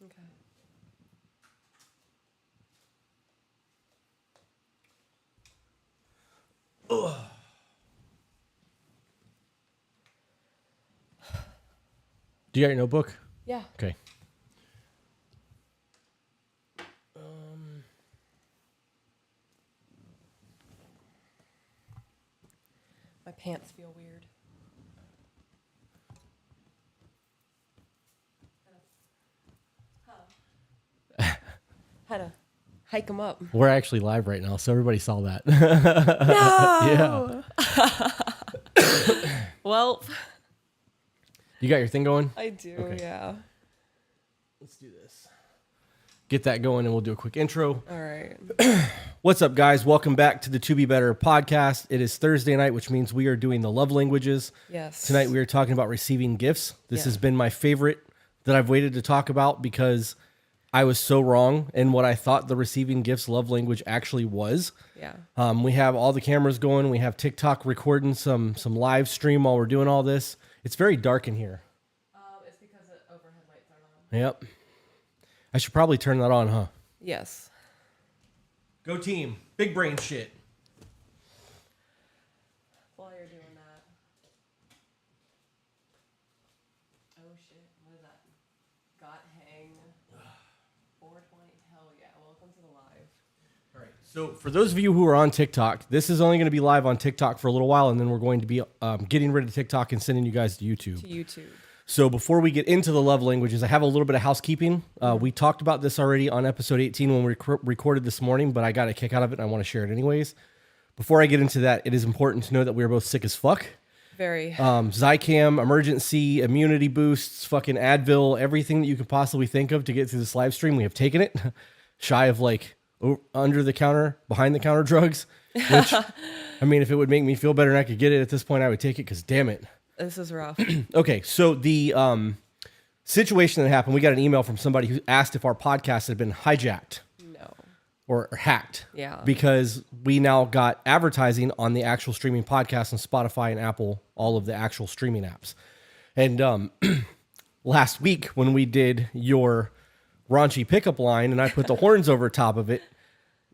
Okay. Ugh. Do you got your notebook? Yeah. Okay. My pants feel weird. Had to hike them up. We're actually live right now, so everybody saw that. No! Yeah. Well, You got your thing going? I do, Okay. yeah. Let's do this. Get that going, and we'll do a quick intro. All right. What's up, guys? Welcome back to the To Be Better podcast. It is Thursday night, which means we are doing the love languages. Yes. Tonight, we are talking about receiving gifts. This has been my favorite that I've waited to talk about because I was so wrong in what I thought the receiving gifts love language actually was. Yeah. We have all the cameras going. We have TikTok recording some live stream while we're doing all this. It's very dark in here. It's because the overhead lights are on. Yep. I should probably turn that on, huh? Yes. Go team. Big brain shit. While you're doing that. Oh shit, what is that? Got hang. 420. Hell yeah. Welcome to the live. All right. So for those of you who are on TikTok, this is only going to be live on TikTok for a little while, and then we're going to be getting rid of TikTok and sending you guys to YouTube. So before we get into the love languages, I have a little bit of housekeeping. We talked about this already on episode 18 when we recorded this morning, but I got a kick out of it and I want to share it anyways. Before I get into that, it is important to know that we are both sick as fuck. Very. Zycam, emergency, immunity boosts, fucking Advil, everything that you could possibly think of to get through this live stream. We have taken it. Shy of like under the counter, behind the counter drugs, which, I mean, if it would make me feel better and I could get it at this point, I would take it because damn it. This is rough. Okay, so the situation that happened, we got an email from somebody who asked if our podcast had been hijacked. No. Or hacked. Yeah. Because we now got advertising on the actual streaming podcast on Spotify and Apple, all of the actual streaming apps. And last week when we did your raunchy pickup line and I put the horns over top of it,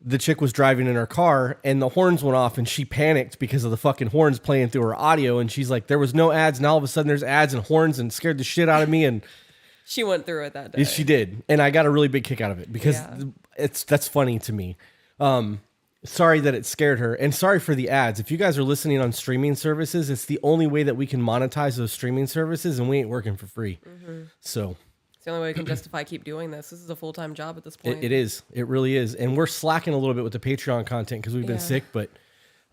the chick was driving in her car and the horns went off and she panicked because of the fucking horns playing through her audio. And she's like, there was no ads. And all of a sudden there's ads and horns and scared the shit out of me. And she went through it that day. she did. And I got a really big kick out of it because that's funny to me. Sorry that it scared her and sorry for the ads. If you guys are listening on streaming services, it's the only way that we can monetize those streaming services and we ain't working for free. Mm-hmm. So it's the only way we can justify keep doing this. This is a full-time job at this point. It is. It really is. And we're slacking a little bit with the Patreon content because we've been sick, but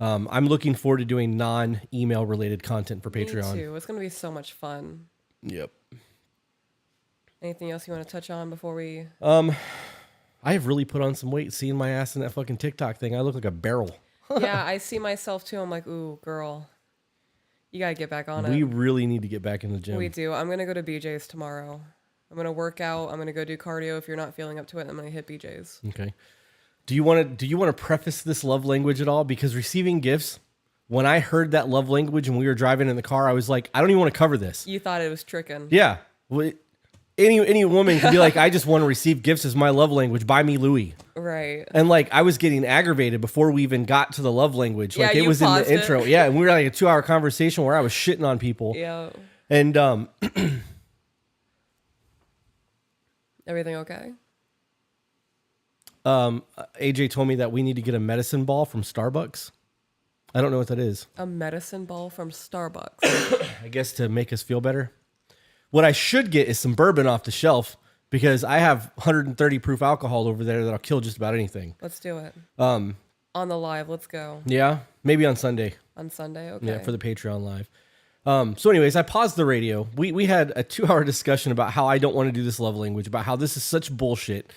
I'm looking forward to doing non-email related content for Patreon. Me too. It's going to be so much fun. Yep. Anything else you want to touch on before we... I have really put on some weight seeing my ass in that fucking TikTok thing. I look like a barrel. Yeah, I see myself too. I'm like, ooh, girl, you got to get back on it. We really need to get back in the gym. We do. I'm going to go to BJ's tomorrow. I'm going to work out. I'm going to go do cardio. If you're not feeling up to it, I'm going to hit BJ's. Okay. Do you want to preface this love language at all? Because receiving gifts, when I heard that love language and we were driving in the car, I was like, I don't even want to cover this. You thought it was tricking. Yeah. Well, any woman could be like, I just want to receive gifts as my love language. Buy me Louis. Right. And like, I was getting aggravated before we even got to the love language. Like it was in the intro. Yeah. And we were like a 2-hour conversation where I was shitting on people. Yeah. And, everything okay? AJ told me that we need to get a medicine ball from Starbucks. I don't know what that is. A medicine ball from Starbucks. I guess to make us feel better. What I should get is some bourbon off the shelf because I have 130 proof alcohol over there that'll kill just about anything. Let's do it. On the live, let's go. Yeah, maybe on Sunday. On Sunday, okay. Yeah, for the Patreon live. So anyways, I paused the radio. We had a 2-hour discussion about how I don't want to do this love language, about how this is such bullshit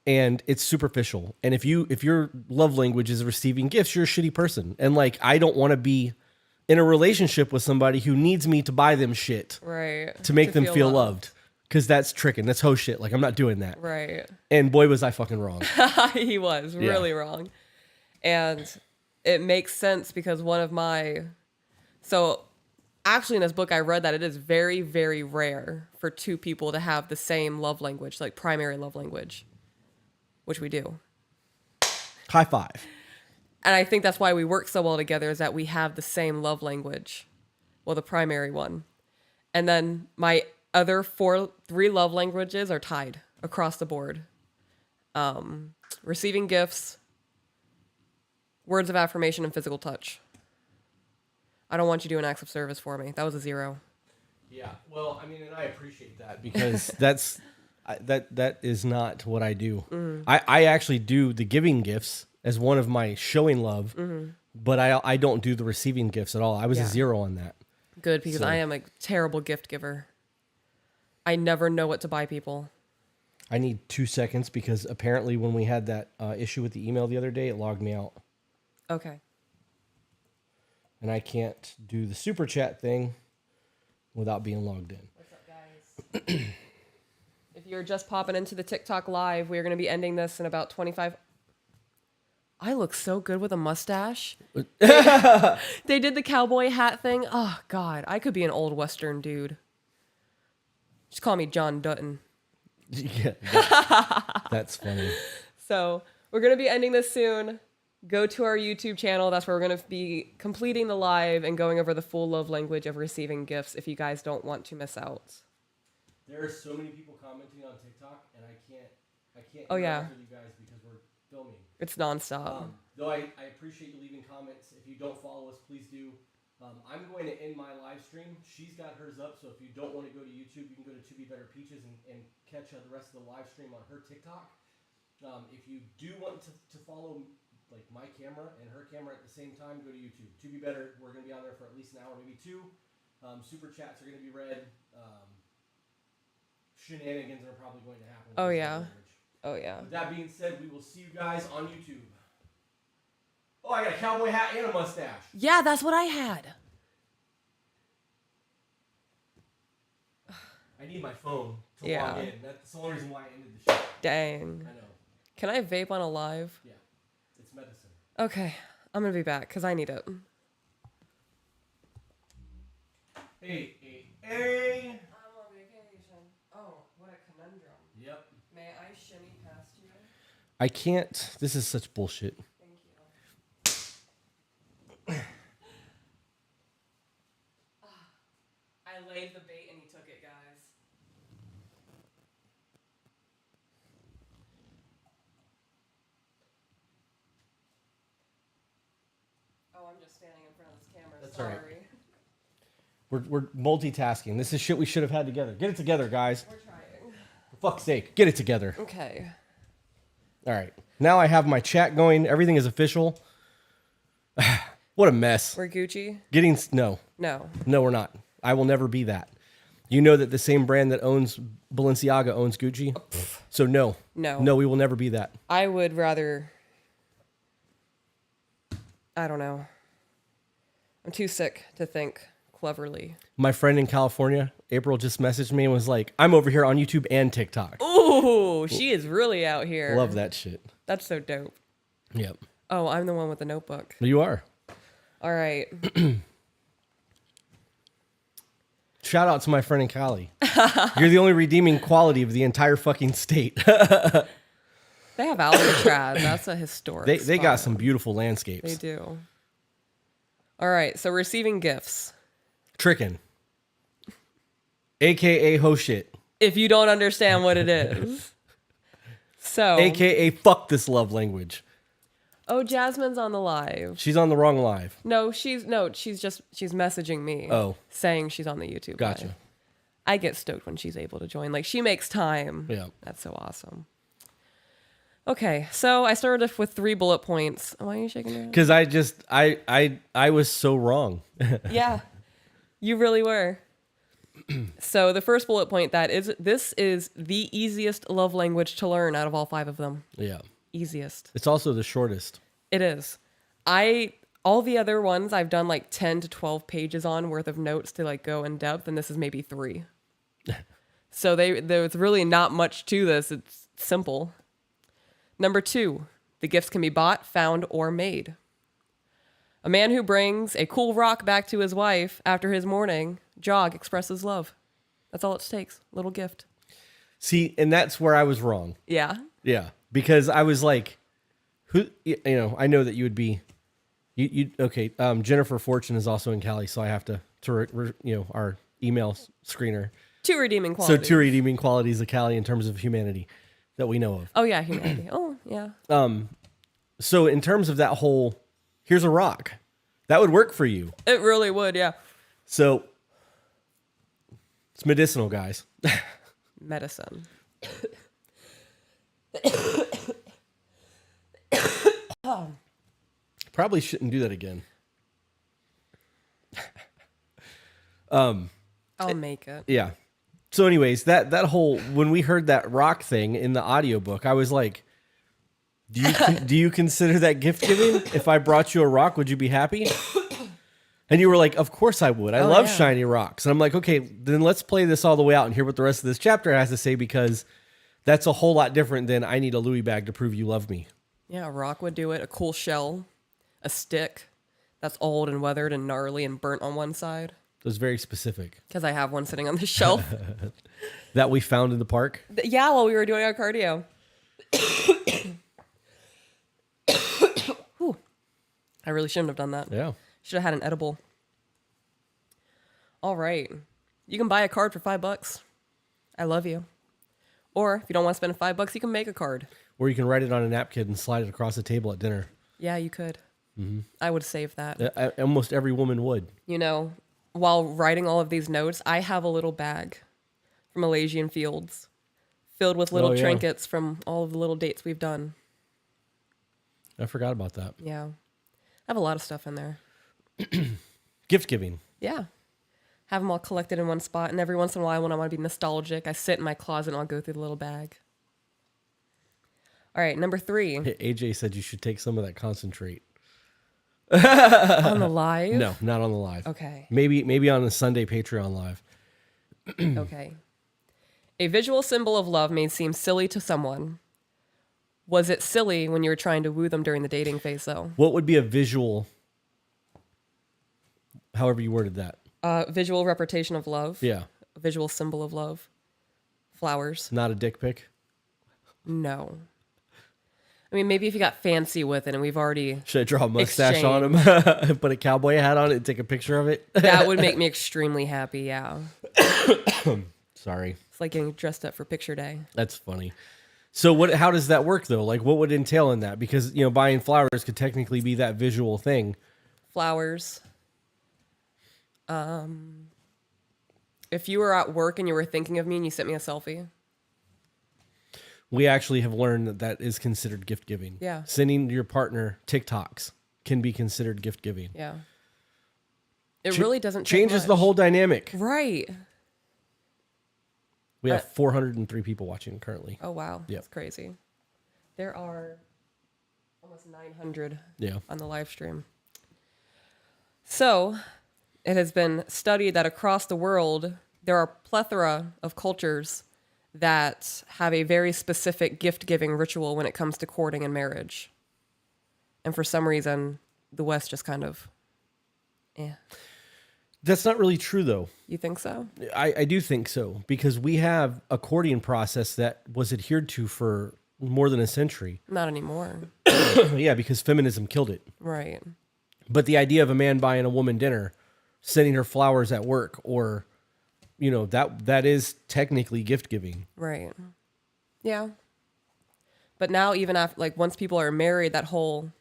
and it's superficial. And if your love language is receiving gifts, you're a shitty person. And like, I don't want to be in a relationship with somebody who needs me to buy them shit. Right. To make them feel loved. Because that's tricking. That's hoe shit. Like, I'm not doing that. Right. And boy, was I fucking wrong. He was really wrong. And it makes sense because one of my... So actually, in this book, I read that it is very, very rare for two people to have the same love language, like primary love language, which we do. High five. And I think that's why we work so well together, is that we have the same love language. Well, the primary one. And then my other three love languages are tied across the board. Receiving gifts, words of affirmation, and physical touch. I don't want you doing acts of service for me. That was a 0. Yeah, well, I mean, and I appreciate that because that is not what I do. Mm-hmm. I actually do the giving gifts as one of my showing love, but I don't do the receiving gifts at all. I was a 0 on that. Good, because I am a terrible gift giver. I never know what to buy people. I need 2 seconds because apparently when we had that issue with the email the other day, it logged me out. Okay. And I can't do the super chat thing without being logged in. What's up, guys? If you're just popping into the TikTok live, we're going to be ending this in about 25. I look so good with a mustache. They did the cowboy hat thing. Oh, God. I could be an old Western dude. Just call me John Dutton. Yeah, that's funny. So we're going to be ending this soon. Go to our YouTube channel. That's where we're going to be completing the live and going over the full love language of receiving gifts if you guys don't want to miss out. There are so many people commenting on TikTok, and I can't interact with you guys because we're filming. It's nonstop. Though I appreciate you leaving comments. If you don't follow us, please do. I'm going to end my live stream. She's got hers up, so if you don't want to go to YouTube, you can go to To Be Better Peaches and catch the rest of the live stream on her TikTok. If you do want to follow like my camera and her camera at the same time, go to YouTube. To Be Better, we're going to be on there for at least an hour, maybe 2. Super chats are going to be read. Shenanigans are probably going to happen. Oh, yeah. Oh, yeah. With that being said, we will see you guys on YouTube. Oh, I got a cowboy hat and a mustache. Yeah, that's what I had. I need my phone to log in. That's the only reason why I ended the show. Dang. I know. Can I vape on a live? Yeah. It's medicine. Okay. I'm going to be back because I need it. Hey. I'm on vacation. Oh, what a conundrum. Yep. May I shimmy past you? I can't. This is such bullshit. Thank you. I laid the bait and he took it, guys. Oh, I'm just standing in front of this camera. That's Sorry. all right. We're multitasking. This is shit we should have had together. Get it together, guys. We're trying. For fuck's sake, get it together. Okay. All right. Now I have my chat going. Everything is official. What a mess. We're Gucci? No, No. we're not. I will never be that. You know that the same brand that owns Balenciaga owns Gucci? So no. No, we will never be that. I would rather... I don't know. I'm too sick to think cleverly. My friend in California, April, just messaged me and was like, I'm over here on YouTube and TikTok. Ooh, she is really out here. Love that shit. That's so dope. Yep. Oh, I'm the one with the notebook. You are. All right. Shout out to my friend in Cali. You're the only redeeming quality of the entire fucking state. They have Alcatraz. That's a historic They got spot. some beautiful landscapes. They do. All right, so receiving gifts. Trickin'. AKA ho shit. If you don't understand what it is. So. AKA fuck this love language. Oh, Jasmine's on the live. She's on the wrong live. She's messaging me. Oh. Saying she's on the YouTube Gotcha. live. I get stoked when she's able to join. Like, she makes time. Yeah. That's so awesome. Okay, so I started off with 3 bullet points. Why are you shaking your head? Because I was so wrong. Yeah, you really were. So the first bullet point, this is the easiest love language to learn out of all 5 of them. Yeah. Easiest. It's also the shortest. It is. All the other ones I've done like 10 to 12 pages on worth of notes to like go in depth, and this is maybe 3. So there's really not much to this. It's simple. Number 2, the gifts can be bought, found, or made. A man who brings a cool rock back to his wife after his morning jog expresses love. That's all it takes. Little gift. See, and that's where I was wrong. Yeah. Yeah, because I was like, who? I know that you would be. Okay. Jennifer Fortune is also in Cali, so I have to our email screener. Two redeeming qualities. So two redeeming qualities of Cali in terms of humanity that we know of. Oh yeah, humanity. Oh yeah. So in terms of that whole, here's a rock, that would work for you. It really would, yeah. So it's medicinal, guys. Medicine. Probably shouldn't do that again. I'll make it. Yeah. So anyways, that whole, when we heard that rock thing in the audiobook, I was like, do you consider that gift giving? If I brought you a rock, would you be happy? And you were like, of course I would. I love shiny rocks. And I'm like, okay, then let's play this all the way out and hear what the rest of this chapter has to say, because that's a whole lot different than I need a Louis bag to prove you love me. Yeah, a rock would do it. A cool shell. A stick that's old and weathered and gnarly and burnt on one side. It was very specific. Because I have one sitting on the shelf. That we found in the park? Yeah, while we were doing our cardio. Whew. I really shouldn't have done that. Yeah. Should have had an edible. All right. You can buy a card for $5. I love you. Or if you don't want to spend $5, you can make a card. Or you can write it on a napkin and slide it across the table at dinner. Yeah, you could. Mm-hmm. I would save that. Almost every woman would. While writing all of these notes, I have a little bag from Malaysian fields filled with little trinkets from all of the little dates we've done. I forgot about that. Yeah. I have a lot of stuff in there. Gift giving. Yeah. Have them all collected in one spot. And every once in a while, when I want to be nostalgic, I sit in my closet and I'll go through the little bag. All right, number 3. AJ said you should take some of that concentrate. On the live? No, not on the live. Okay. Maybe on the Sunday Patreon live. Okay. A visual symbol of love may seem silly to someone. Was it silly when you were trying to woo them during the dating phase, though? What would be a visual, however you worded that? Visual representation of love. Yeah. A visual symbol of love. Flowers. Not a dick pic? No. I mean, maybe if you got fancy with it and we've already... Should I draw a mustache on him? Put a cowboy hat on it and take a picture of it? That would make me extremely happy, yeah. Sorry. It's like getting dressed up for picture day. That's funny. So how does that work, though? Like, what would entail in that? Because, buying flowers could technically be that visual thing. Flowers. If you were at work and you were thinking of me and you sent me a selfie... We actually have learned that is considered gift giving. Yeah. Sending your partner TikToks can be considered gift giving. Yeah. It really doesn't changes the whole dynamic. Right. We have 403 people watching currently. Oh, wow. Yep. That's crazy. There are almost 900 on the live stream. So it has been studied that across the world, there are a plethora of cultures that have a very specific gift-giving ritual when it comes to courting and marriage. And for some reason, the West just kind of, That's not really true, though. You think so? I do think so, because we have a courting process that was adhered to for more than a century. Not anymore. Yeah, because feminism killed it. Right. But the idea of a man buying a woman dinner, sending her flowers at work, or... that is technically gift giving. Right. Yeah. But now even after, like, once people are married, that whole,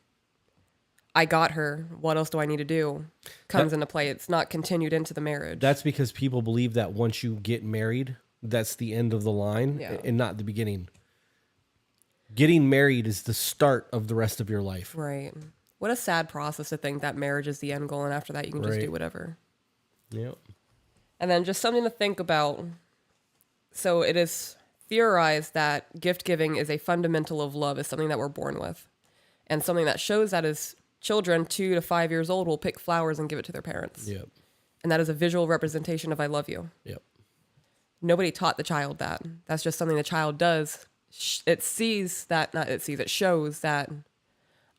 I got her, what else do I need to do, comes into play. It's not continued into the marriage. That's because people believe that once you get married, that's the end of the line and not the beginning. Getting married is the start of the rest of your life. Right. What a sad process to think that marriage is the end goal and after that you can just do whatever. Yep. And then just something to think about. So it is theorized that gift giving is a fundamental of love, is something that we're born with. And something that shows that is children 2 to 5 years old will pick flowers and give it to their parents. Yep. And that is a visual representation of I love you. Yep. Nobody taught the child that. That's just something the child does. It shows that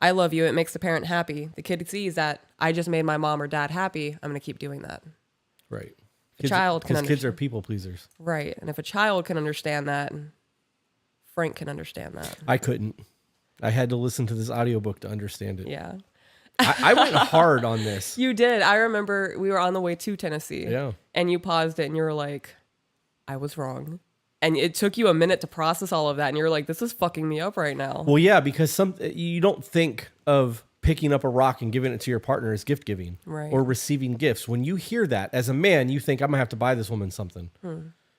I love you. It makes the parent happy. The kid sees that I just made my mom or dad happy. I'm going to keep doing that. Right. A child can Because kids are people pleasers. Right. And if a child can understand that, Frank can understand that. I couldn't. I had to listen to this audiobook to understand it. Yeah. I went hard on this. You did. I remember we were on the way to Tennessee. Yeah. And you paused it and you were like, I was wrong. And it took you a minute to process all of that. And you were like, this is fucking me up right now. Well, yeah, because you don't think of picking up a rock and giving it to your partner as gift giving, right, or receiving gifts. When you hear that as a man, you think, I'm gonna have to buy this woman something.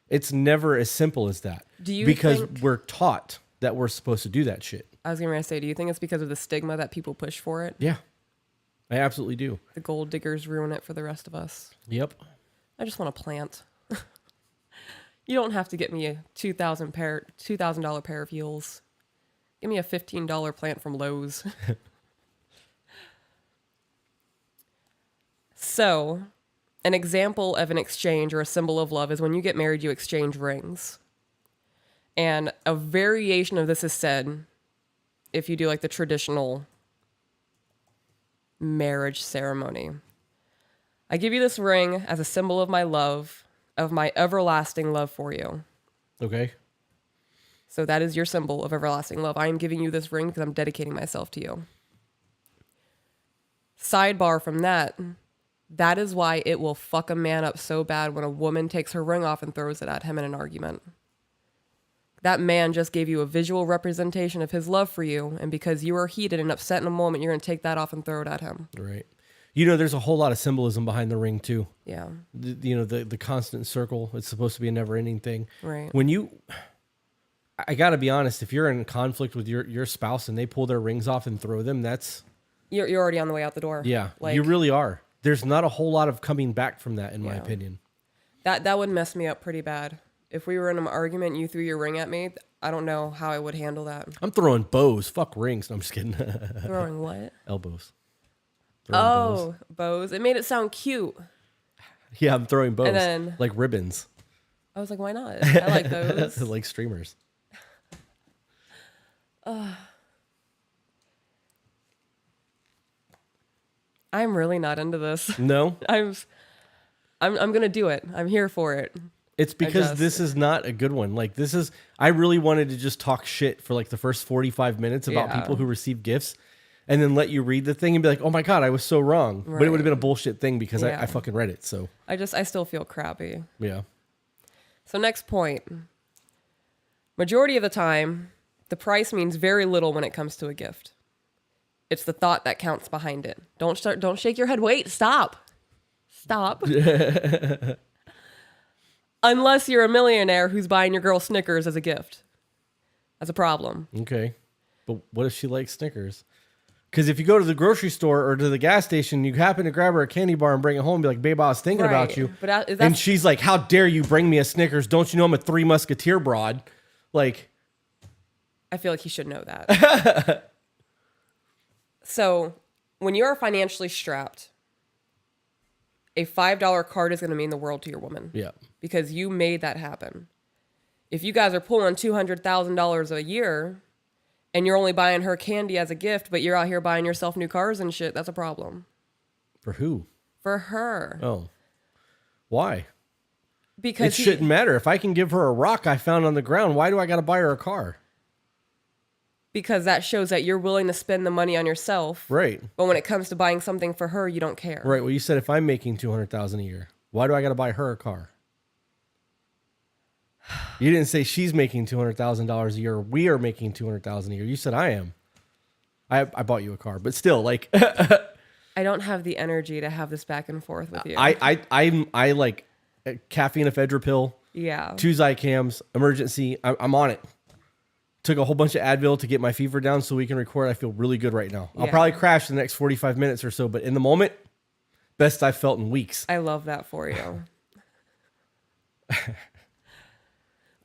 It's never as simple as that. Do you because think, we're taught that we're supposed to do that shit. I was gonna say, do you think it's because of the stigma that people push for it? Yeah, I absolutely do. The gold diggers ruin it for the rest of us. Yep. I just want a plant. You don't have to get me a $2,000 pair of heels. Give me a $15 plant from Lowe's. So, an example of an exchange or a symbol of love is when you get married, you exchange rings. And a variation of this is said if you do like the traditional marriage ceremony. I give you this ring as a symbol of my love, of my everlasting love for you. Okay. So that is your symbol of everlasting love. I am giving you this ring because I'm dedicating myself to you. Sidebar from that, that is why it will fuck a man up so bad when a woman takes her ring off and throws it at him in an argument. That man just gave you a visual representation of his love for you, and because you are heated and upset in a moment, you're going to take that off and throw it at him. Right. You know, there's a whole lot of symbolism behind the ring too. Yeah. The constant circle. It's supposed to be a never-ending thing. Right. I got to be honest, if you're in conflict with your spouse and they pull their rings off and throw them, You're already on the way out the door. Yeah, like, you really are. There's not a whole lot of coming back from that, in my opinion. That would mess me up pretty bad. If we were in an argument and you threw your ring at me, I don't know how I would handle that. I'm throwing bows. Fuck rings. No, I'm just kidding. Throwing what? Elbows. Bows. It made it sound cute. Yeah, I'm throwing bows. And then, like ribbons. I was like, why not? I like those. Like streamers. I'm really not into this. No? I'm gonna do it. I'm here for it. It's because this is not a good one. Like I really wanted to just talk shit for like the first 45 minutes about people who receive gifts and then let you read the thing and be like, oh my God, I was so wrong. Right. But it would have been a bullshit thing because I fucking read it. So I still feel crappy. Yeah. So next point. Majority of the time, the price means very little when it comes to a gift. It's the thought that counts behind it. Don't shake your head. Wait, stop. Unless you're a millionaire who's buying your girl Snickers as a gift. That's a problem. Okay. But what if she likes Snickers? Because if you go to the grocery store or to the gas station, you happen to grab her a candy bar and bring it home and be like, babe, I was thinking about you. But and she's like, how dare you bring me a Snickers? Don't you know I'm a Three Musketeer broad? Like, I feel like he should know that. So when you're financially strapped, a $5 card is going to mean the world to your woman. Yeah. Because you made that happen. If you guys are pulling $200,000 a year and you're only buying her candy as a gift, but you're out here buying yourself new cars and shit, that's a problem. For who? For her. Oh. Why? Because it shouldn't matter. If I can give her a rock I found on the ground, why do I got to buy her a car? Because that shows that you're willing to spend the money on yourself. Right. But when it comes to buying something for her, you don't care. Right. Well, you said if I'm making $200,000 a year, why do I got to buy her a car? You didn't say she's making $200,000 a year. We are making $200,000 a year. You said I am. I bought you a car, but still, like, I don't have the energy to have this back and forth with you. I like caffeine ephedra, yeah, 2 Zicams, emergency. I'm on it. Took a whole bunch of Advil to get my fever down so we can record. I feel really good right now. I'll probably crash in the next 45 minutes or so, but in the moment, best I've felt in weeks. I love that for you.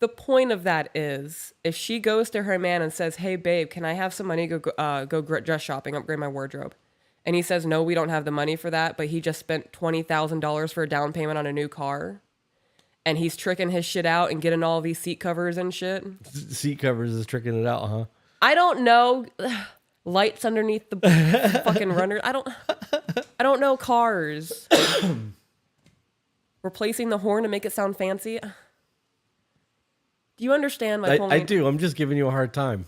The point of that is, if she goes to her man and says, hey, babe, can I have some money to go dress shopping, upgrade my wardrobe? And he says, no, we don't have the money for that, but he just spent $20,000 for a down payment on a new car. And he's tricking his shit out and getting all these seat covers and shit. Seat covers is tricking it out, huh? I don't know. lights underneath the fucking runner. I don't know cars. Replacing the horn to make it sound fancy. Do you understand my point? I do. I'm just giving you a hard time.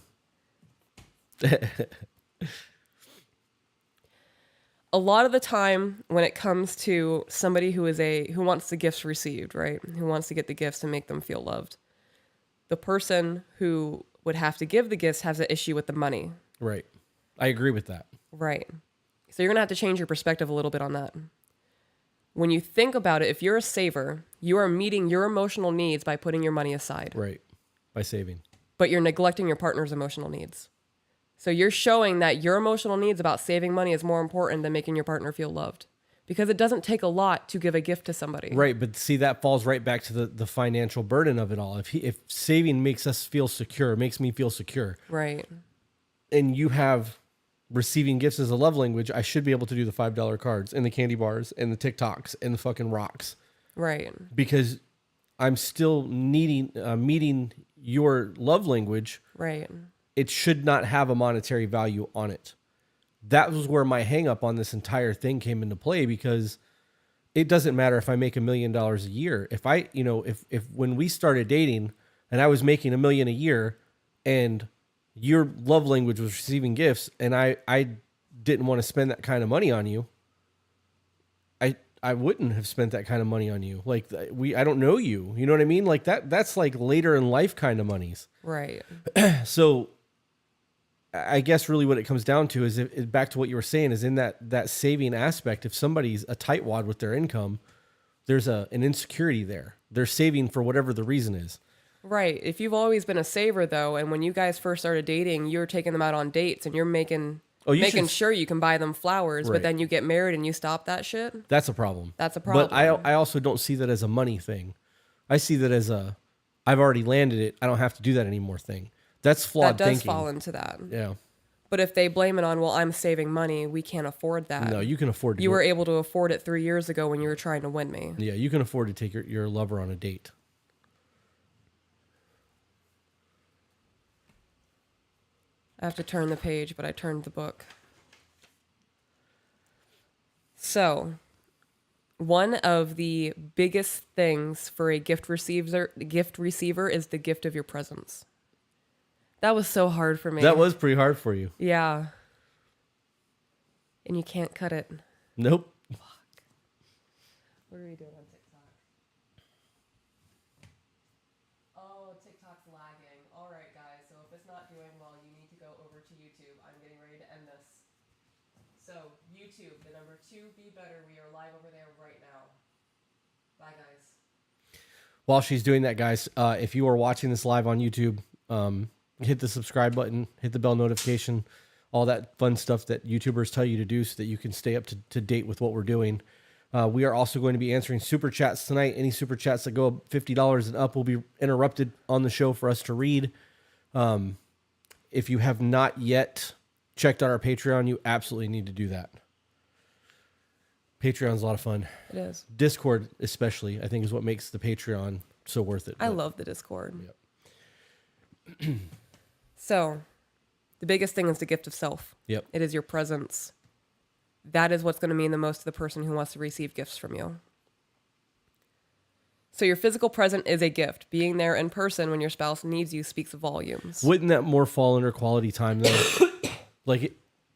A lot of the time when it comes to somebody who wants the gifts received, right? Who wants to get the gifts and make them feel loved. The person who would have to give the gifts has an issue with the money. Right. I agree with that. Right. So you're going to have to change your perspective a little bit on that. When you think about it, if you're a saver, you are meeting your emotional needs by putting your money aside. Right. By saving. But you're neglecting your partner's emotional needs. So you're showing that your emotional needs about saving money is more important than making your partner feel loved. Because it doesn't take a lot to give a gift to somebody. Right, but see, that falls right back to the financial burden of it all. If saving makes us feel secure, makes me feel secure. Right. And you have receiving gifts as a love language, I should be able to do the $5 cards and the candy bars and the TikToks and the fucking rocks. Right. Because I'm still meeting your love language. Right. It should not have a monetary value on it. That was where my hang up on this entire thing came into play, because it doesn't matter if I make $1 million a year. If if when we started dating and I was making $1 million a year and your love language was receiving gifts and I didn't want to spend that kind of money on you, I wouldn't have spent that kind of money on you. Like I don't know you. You know what I mean? Like that's like later in life kind of monies. Right. So I guess really what it comes down to is back to what you were saying, is in that saving aspect. If somebody's a tightwad with their income, there's an insecurity there. They're saving for whatever the reason is. Right. If you've always been a saver though, and when you guys first started dating, you're taking them out on dates and you're making sure you can buy them flowers, Right. But then you get married and you stop that shit. That's a problem. That's a problem. But I also don't see that as a money thing. I see that as I've already landed it, I don't have to do that anymore thing. That's flawed that does thinking. fall into that. Yeah. But if they blame it on, well, I'm saving money, we can't afford that. No, you can afford to. You were able to afford it 3 years ago when you were trying to win me. Yeah, you can afford to take your lover on a date. I have to turn the page, but I turned the book. So, one of the biggest things for a gift receiver is the gift of your presence. That was so hard for me. That was pretty hard for you. Yeah. And you can't cut it. Nope. Fuck. What are we doing on TikTok? Oh, TikTok's lagging. All right, guys. So if it's not doing well, you need to go over to YouTube. I'm getting ready to end this. So, YouTube, the number 2, Be Better. We are live over there right now. Bye, guys. While she's doing that, guys, if you are watching this live on YouTube, hit the subscribe button, hit the bell notification, all that fun stuff that YouTubers tell you to do so that you can stay up to date with what we're doing. We are also going to be answering super chats tonight. Any super chats that go $50 and up will be interrupted on the show for us to read. If you have not yet checked out our Patreon, you absolutely need to do that. Patreon's a lot of fun. It is. Discord especially, I think, is what makes the Patreon so worth it. I love the Discord. Yep. So, the biggest thing is the gift of self. Yep. It is your presence. That is what's going to mean the most to the person who wants to receive gifts from you. So your physical presence is a gift. Being there in person when your spouse needs you speaks volumes. Wouldn't that more fall under quality time though?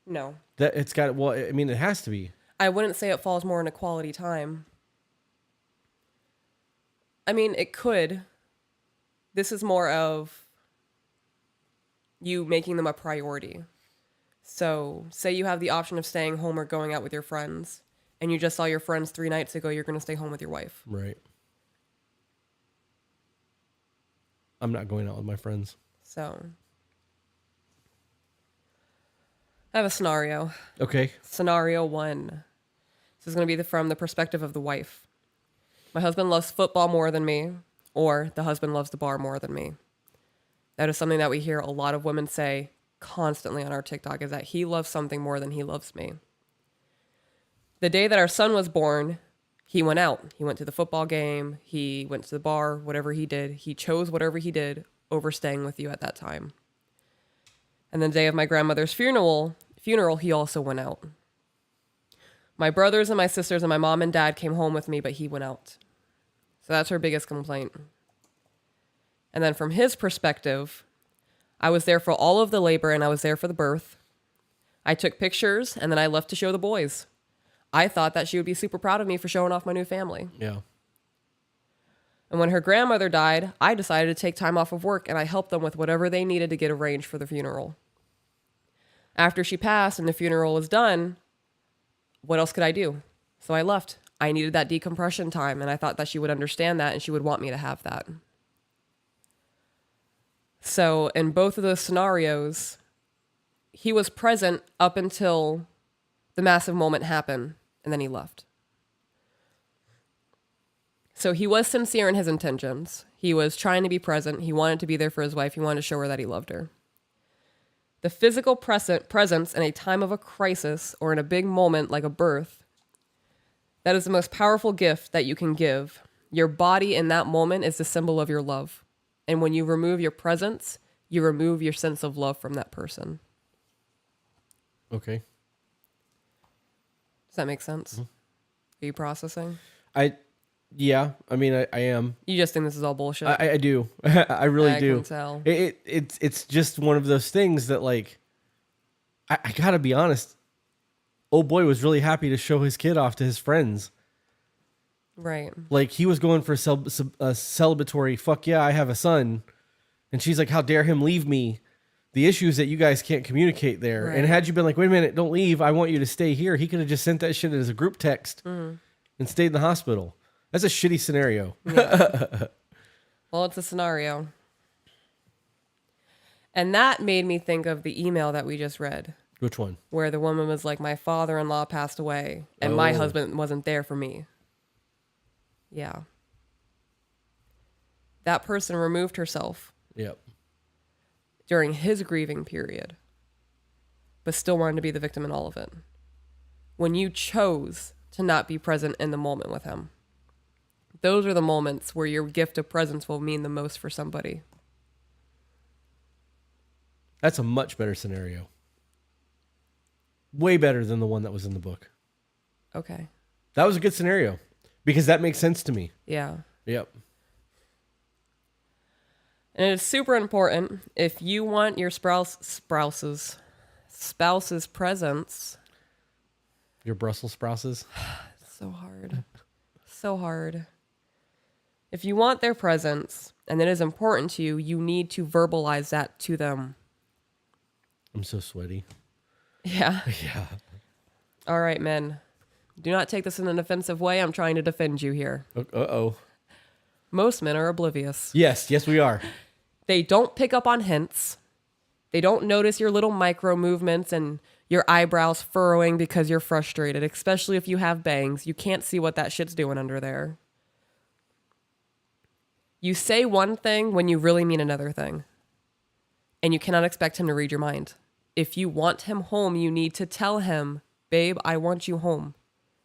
No. That it's got, well, I mean, it has to be. I wouldn't say it falls more into quality time. I mean, it could. This is more of you making them a priority. So, say you have the option of staying home or going out with your friends, and you just saw your friends 3 nights ago, you're going to stay home with your wife. Right. I'm not going out with my friends. So, I have a scenario. Okay. Scenario 1. This is going to be from the perspective of the wife. My husband loves football more than me, or the husband loves the bar more than me. That is something that we hear a lot of women say constantly on our TikTok, is that he loves something more than he loves me. The day that our son was born, he went out. He went to the football game. He went to the bar, whatever he did. He chose whatever he did over staying with you at that time. And the day of my grandmother's funeral, he also went out. My brothers and my sisters and my mom and dad came home with me, but he went out. So that's her biggest complaint. And then from his perspective, I was there for all of the labor and I was there for the birth. I took pictures and then I left to show the boys. I thought that she would be super proud of me for showing off my new family. Yeah. And when her grandmother died, I decided to take time off of work and I helped them with whatever they needed to get arranged for the funeral. After she passed and the funeral was done, what else could I do? So I left. I needed that decompression time and I thought that she would understand that and she would want me to have that. So in both of those scenarios, he was present up until the massive moment happened and then he left. So he was sincere in his intentions. He was trying to be present. He wanted to be there for his wife. He wanted to show her that he loved her. The physical presence in a time of a crisis or in a big moment like a birth, that is the most powerful gift that you can give. Your body in that moment is the symbol of your love. And when you remove your presence, you remove your sense of love from that person. Okay. Does that make sense? Mm-hmm. Are you processing? Yeah. I mean, I am. You just think this is all bullshit? I do. I really do. I can tell. It's just one of those things that, like, I gotta be honest. Old boy was really happy to show his kid off to his friends. Right. Like, he was going for a celebratory, fuck yeah, I have a son. And she's like, how dare him leave me? The issue is that you guys can't communicate there. Right. And had you been like, wait a minute, don't leave, I want you to stay here, he could have just sent that shit as a group text and stayed in the hospital. That's a shitty scenario. Yeah. Well, it's a scenario. And that made me think of the email that we just read. Which one? Where the woman was like, my father-in-law passed away and my husband wasn't there for me. Yeah. That person removed herself. Yep. During his grieving period, but still wanted to be the victim in all of it. When you chose to not be present in the moment with him, those are the moments where your gift of presence will mean the most for somebody. That's a much better scenario. Way better than the one that was in the book. Okay. That was a good scenario because that makes sense to me. Yeah. Yep. And it's super important if you want your spouse's presence. Your Brussels sprouts? So hard. So hard. If you want their presence and it is important to you, you need to verbalize that to them. I'm so sweaty. Yeah. Yeah. All right, men. Do not take this in an offensive way. I'm trying to defend you here. Uh-oh. Most men are oblivious. Yes, we are. They don't pick up on hints. They don't notice your little micro movements and your eyebrows furrowing because you're frustrated, especially if you have bangs. You can't see what that shit's doing under there. You say one thing when you really mean another thing. And you cannot expect him to read your mind. If you want him home, you need to tell him, babe, I want you home.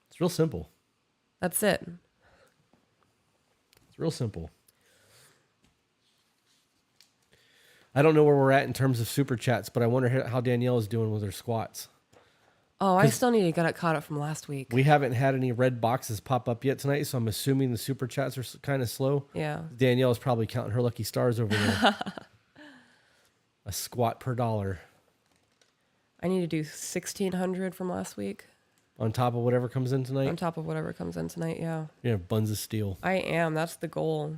It's real simple. That's it. It's real simple. I don't know where we're at in terms of super chats, but I wonder how Danielle is doing with her squats. Oh, I still need to get it caught up from last week. We haven't had any red boxes pop up yet tonight, so I'm assuming the super chats are kind of slow. Yeah. Danielle is probably counting her lucky stars over there. A squat per dollar. I need to do 1,600 from last week. On top of whatever comes in tonight? On top of whatever comes in tonight, yeah. Yeah, buns of steel. I am. That's the goal.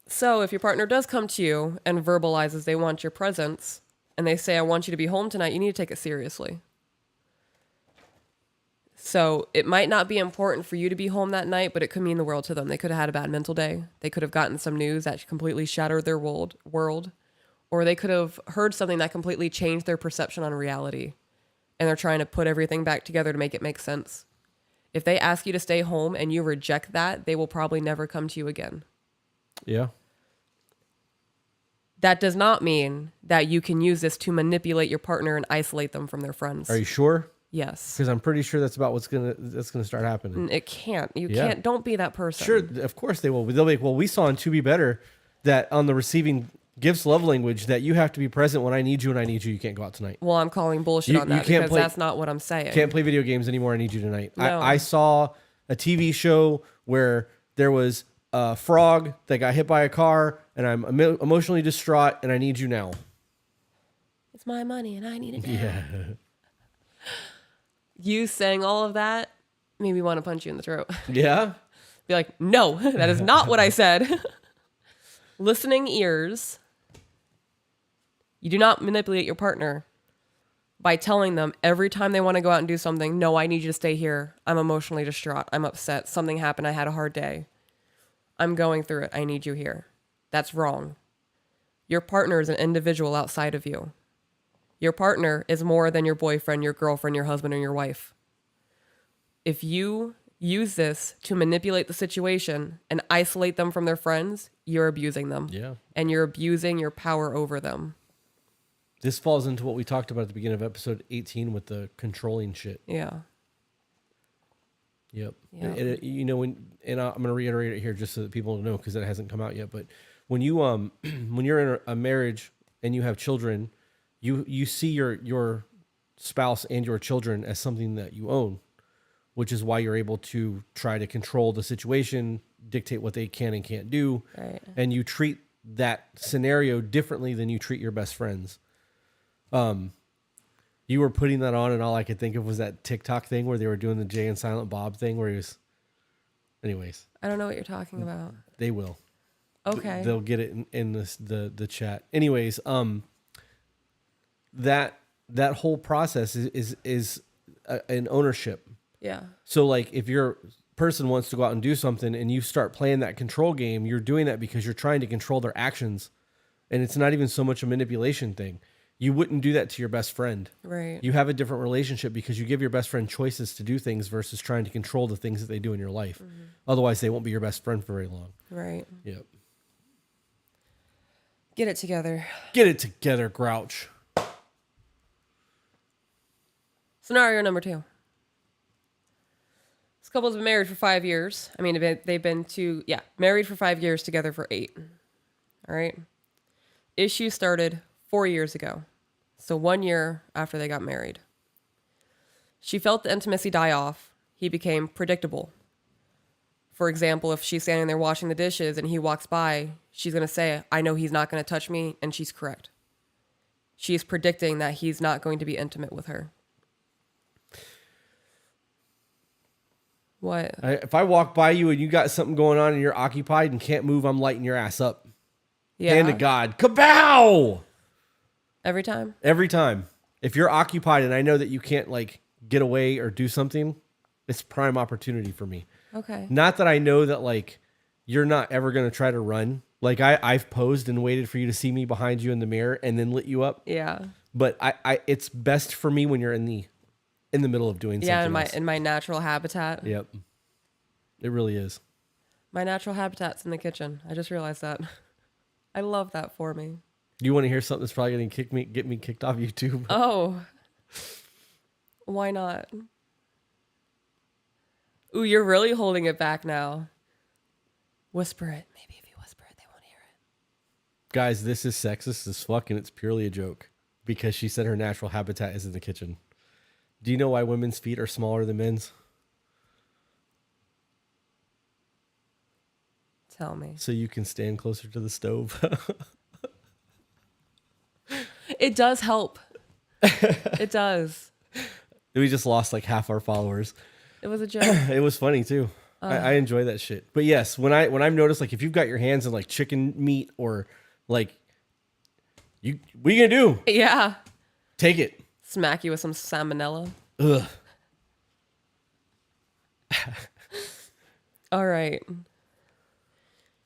So if your partner does come to you and verbalizes they want your presence, and they say, I want you to be home tonight, you need to take it seriously. So it might not be important for you to be home that night, but it could mean the world to them. They could have had a bad mental day. They could have gotten some news that completely shattered their world. Or they could have heard something that completely changed their perception on reality. And they're trying to put everything back together to make it make sense. If they ask you to stay home and you reject that, they will probably never come to you again. Yeah. That does not mean that you can use this to manipulate your partner and isolate them from their friends. Are you sure? Yes. Because I'm pretty sure that's about what's gonna start happening. It can't. You can't. Don't be that person. Sure, of course they will. They'll be like, well, we saw in To Be Better that on the receiving Gifts love language that you have to be present when I need you and I need you. You can't go out tonight. Well, I'm calling bullshit on that because that's not what I'm saying. Can't play video games anymore. I need you tonight. No. I saw a TV show where there was a frog that got hit by a car and I'm emotionally distraught and I need you now. It's my money and I need it now. Yeah. You saying all of that made me want to punch you in the throat. Yeah? Be like, no, that is not what I said. Listening ears. You do not manipulate your partner by telling them every time they want to go out and do something, no, I need you to stay here. I'm emotionally distraught. I'm upset. Something happened. I had a hard day. I'm going through it. I need you here. That's wrong. Your partner is an individual outside of you. Your partner is more than your boyfriend, your girlfriend, your husband, or your wife. If you use this to manipulate the situation and isolate them from their friends, you're abusing them. Yeah. And you're abusing your power over them. This falls into what we talked about at the beginning of episode 18 with the controlling shit. Yeah. Yep. Yeah. I'm going to reiterate it here just so that people know because it hasn't come out yet. But when you when you're in a marriage and you have children, you see your spouse and your children as something that you own, which is why you're able to try to control the situation, dictate what they can and can't do, Right. and you treat that scenario differently than you treat your best friends. You were putting that on, and all I could think of was that TikTok thing where they were doing the Jay and Silent Bob thing, where he was. Anyways, I don't know what you're talking about. they will. Okay. They'll get it in the chat. Anyways, that whole process is an ownership. Yeah. So like if your person wants to go out and do something and you start playing that control game, you're doing that because you're trying to control their actions, and it's not even so much a manipulation thing. You wouldn't do that to your best friend. Right. You have a different relationship because you give your best friend choices to do things versus trying to control the things that they do in your life. Mm-hmm. Otherwise, they won't be your best friend for very long. Right. Yep. Get it together. Get it together, Grouch. Scenario number 2. This couple's been married for 5 years. I mean, they've been married for 5 years, together for 8. All right. Issue started 4 years ago. So 1 year after they got married. She felt the intimacy die off. He became predictable. For example, if she's standing there washing the dishes and he walks by, she's going to say, I know he's not going to touch me, and she's correct. She's predicting that he's not going to be intimate with her. What? If I walk by you and you got something going on and you're occupied and can't move, I'm lighting your ass up. Yeah. Hand to God. Kabow! Every time? Every time. If you're occupied and I know that you can't like get away or do something, it's prime opportunity for me. Okay. Not that I know that like you're not ever going to try to run. Like I've posed and waited for you to see me behind you in the mirror and then lit you up. Yeah. But I it's best for me when you're in the middle of doing something. Yeah, in my natural habitat. Yep. It really is. My natural habitat's in the kitchen. I just realized that. I love that for me. Do you want to hear something that's probably going to get me kicked off YouTube? Oh. Why not? Ooh, you're really holding it back now. Whisper it. Maybe if you whisper it, they won't hear it. Guys, this is sexist as fuck, and it's purely a joke because she said her natural habitat is in the kitchen. Do you know why women's feet are smaller than men's? Tell me. So you can stand closer to the stove. It does help. It does. We just lost like half our followers. It was a joke. It was funny too. I enjoy that shit. But yes, when I've noticed like if you've got your hands in like chicken meat or like what are you gonna do? Yeah. Take it. Smack you with some salmonella. Ugh. All right.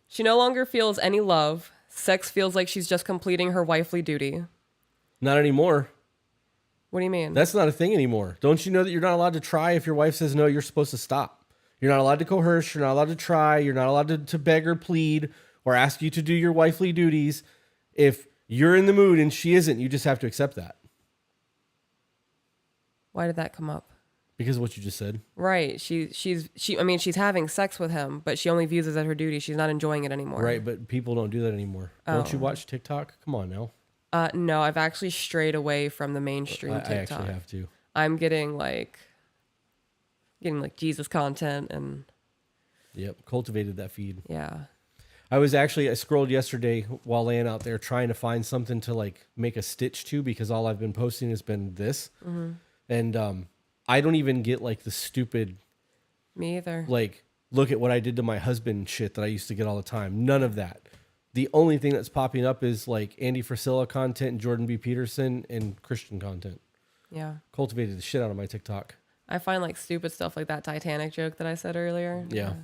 She no longer feels any love. Sex feels like she's just completing her wifely duty. Not anymore. What do you mean? That's not a thing anymore. Don't you know that you're not allowed to try if your wife says no, you're supposed to stop. You're not allowed to coerce. You're not allowed to try. You're not allowed to beg or plead or ask you to do your wifely duties. If you're in the mood and she isn't, you just have to accept that. Why did that come up? Because of what you just said. Right. I mean, she's having sex with him, but she only views it as her duty. She's not enjoying it anymore. Right, but people don't do that anymore. Don't you watch TikTok? Come on now. No, I've actually strayed away from the mainstream TikTok. I actually have to. I'm getting like Jesus content and. Yep, cultivated that feed. Yeah. I scrolled yesterday while laying out there trying to find something to like make a stitch to because all I've been posting has been this. Mm-hmm. And I don't even get like the stupid. Me either. Like, look at what I did to my husband shit that I used to get all the time. None of that. The only thing that's popping up is like Andy Frisella content, Jordan B. Peterson, and Christian content. Yeah. Cultivated the shit out of my TikTok. I find like stupid stuff like that Titanic joke that I said earlier. Yeah.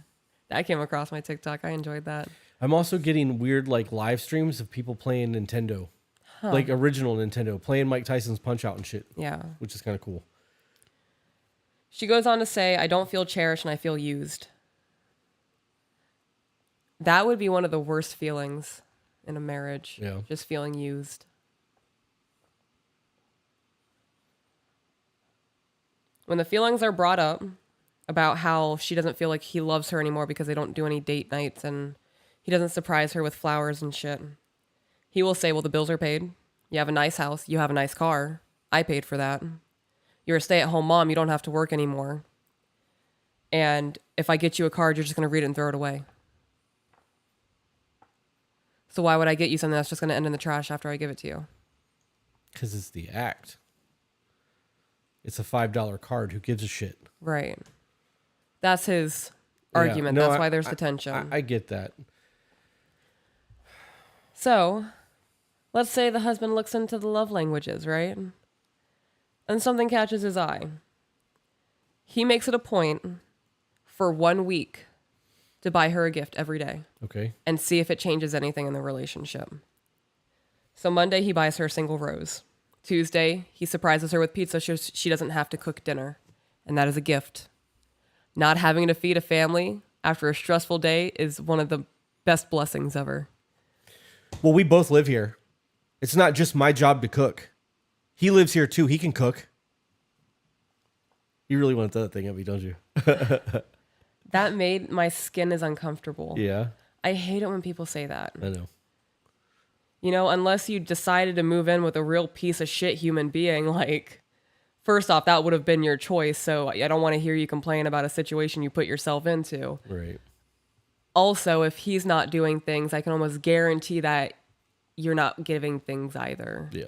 That came across my TikTok. I enjoyed that. I'm also getting weird like live streams of people playing Nintendo. Like original Nintendo, playing Mike Tyson's Punch Out and shit. Yeah. Which is kind of cool. She goes on to say, I don't feel cherished and I feel used. That would be one of the worst feelings in a marriage. Yeah. Just feeling used. When the feelings are brought up about how she doesn't feel like he loves her anymore because they don't do any date nights and he doesn't surprise her with flowers and shit, he will say, well, the bills are paid. You have a nice house. You have a nice car. I paid for that. You're a stay-at-home mom. You don't have to work anymore. And if I get you a card, you're just going to read it and throw it away. So why would I get you something that's just going to end in the trash after I give it to you? Because it's the act. It's a $5 card. Who gives a shit? Right. That's his argument. No, That's why there's the tension. I get that. So, let's say the husband looks into the love languages, right? And something catches his eye. He makes it a point for 1 week to buy her a gift every day. Okay. And see if it changes anything in the relationship. So Monday, he buys her a single rose. Tuesday, he surprises her with pizza so she doesn't have to cook dinner. And that is a gift. Not having to feed a family after a stressful day is one of the best blessings ever. Well, we both live here. It's not just my job to cook. He lives here too. He can cook. You really want to throw that thing at me, don't you? That made my skin is uncomfortable. Yeah. I hate it when people say that. I know. You know, unless you decided to move in with a real piece of shit human being, like, first off, that would have been your choice. So I don't want to hear you complain about a situation you put yourself into. Right. Also, if he's not doing things, I can almost guarantee that you're not giving things either. Yeah.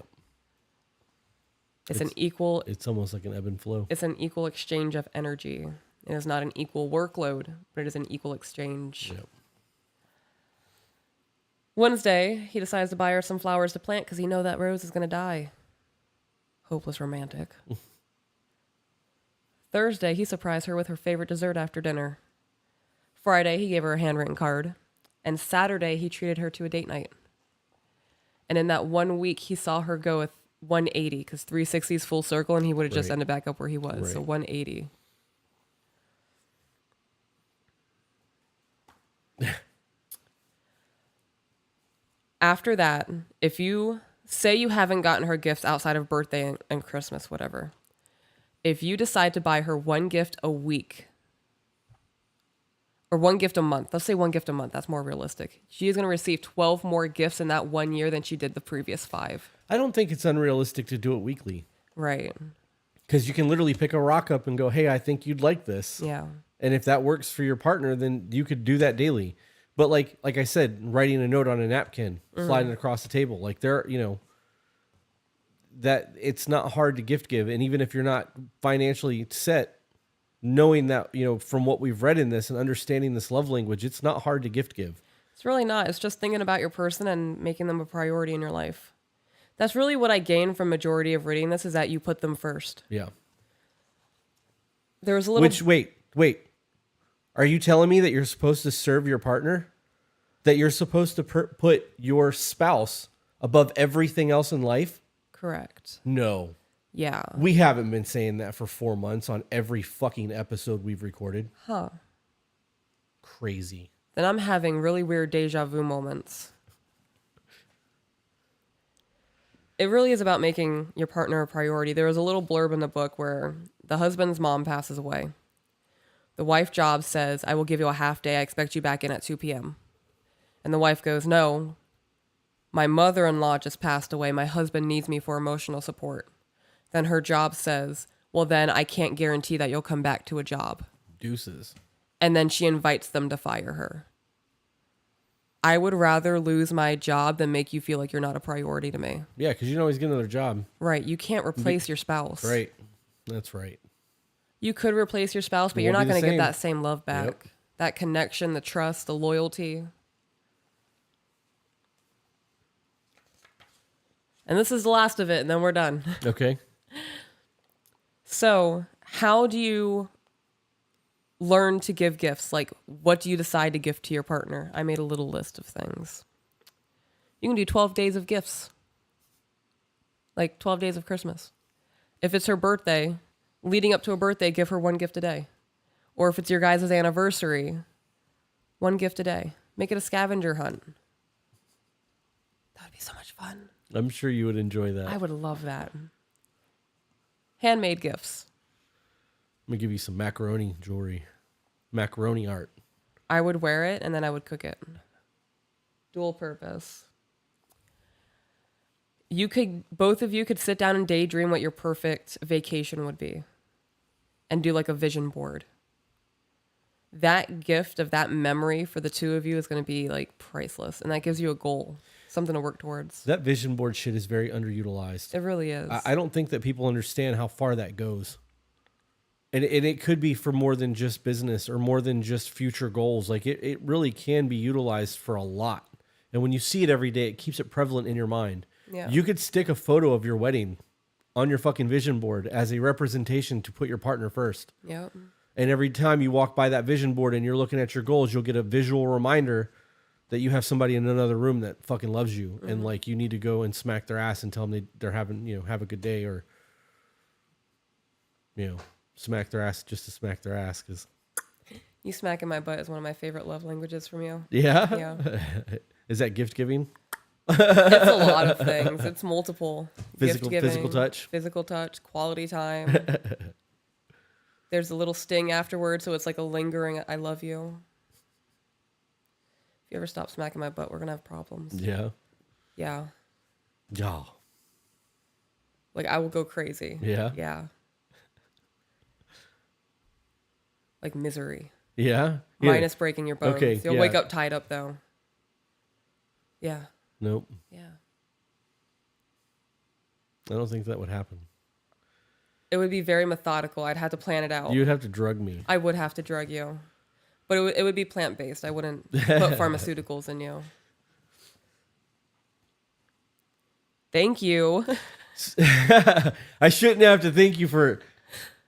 It's an equal... It's almost like an ebb and flow. It's an equal exchange of energy. It is not an equal workload, but it is an equal exchange. Yep. Wednesday, he decides to buy her some flowers to plant because he knows that rose is going to die. Hopeless romantic. Thursday, he surprised her with her favorite dessert after dinner. Friday, he gave her a handwritten card. And Saturday, he treated her to a date night. And in that 1 week, he saw her go with 180 because 360 is full circle and he would have just ended back up where he was. Right. So 180. After that, if you say you haven't gotten her gifts outside of birthday and Christmas, whatever, if you decide to buy her one gift a week or one gift a month, let's say one gift a month, that's more realistic. She is going to receive 12 more gifts in that 1 year than she did the previous 5. I don't think it's unrealistic to do it weekly. Right. Because you can literally pick a rock up and go, hey, I think you'd like this. Yeah. And if that works for your partner, then you could do that daily. But like I said, writing a note on a napkin, sliding it across the table, like that it's not hard to gift give. And even if you're not financially set, knowing that, from what we've read in this and understanding this love language, it's not hard to gift give. It's really not. It's just thinking about your person and making them a priority in your life. That's really what I gained from majority of reading this is that you put them first. Yeah. There was a little... Which, wait. Are you telling me that you're supposed to serve your partner? That you're supposed to put your spouse above everything else in life? Correct. No. Yeah. We haven't been saying that for 4 months on every fucking episode we've recorded. Huh. Crazy. Then I'm having really weird deja vu moments. It really is about making your partner a priority. There was a little blurb in the book where The husband's mom passes away. The wife job says, I will give you a half day. I expect you back in at 2 p.m. And the wife goes, no, my mother-in-law just passed away. My husband needs me for emotional support. Then her job says, well, then I can't guarantee that you'll come back to a job. Deuces. And then she invites them to fire her. I would rather lose my job than make you feel like you're not a priority to me. Yeah, because you know he's getting another job. Right. You can't replace your spouse. Right. That's right. You could replace your spouse, but It you're won't not be the going to get same. that same love back. Yep. That connection, the trust, the loyalty. And this is the last of it, and then we're done. Okay. So, how do you learn to give gifts? Like, what do you decide to gift to your partner? I made a little list of things. You can do 12 days of gifts. Like 12 days of Christmas. If it's her birthday, leading up to a birthday, give her one gift a day. Or if it's your guys' anniversary, one gift a day. Make it a scavenger hunt. That would be so much fun. I'm sure you would enjoy that. I would love that. Handmade gifts. Let me give you some macaroni jewelry. Macaroni art. I would wear it and then I would cook it. Dual purpose. Both of you could sit down and daydream what your perfect vacation would be and do like a vision board. That gift of that memory for the two of you is going to be like priceless. And that gives you a goal, something to work towards. That vision board shit is very underutilized. It really is. I don't think that people understand how far that goes. And it could be for more than just business or more than just future goals. Like it really can be utilized for a lot. And when you see it every day, it keeps it prevalent in your mind. Yeah. You could stick a photo of your wedding on your fucking vision board as a representation to put your partner first. Yep. And every time you walk by that vision board and you're looking at your goals, you'll get a visual reminder that you have somebody in another room that fucking loves you. Mm-hmm. And like you need to go and smack their ass and tell them they're having, have a good day, or, smack their ass just to smack their ass. Cause you smacking my butt is one of my favorite love languages from you. Yeah. Yeah. Is that gift giving? It's a lot of things. It's multiple. Physical touch. Physical touch, quality time. There's a little sting afterwards, so it's like a lingering I love you. If you ever stop smacking my butt, we're going to have problems. Yeah. Yeah. Yeah. Like I will go crazy. Yeah. Yeah. Like misery. Yeah. Minus breaking your bones. Okay, You'll yeah. wake up tied up though. Yeah. Nope. Yeah. I don't think that would happen. It would be very methodical. I'd have to plan it out. You'd have to drug me. I would have to drug you. But it would be plant-based. I wouldn't put pharmaceuticals in you. Thank you. I shouldn't have to thank you for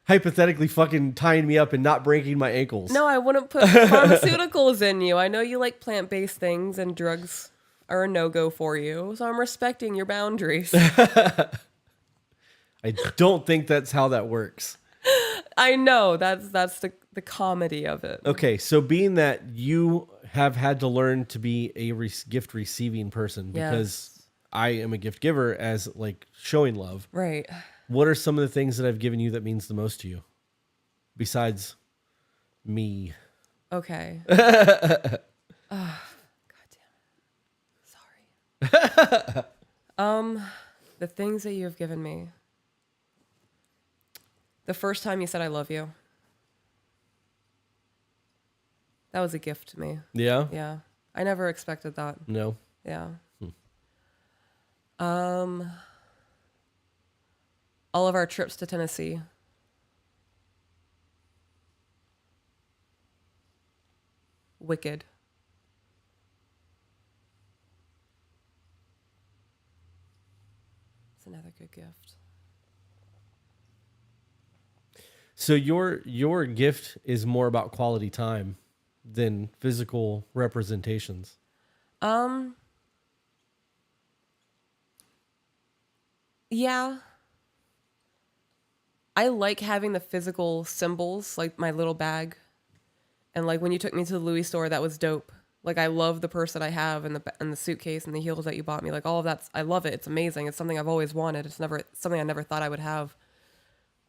hypothetically fucking tying me up and not breaking my ankles. No, I wouldn't put pharmaceuticals in you. I know you like plant-based things and drugs are a no-go for you. So I'm respecting your boundaries. I don't think that's how that works. I know. That's the comedy of it. Okay, so being that you have had to learn to be a gift receiving person because Yes. I am a gift giver as like showing love. Right. What are some of the things that I've given you that means the most to you besides me? Okay. God damn it. Sorry. The things that you have given me. The first time you said I love you. That was a gift to me. Yeah? Yeah. I never expected that. No? Yeah. All of our trips to Tennessee. Wicked. It's another good gift. So your gift is more about quality time than physical representations. Yeah. I like having the physical symbols, like my little bag. And like when you took me to the Louis store, that was dope. Like I love the purse that I have and the suitcase and the heels that you bought me. Like all of that, I love it. It's amazing. It's something I've always wanted. It's something I never thought I would have.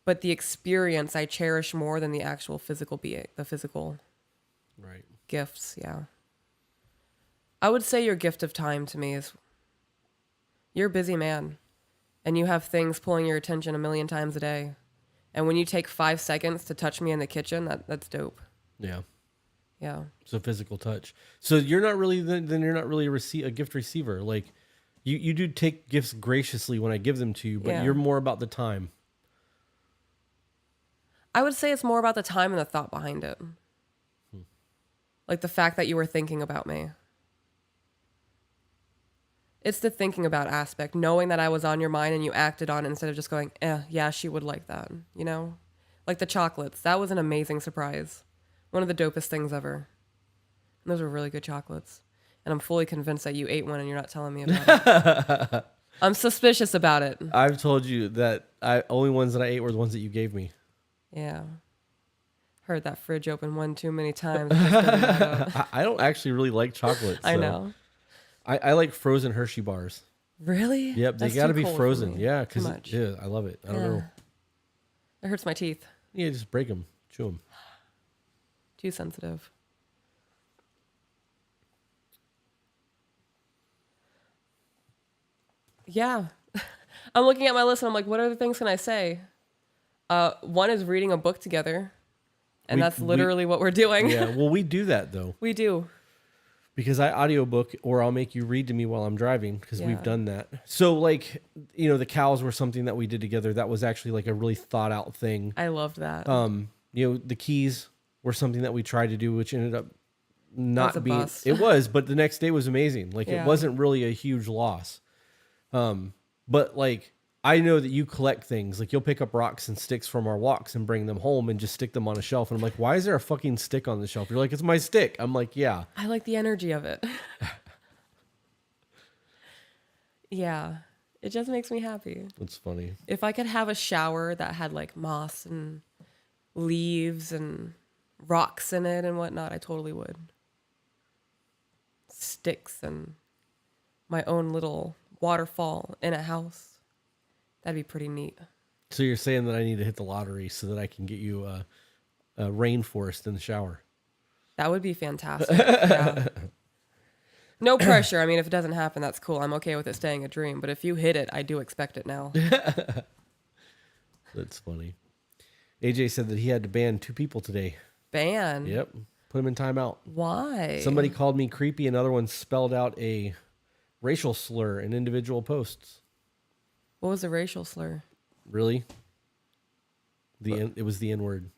But the experience I cherish more than the actual physical the physical Right. gifts. Yeah. I would say your gift of time to me is you're a busy man and you have things pulling your attention a million times a day. And when you take 5 seconds to touch me in the kitchen, that's dope. Yeah. Yeah. So physical touch. So you're not really then you're not really a gift receiver. Like you do take gifts graciously when I give them to you, but Yeah. you're more about the time. I would say it's more about the time and the thought behind it. Like the fact that you were thinking about me. It's the thinking about aspect, knowing that I was on your mind and you acted on it instead of just going, yeah, she would like that, you know? Like the chocolates. That was an amazing surprise. One of the dopest things ever. And those were really good chocolates. And I'm fully convinced that you ate one and you're not telling me about it. I'm suspicious about it. I've told you that only ones that I ate were the ones that you gave me. Yeah. Heard that fridge open one too many times. It just doesn't add up. I don't actually really like chocolate. I so know. I like frozen Hershey bars. Really? Yep, they That's got to too be cold for frozen. me. Yeah, Too because much. yeah, I love it. I don't know. It hurts my teeth. Yeah, just break them, chew them. Too sensitive. Yeah. I'm looking at my list and I'm like, what other things can I say? One is reading a book together. And that's literally what we're doing. Yeah, well, we do that though. We do. Because I audiobook or I'll make you read to me while I'm driving because Yeah. we've done that. So like, the cows were something that we did together. That was actually like a really thought out thing. I loved that. The keys were something that we tried to do, which ended up not That's a being, bust. it was, but the next day was amazing. Like Yeah. it wasn't really a huge loss. But like, I know that you collect things. Like you'll pick up rocks and sticks from our walks and bring them home and just stick them on a shelf. And I'm like, why is there a fucking stick on the shelf? You're like, it's my stick. I'm like, yeah. I like the energy of it. Yeah. It just makes me happy. That's funny. If I could have a shower that had like moss and leaves and rocks in it and whatnot, I totally would. Sticks and my own little waterfall in a house. That'd be pretty neat. So you're saying that I need to hit the lottery so that I can get you a rainforest in the shower. That would be fantastic. Yeah. No pressure. I mean, if it doesn't happen, that's cool. I'm okay with it staying a dream. But if you hit it, I do expect it now. That's funny. AJ said that he had to ban 2 people today. Ban? Yep. Put him in timeout. Why? Somebody called me creepy. Another one spelled out a racial slur in individual posts. What was the racial slur? Really? It was the N-word.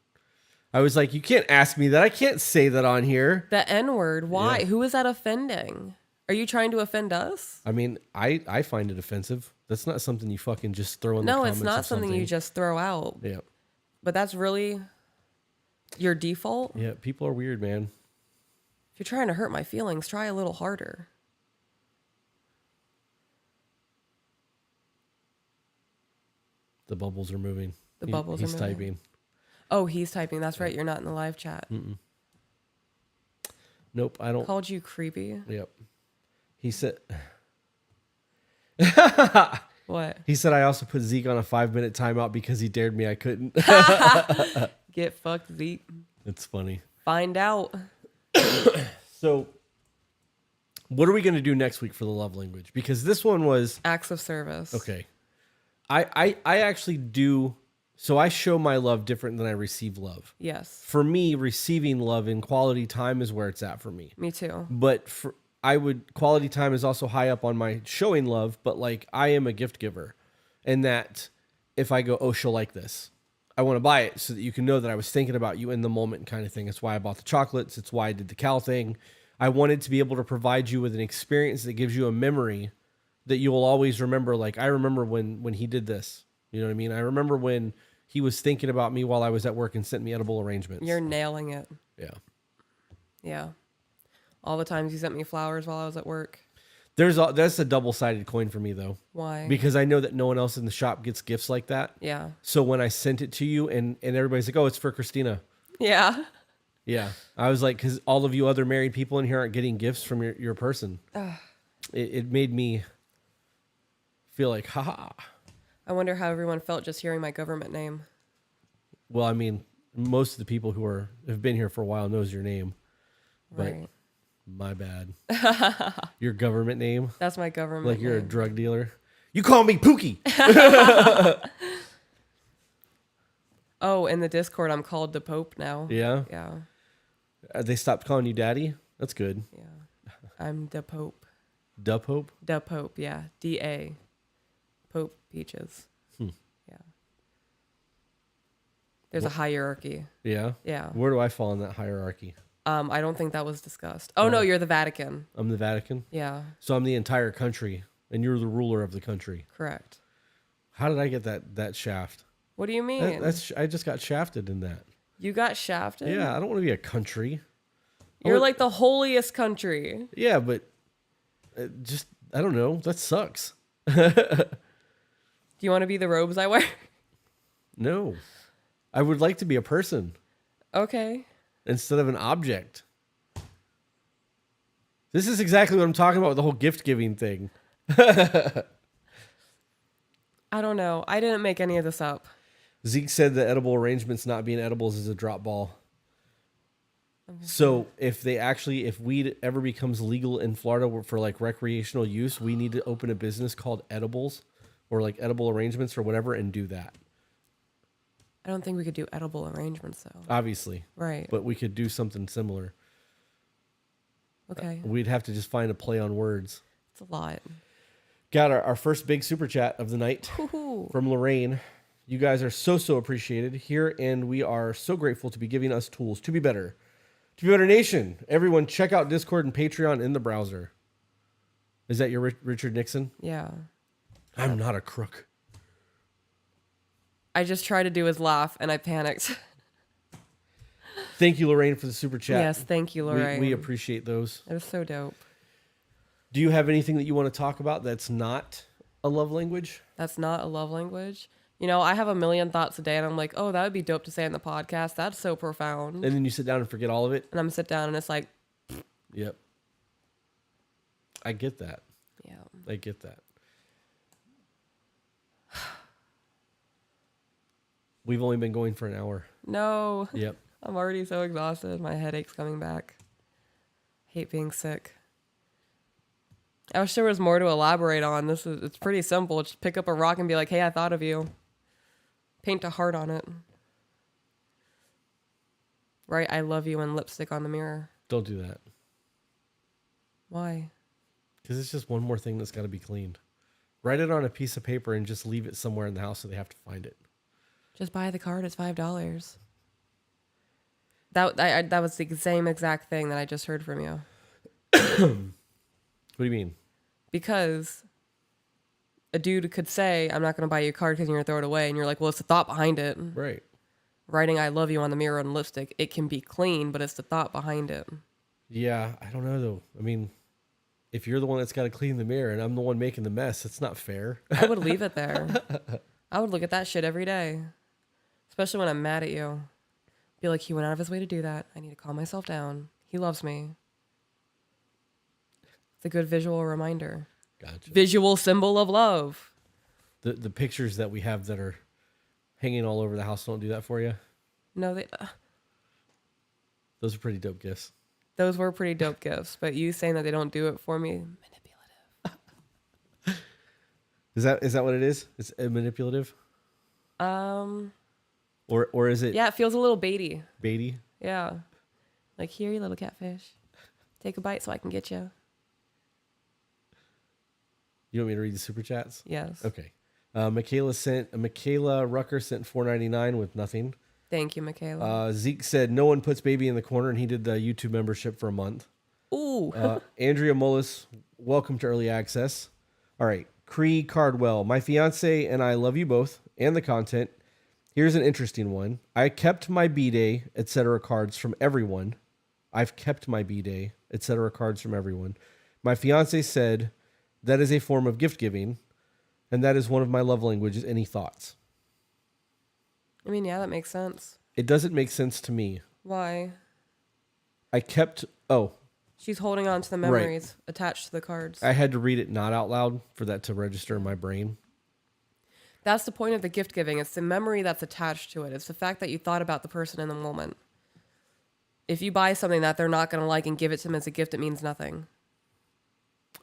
I was like, you can't ask me that. I can't say that on here. The N-word. Why? Yeah. Who is that offending? Are you trying to offend us? I mean, I find it offensive. That's not something you fucking just throw in the No, comments it's not of something you just throw out. Yeah. But that's really your default? Yeah, people are weird, man. If you're trying to hurt my feelings, try a little harder. The bubbles are moving. He's moving. Typing. Oh, he's typing. That's right. You're not in the live chat. Nope, I don't. Called you creepy. Yep. He said. What? He said I also put Zeke on a 5-minute timeout because he dared me. I couldn't. Get fucked, Zeke. It's funny. Find out. So, what are we going to do next week for the love language? Because this one was Acts of service. okay. I actually do. So I show my love different than I receive love. Yes. For me, receiving love in quality time is where it's at for me. Me too. But quality time is also high up on my showing love, but like I am a gift giver. And that if I go, oh, she'll like this, I want to buy it so that you can know that I was thinking about you in the moment kind of thing. It's why I bought the chocolates. It's why I did the Cal thing. I wanted to be able to provide you with an experience that gives you a memory that you will always remember. Like I remember when he did this, you know what I mean? I remember when he was thinking about me while I was at work and sent me edible arrangements. You're nailing it. Yeah. Yeah. All the times you sent me flowers while I was at work. That's a double-sided coin for me though. Why? Because I know that no one else in the shop gets gifts like that. Yeah. So when I sent it to you and everybody's like, oh, it's for Christina. Yeah. Yeah. I was like, because all of you other married people in here aren't getting gifts from your person. It made me feel like, haha. I wonder how everyone felt just hearing my government name. Well, I mean, most of the people who have been here for a while knows your name. But Right. my bad. Your government name? That's my government Like you're name. a drug dealer? You call me Pookie. Oh, in the Discord, I'm called the Pope now. Yeah? Yeah. They stopped calling you daddy? That's good. Yeah. I'm the Pope. Da Pope? The Pope, yeah. D-A. Pope Peaches. Yeah. There's a hierarchy. Yeah? Yeah. Where do I fall in that hierarchy? I don't think that was discussed. Oh, no, you're the Vatican. I'm the Vatican? Yeah. So I'm the entire country, and you're the ruler of the country. Correct. How did I get that shaft? What do you mean? I just got shafted in that. You got shafted? Yeah, I don't want to be a country. You're like the holiest country. Yeah, but just, I don't know. That sucks. Do you want to be the robes I wear? No. I would like to be a person Okay. instead of an object. This is exactly what I'm talking about with the whole gift giving thing. I don't know. I didn't make any of this up. Zeke said that edible arrangements not being edibles is a drop ball. So if weed ever becomes legal in Florida for like recreational use, we need to open a business called Edibles or like edible arrangements or whatever and do that. I don't think we could do edible arrangements, though. Obviously. Right. But we could do something similar. Okay. We'd have to just find a play on words. It's a lot. Got our first big super chat of the night Woo-hoo. from Lorraine. You guys are so appreciated here, and we are so grateful to be giving us tools to be better. To be better nation. Everyone check out Discord and Patreon in the browser. Is that your Richard Nixon? Yeah. I'm not a crook. I just tried to do his laugh, and I panicked. Thank you, Lorraine, for the super chat. Yes, thank you, Lorraine. We appreciate those. It was so dope. Do you have anything that you want to talk about that's not a love language? That's not a love language. You know, I have a million thoughts a day, and I'm like, oh, that would be dope to say in the podcast. That's so profound. And then you sit down and forget all of it? And I'm sit down, and it's like, Yep. I get that. yeah. I get that. We've only been going for an hour. No. Yep. I'm already so exhausted. My headache's coming back. Hate being sick. I wish there was more to elaborate on. It's pretty simple. Just pick up a rock and be like, hey, I thought of you. Paint a heart on it. Write I love you in lipstick on the mirror. Don't do that. Why? Because it's just one more thing that's got to be cleaned. Write it on a piece of paper and just leave it somewhere in the house so they have to find it. Just buy the card. It's $5. That was the same exact thing that I just heard from you. What do you mean? Because a dude could say, I'm not going to buy you a card because you're going to throw it away. And you're like, well, it's the thought behind it. Right. Writing I love you on the mirror and lipstick, it can be clean, but it's the thought behind it. Yeah, I don't know though. I mean, if you're the one that's got to clean the mirror and I'm the one making the mess, it's not fair. I would leave it there. I would look at that shit every day. Especially when I'm mad at you. Be like, he went out of his way to do that. I need to calm myself down. He loves me. It's a good visual reminder. Gotcha. Visual symbol of love. The pictures that we have that are hanging all over the house don't do that for you? No, Those are pretty dope gifts. those were pretty dope gifts. But you saying that they don't do it for me, manipulative. Is that what it is? It's manipulative? Or is it Yeah, it feels a little baity. baity? Yeah. Like, here, you little catfish. Take a bite so I can get you. You want me to read the super chats? Yes. Okay. Michaela Rucker sent $4.99 with nothing. Thank you, Michaela. Zeke said no one puts baby in the corner, and he did the YouTube membership for a month. Ooh. Andrea Mullis, welcome to early access. All right. Cree Cardwell, my fiance and I love you both and the content. Here's an interesting one. I kept my B-Day, etc. cards from everyone. I've kept my B-Day, etc. cards from everyone. My fiance said that is a form of gift giving, and that is one of my love languages. Any thoughts? I mean, yeah, that makes sense. It doesn't make sense to me. Why? She's holding on to the memories attached to the cards. I had to read it not out loud for that to register in my brain. That's the point of the gift giving. It's the memory that's attached to it. It's the fact that you thought about the person in the moment. If you buy something that they're not going to like and give it to them as a gift, it means nothing.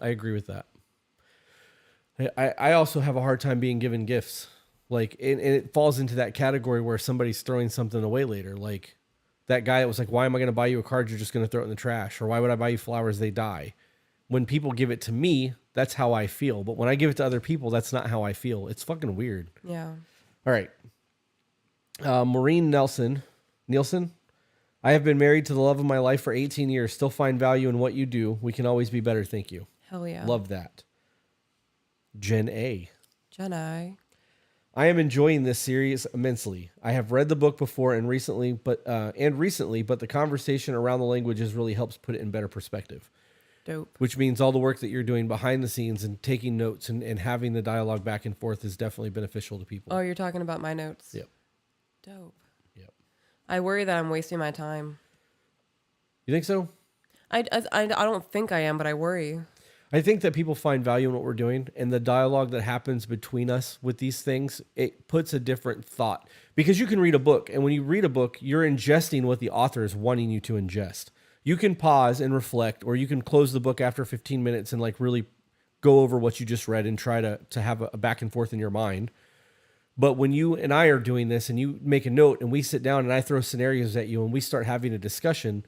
I agree with that. I also have a hard time being given gifts. Like, and it falls into that category where somebody's throwing something away later. Like that guy that was like, why am I going to buy you a card? You're just going to throw it in the trash. Or why would I buy you flowers? They die. When people give it to me, that's how I feel. But when I give it to other people, that's not how I feel. It's fucking weird. Yeah. All right. Maureen Nielsen. I have been married to the love of my life for 18 years. Still find value in what you do. We can always be better. Thank you. Hell yeah. Love that. Jen A. I am enjoying this series immensely. I have read the book before and recently, but the conversation around the languages really helps put it in better perspective. Dope. Which means all the work that you're doing behind the scenes and taking notes and having the dialogue back and forth is definitely beneficial to people. Oh, you're talking about my notes? Yep. Dope. Yep. I worry that I'm wasting my time. You think so? I don't think I am, but I worry. I think that people find value in what we're doing, and the dialogue that happens between us with these things, it puts a different thought. Because you can read a book, and when you read a book, you're ingesting what the author is wanting you to ingest. You can pause and reflect, or you can close the book after 15 minutes and like really go over what you just read and try to have a back and forth in your mind. But when you and I are doing this and you make a note and we sit down and I throw scenarios at you and we start having a discussion,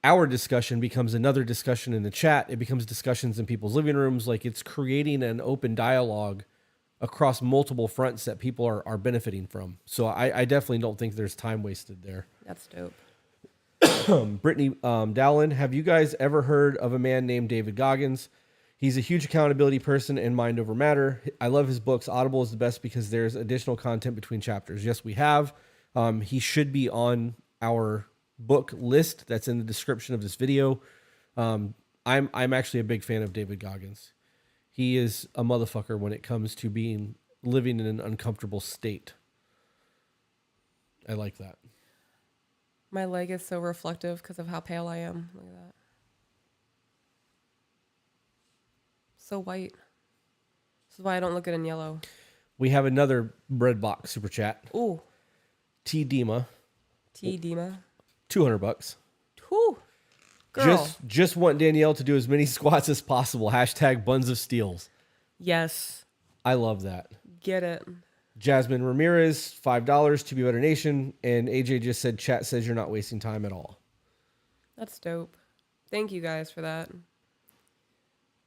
our discussion becomes another discussion in the chat. It becomes discussions in people's living rooms. Like, it's creating an open dialogue across multiple fronts that people are benefiting from. So I definitely don't think there's time wasted there. That's dope. Brittany Dowland, have you guys ever heard of a man named David Goggins? He's a huge accountability person and mind over matter. I love his books. Audible is the best because there's additional content between chapters. Yes, we have. He should be on our book list that's in the description of this video. I'm actually a big fan of David Goggins. He is a motherfucker when it comes to living in an uncomfortable state. I like that. My leg is so reflective because of how pale I am. Look at that. So white. This is why I don't look good in yellow. We have another bread box super chat. Ooh. T Dima. Dima. $200. Whew. Girl. Just want Danielle to do as many squats as possible. # buns of steels. Yes. I love that. Get it. Jasmine Ramirez, $5 to Be Better Nation. And AJ just said, chat says you're not wasting time at all. That's dope. Thank you guys for that.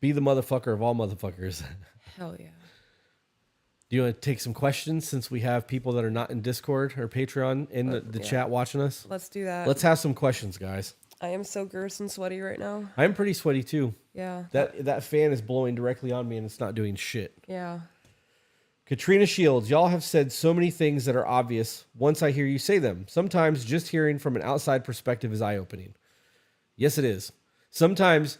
Be the motherfucker of all motherfuckers. Hell yeah. Do you want to take some questions since we have people that are not in Discord or Patreon in the chat watching us? Let's do that. Let's have some questions, guys. I am so gross and sweaty right now. I'm pretty sweaty too. Yeah. That fan is blowing directly on me and it's not doing shit. Yeah. Katrina Shields, y'all have said so many things that are obvious once I hear you say them. Sometimes just hearing from an outside perspective is eye-opening. Yes, it is. Sometimes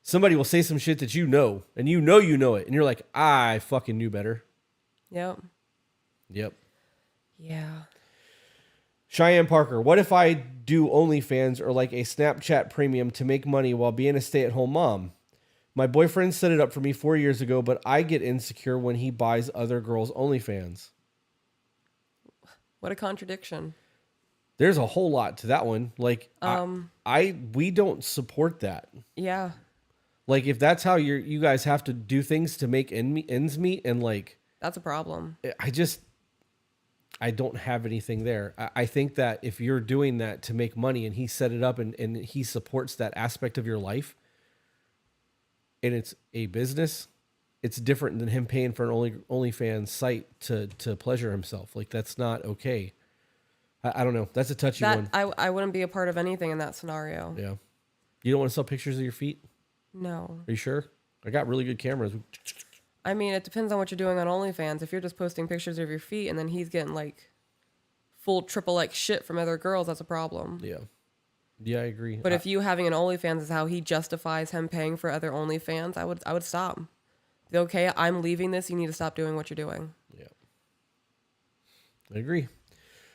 somebody will say some shit that you know it, and you're like, I fucking knew better. Yep. Yeah. Cheyenne Parker, what if I do OnlyFans or like a Snapchat premium to make money while being a stay-at-home mom? My boyfriend set it up for me 4 years ago, but I get insecure when he buys other girls' OnlyFans. What a contradiction. There's a whole lot to that one. Like, we don't support that. Yeah. Like, if that's how you guys have to do things to make ends meet, and like, that's a problem. I don't have anything there. I think that if you're doing that to make money and he set it up and he supports that aspect of your life, and it's a business, it's different than him paying for an OnlyFans site to pleasure himself. Like, that's not okay. I don't know. That's a touchy one. I wouldn't be a part of anything in that scenario. Yeah. You don't want to sell pictures of your feet? No. Are you sure? I got really good cameras. I mean, it depends on what you're doing on OnlyFans. If you're just posting pictures of your feet and then he's getting like full triple like shit from other girls, that's a problem. Yeah. Yeah, I agree. But if you having an OnlyFans is how he justifies him paying for other OnlyFans, I would stop. Okay, I'm leaving this. You need to stop doing what you're doing. Yeah. I agree.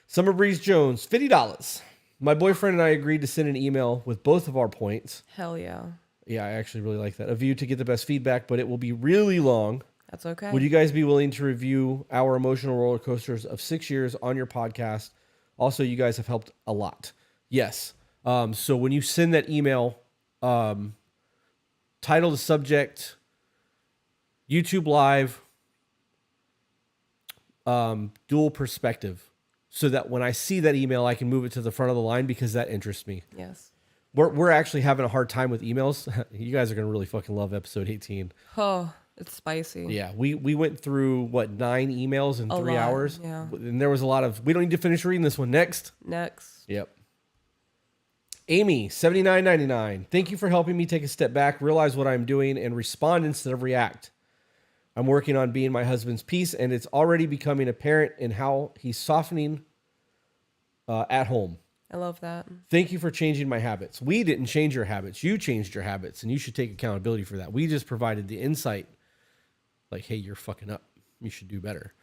Summer Breeze Jones, $50. My boyfriend and I agreed to send an email with both of our points. Hell yeah. Yeah, I actually really like that. A view to get the best feedback, but it will be really long. That's okay. Would you guys be willing to review our emotional roller coasters of 6 years on your podcast? Also, you guys have helped a lot. Yes. So when you send that email, title the subject, YouTube Live, dual perspective, so that when I see that email, I can move it to the front of the line because that interests me. Yes. We're actually having a hard time with emails. You guys are going to really fucking love episode 18. Oh, it's spicy. Yeah, we went through, 9 emails in 3 hours? Yeah. And there was a lot of, we don't need to finish reading this one. Next. Yep. Amy, $79.99. Thank you for helping me take a step back, realize what I'm doing, and respond instead of react. I'm working on being my husband's peace, and it's already becoming apparent in how he's softening at home. I love that. Thank you for changing my habits. We didn't change your habits. You changed your habits, and you should take accountability for that. We just provided the insight, like, hey, you're fucking up. You should do better.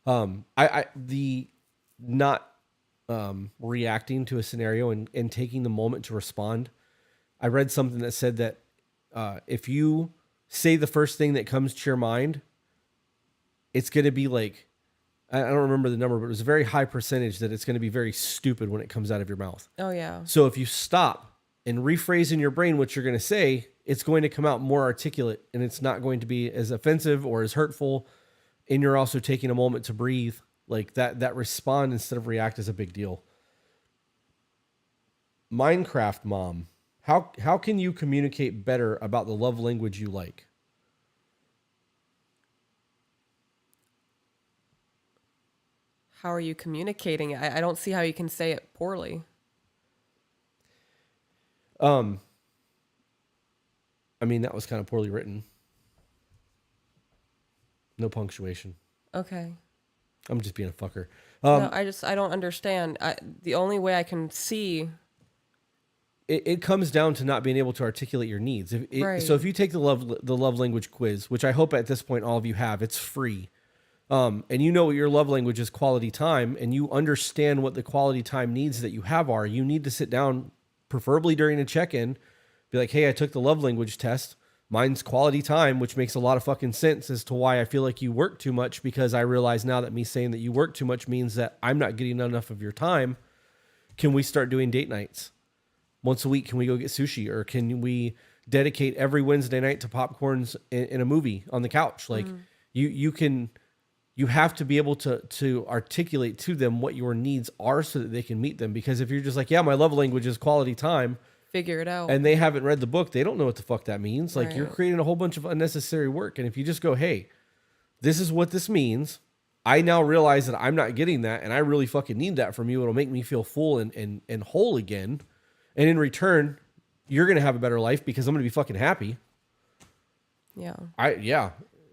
The not reacting to a scenario and taking the moment to respond. I read something that said that if you say the first thing that comes to your mind, it's going to be like, I don't remember the number, but it was a very high percentage that it's going to be very stupid when it comes out of your mouth. Oh, yeah. So if you stop and rephrase in your brain what you're going to say, it's going to come out more articulate, and it's not going to be as offensive or as hurtful. And you're also taking a moment to breathe. Like that respond instead of react is a big deal. Minecraft mom, how can you communicate better about the love language you like? How are you communicating it? I don't see how you can say it poorly. I mean, that was kind of poorly written. No punctuation. Okay. I'm just being a fucker. No, I don't understand. The only way I can see. It comes down to not being able to articulate your needs. Right. So if you take the love language quiz, which I hope at this point all of you have, it's free. And you know what your love language is, quality time, and you understand what the quality time needs that you have are, you need to sit down, preferably during a check-in, be like, hey, I took the love language test. Mine's quality time, which makes a lot of fucking sense as to why I feel like you work too much, because I realize now that me saying that you work too much means that I'm not getting enough of your time. Can we start doing date nights? Once a week, can we go get sushi? Or can we dedicate every Wednesday night to popcorns in a movie on the couch? Like you have to be able to articulate to them what your needs are so that they can meet them. Because if you're just like, yeah, my love language is quality time, figure it out, and they haven't read the book, they don't know what the fuck that means. Like, right. You're creating a whole bunch of unnecessary work. And if you just go, hey, this is what this means. I now realize that I'm not getting that, and I really fucking need that from you. It'll make me feel full and whole again. And in return, you're going to have a better life because I'm going to be fucking happy. Yeah.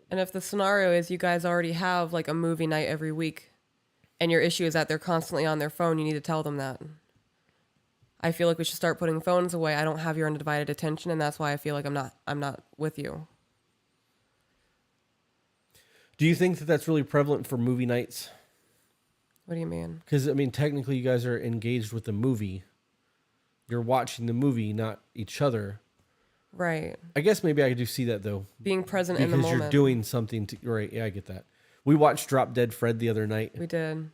And if the scenario is you guys already have like a movie night every week, and your issue is that they're constantly on their phone, you need to tell them that. I feel like we should start putting phones away. I don't have your undivided attention, and that's why I feel like I'm not with you. Do you think that that's really prevalent for movie nights? What do you mean? Because, I mean, technically you guys are engaged with the movie. You're watching the movie, not each other. Right. I guess maybe I do see that, though. Being present in the moment. Because you're doing something to... Right, yeah, I get that. We watched Drop Dead Fred the other night. We did.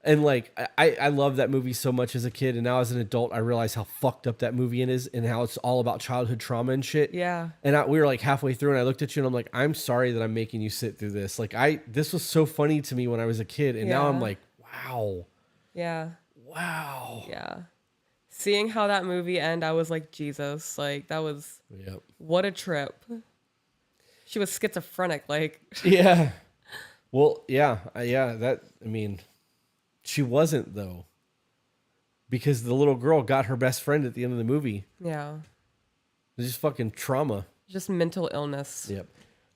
And, like, I love that movie so much as a kid, and now as an adult, I realize how fucked up that movie is and how it's all about childhood trauma and shit. Yeah. And we were, like, halfway through, and I looked at you, and I'm like, I'm sorry that I'm making you sit through this. Like, this was so funny to me when I was a kid, and now I'm like, wow. Yeah. Wow. Yeah. Seeing how that movie ended, I was like, Jesus, like, that was, what a trip. She was schizophrenic, like. Yeah. Well, yeah, she wasn't, though. Because the little girl got her best friend at the end of the movie. Yeah. It's just fucking trauma. Just mental illness. Yep.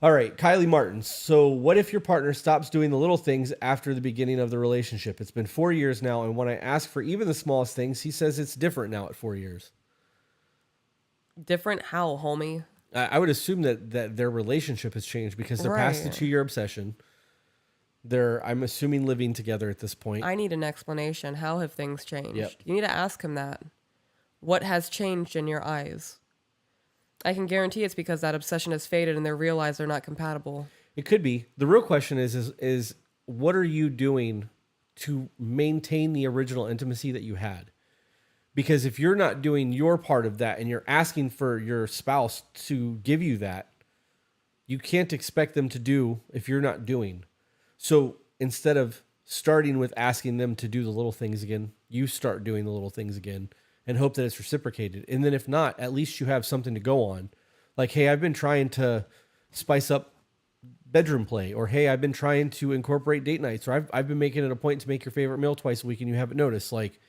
All right, Kylie Martin. So what if your partner stops doing the little things after the beginning of the relationship? It's been 4 years now, and when I ask for even the smallest things, he says it's different now at 4 years. Different how, homie? I would assume that their relationship has changed because they're past the 2-year obsession. They're, I'm assuming, living together at this point. I need an explanation. How have things changed? Yep. You need to ask him that. What has changed in your eyes? I can guarantee it's because that obsession has faded and they realize they're not compatible. It could be. The real question is what are you doing to maintain the original intimacy that you had? Because if you're not doing your part of that and you're asking for your spouse to give you that, you can't expect them to do if you're not doing. So instead of starting with asking them to do the little things again, you start doing the little things again and hope that it's reciprocated. And then if not, at least you have something to go on. Like, hey, I've been trying to spice up bedroom play, or hey, I've been trying to incorporate date nights, or I've been making it a point to make your favorite meal twice a week and you haven't noticed. Like,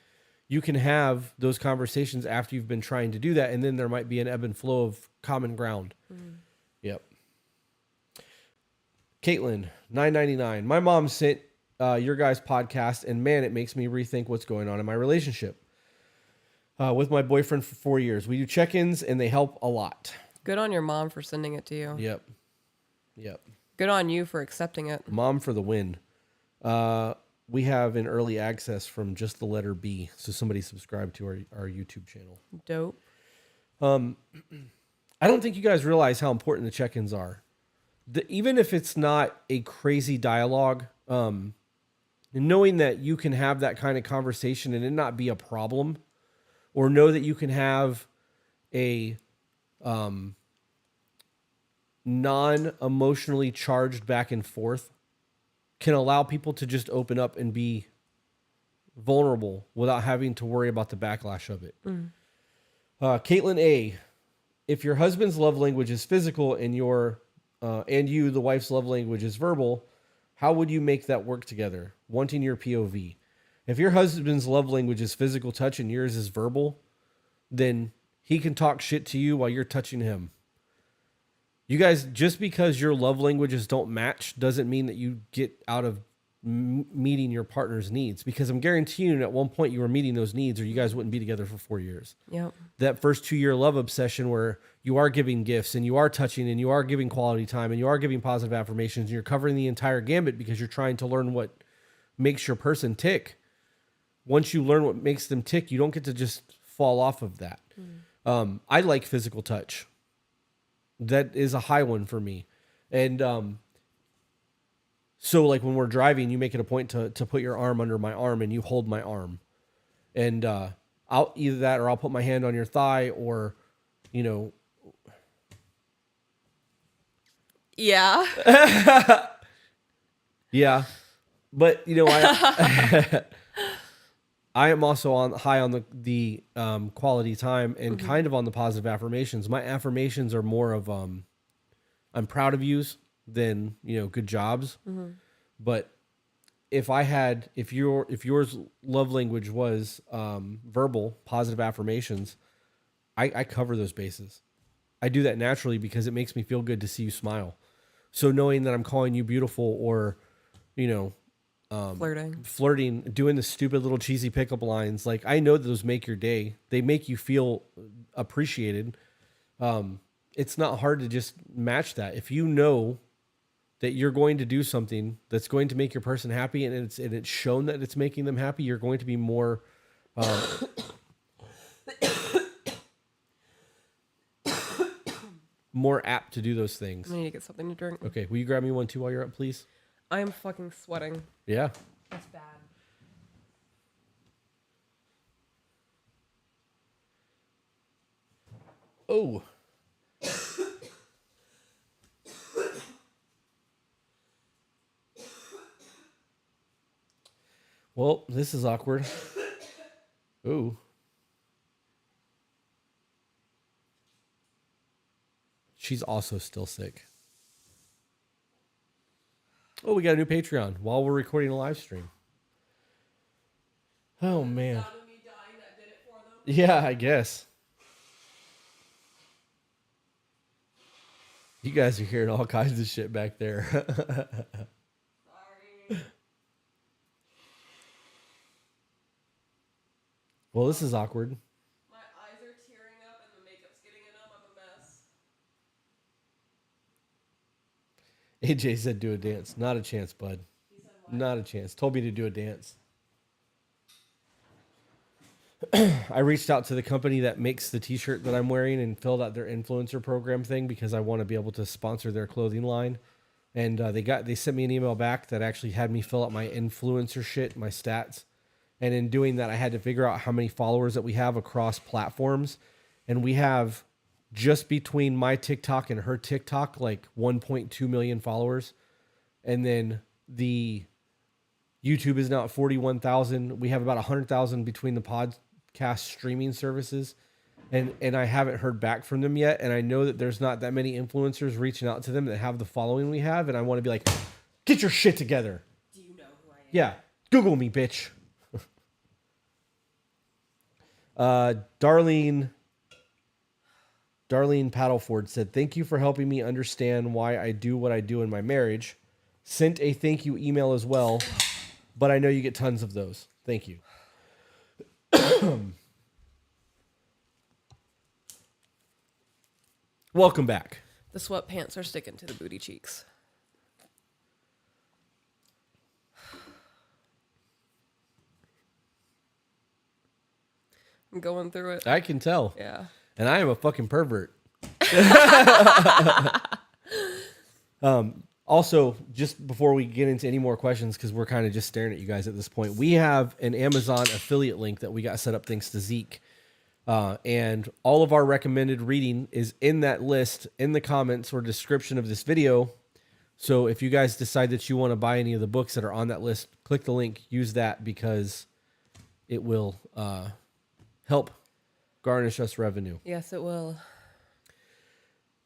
you can have those conversations after you've been trying to do that, and then there might be an ebb and flow of common ground. Yep. Caitlin, $9.99. My mom sent your guys' podcast, and man, it makes me rethink what's going on in my relationship with my boyfriend for 4 years. We do check-ins, and they help a lot. Good on your mom for sending it to you. Yep. Good on you for accepting it. Mom for the win. We have an early access from just the letter B, so somebody subscribe to our YouTube channel. Dope. I don't think you guys realize how important the check-ins are. Even if it's not a crazy dialogue, knowing that you can have that kind of conversation and it not be a problem, or know that you can have a non-emotionally charged back and forth, can allow people to just open up and be vulnerable without having to worry about the backlash of it. Caitlin A., if your husband's love language is physical and you, the wife's love language, is verbal, how would you make that work together? Wanting your POV. If your husband's love language is physical touch and yours is verbal, then he can talk shit to you while you're touching him. You guys, just because your love languages don't match doesn't mean that you get out of meeting your partner's needs, because I'm guaranteeing at one point you were meeting those needs, or you guys wouldn't be together for 4 years. Yep. That first 2-year love obsession where you are giving gifts and you are touching and you are giving quality time and you are giving positive affirmations and you're covering the entire gambit because you're trying to learn what makes your person tick. Once you learn what makes them tick, you don't get to just fall off of that. I like physical touch. That is a high one for me. And so like when we're driving, you make it a point to put your arm under my arm and you hold my arm. And I'll either that or I'll put my hand on your thigh, or, you know. Yeah. Yeah. But, you know, I am also high on the quality time and kind of on the positive affirmations. My affirmations are more of I'm proud of yous than, you know, good jobs. But if yours love language was verbal positive affirmations, I cover those bases. I do that naturally because it makes me feel good to see you smile. So knowing that I'm calling you beautiful, or, you know, flirting, doing the stupid little cheesy pickup lines, like, I know that those make your day. They make you feel appreciated. It's not hard to just match that. If you know that you're going to do something that's going to make your person happy, and it's shown that it's making them happy, you're going to be more more apt to do those things. I need to get something to drink. Okay, will you grab me one too while you're up, please? I am fucking sweating. Yeah. That's bad. Oh. Well, this is awkward. Ooh. She's also still sick. Oh, we got a new Patreon while we're recording a live stream. Oh, man. Yeah, I guess. You guys are hearing all kinds of shit back there. Sorry. Well, this is awkward. My eyes are tearing up and the makeup's getting in them. I'm a mess. AJ said do a dance. Not a chance, bud. Not a chance. Told me to do a dance. I reached out to the company that makes the t-shirt that I'm wearing and filled out their influencer program thing because I want to be able to sponsor their clothing line. And they sent me an email back that actually had me fill out my influencer shit, my stats. And in doing that, I had to figure out how many followers that we have across platforms. And we have just between my TikTok and her TikTok, like 1.2 million followers. And then the YouTube is now at 41,000. We have about 100,000 between the podcast streaming services. And I haven't heard back from them yet. And I know that there's not that many influencers reaching out to them that have the following we have. And I want to be like, get your shit together. Do you know who I am? Yeah. Google me, bitch. Darlene Paddleford said, thank you for helping me understand why I do what I do in my marriage. Sent a thank you email as well, but I know you get tons of those. Thank you. Welcome back. The sweatpants are sticking to the booty cheeks. I'm going through it. I can tell. Yeah. And I am a fucking pervert. Also, just before we get into any more questions, because we're kind of just staring at you guys at this point, we have an Amazon affiliate link that we got set up thanks to Zeke. And all of our recommended reading is in that list in the comments or description of this video. So if you guys decide that you want to buy any of the books that are on that list, click the link, use that because it will help garnish us revenue. Yes, it will.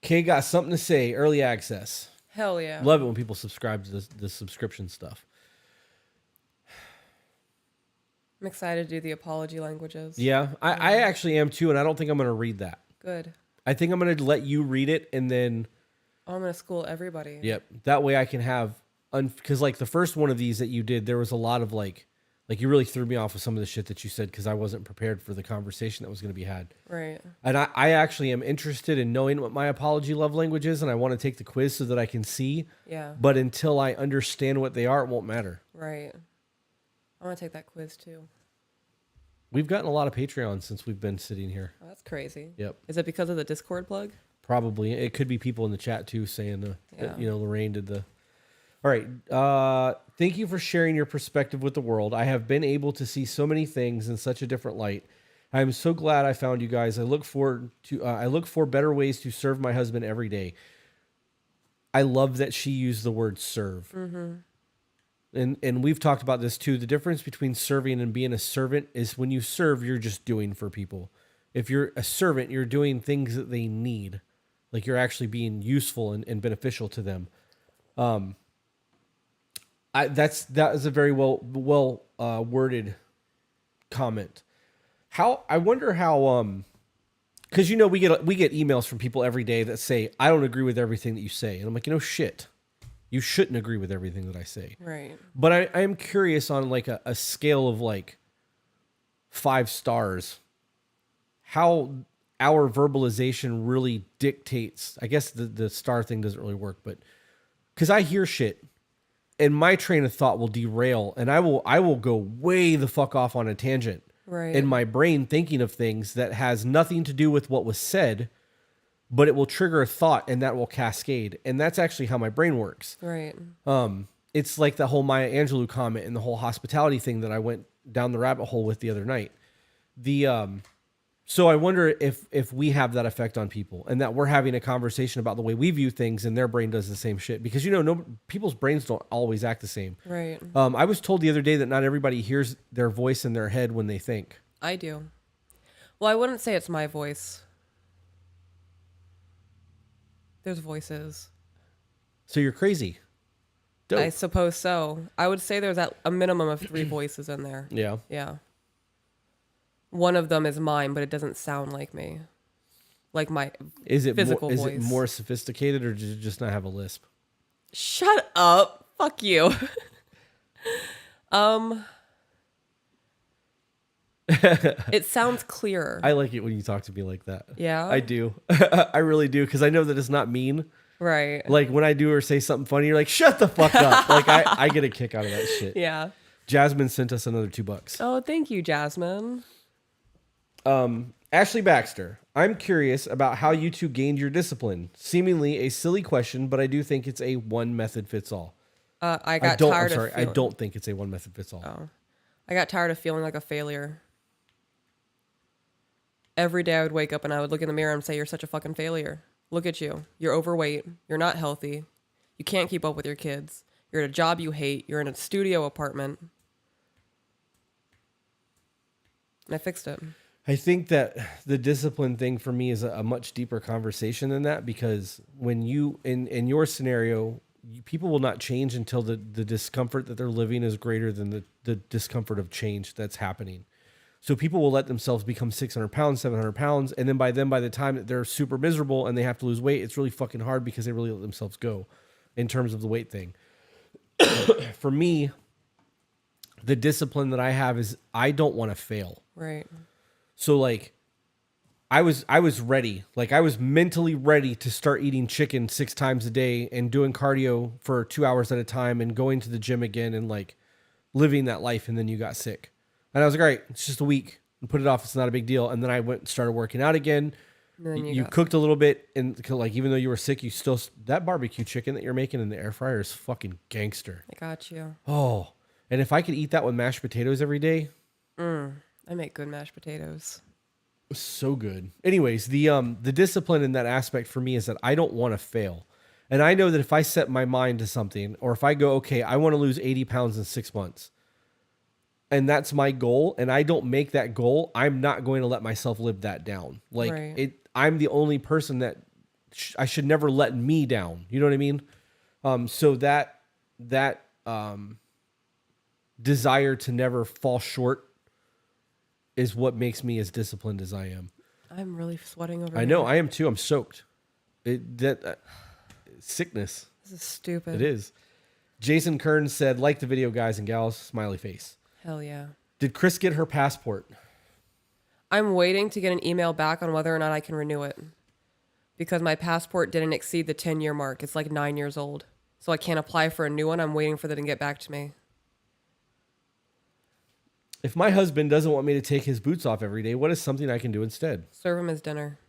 Kay got something to say. Early access. Hell yeah. Love it when people subscribe to the subscription stuff. I'm excited to do the apology languages. Yeah, I actually am too, and I don't think I'm going to read that. Good. I think I'm going to let you read it, and then... Oh, I'm going to school everybody. Yep. That way I can have... Because like the first one of these that you did, there was a lot of like you really threw me off with some of the shit that you said because I wasn't prepared for the conversation that was going to be had. Right. And I actually am interested in knowing what my apology love language is, and I want to take the quiz so that I can see. Yeah. But until I understand what they are, it won't matter. Right. I want to take that quiz too. We've gotten a lot of Patreons since we've been sitting here. Oh, that's crazy. Yep. Is it because of the Discord plug? Probably. It could be people in the chat too saying Yeah. that, Lorraine did the... All right. Thank you for sharing your perspective with the world. I have been able to see so many things in such a different light. I am so glad I found you guys. I look for better ways to serve my husband every day. I love that she used the word serve. Mm-hmm. And we've talked about this too. The difference between serving and being a servant is when you serve, you're just doing for people. If you're a servant, you're doing things that they need. Like you're actually being useful and beneficial to them. That is a very well worded comment. I wonder how because we get emails from people every day that say I don't agree with everything that you say, and I'm like, shit, you shouldn't agree with everything that I say. Right. But I am curious on like a scale of like 5 stars, how our verbalization really dictates. I guess the star thing doesn't really work, but because I hear shit. And my train of thought will derail, and I will go way the fuck off on a tangent. Right. In my brain thinking of things that has nothing to do with what was said, but it will trigger a thought, and that will cascade. And that's actually how my brain works. Right. It's like the whole Maya Angelou comment and the whole hospitality thing that I went down the rabbit hole with the other night. So I wonder if we have that effect on people and that we're having a conversation about the way we view things and their brain does the same shit. Because, people's brains don't always act the same. Right. I was told the other day that not everybody hears their voice in their head when they think. I do. Well, I wouldn't say it's my voice. There's voices. So you're crazy. Dope. I suppose so. I would say there's a minimum of 3 voices in there. Yeah. Yeah. One of them is mine, but it doesn't sound like me. Like my physical voice. Is it more sophisticated, or does it just not have a lisp? Shut up. Fuck you. It sounds clearer. I like it when you talk to me like that. Yeah? I do. I really do, because I know that it's not mean. Right. Like when I do or say something funny, you're like, shut the fuck up. Like I get a kick out of that shit. Yeah. Jasmine sent us another $2. Oh, thank you, Jasmine. Ashley Baxter. I'm curious about how you two gained your discipline. Seemingly a silly question, but I do think it's a one method fits all. I don't think it's a one method fits all. Oh. I got tired of feeling like a failure. Every day I would wake up and I would look in the mirror and say, you're such a fucking failure. Look at you. You're overweight. You're not healthy. You can't keep up with your kids. You're at a job you hate. You're in a studio apartment. And I fixed it. I think that the discipline thing for me is a much deeper conversation than that, because when you, in your scenario, people will not change until the discomfort that they're living is greater than the discomfort of change that's happening. So people will let themselves become 600 pounds, 700 pounds. And then by the time that they're super miserable and they have to lose weight, it's really fucking hard because they really let themselves go in terms of the weight thing. For me, the discipline that I have is I don't want to fail. Right. So like I was ready. Like I was mentally ready to start eating chicken 6 times a day and doing cardio for 2 hours at a time and going to the gym again and like living that life. And then you got sick. And I was like, all right, it's just a week and put it off. It's not a big deal. And then I went and started working out again. You cooked a little bit. And like, even though you were sick, you still, that barbecue chicken that you're making in the air fryer is fucking gangster. I got you. Oh, and if I could eat that with mashed potatoes every day. I make good mashed potatoes. So good. Anyways, the discipline in that aspect for me is that I don't want to fail. And I know that if I set my mind to something, or if I go, okay, I want to lose 80 pounds in 6 months, and that's my goal, and I don't make that goal, I'm not going to let myself live that down. Like right. I'm the only person that I should never let me down. You know what I mean? So that desire to never fall short is what makes me as disciplined as I am. I'm really sweating over I know, I am too. I'm soaked. Sickness. This is stupid. It is. Jason Kern said, like the video, guys and gals, smiley face. Hell yeah. Did Chris get her passport? I'm waiting to get an email back on whether or not I can renew it. Because my passport didn't exceed the 10-year mark. It's like 9 years old. So I can't apply for a new one. I'm waiting for them to get back to me. If my husband doesn't want me to take his boots off every day, what is something I can do instead? Serve him his dinner.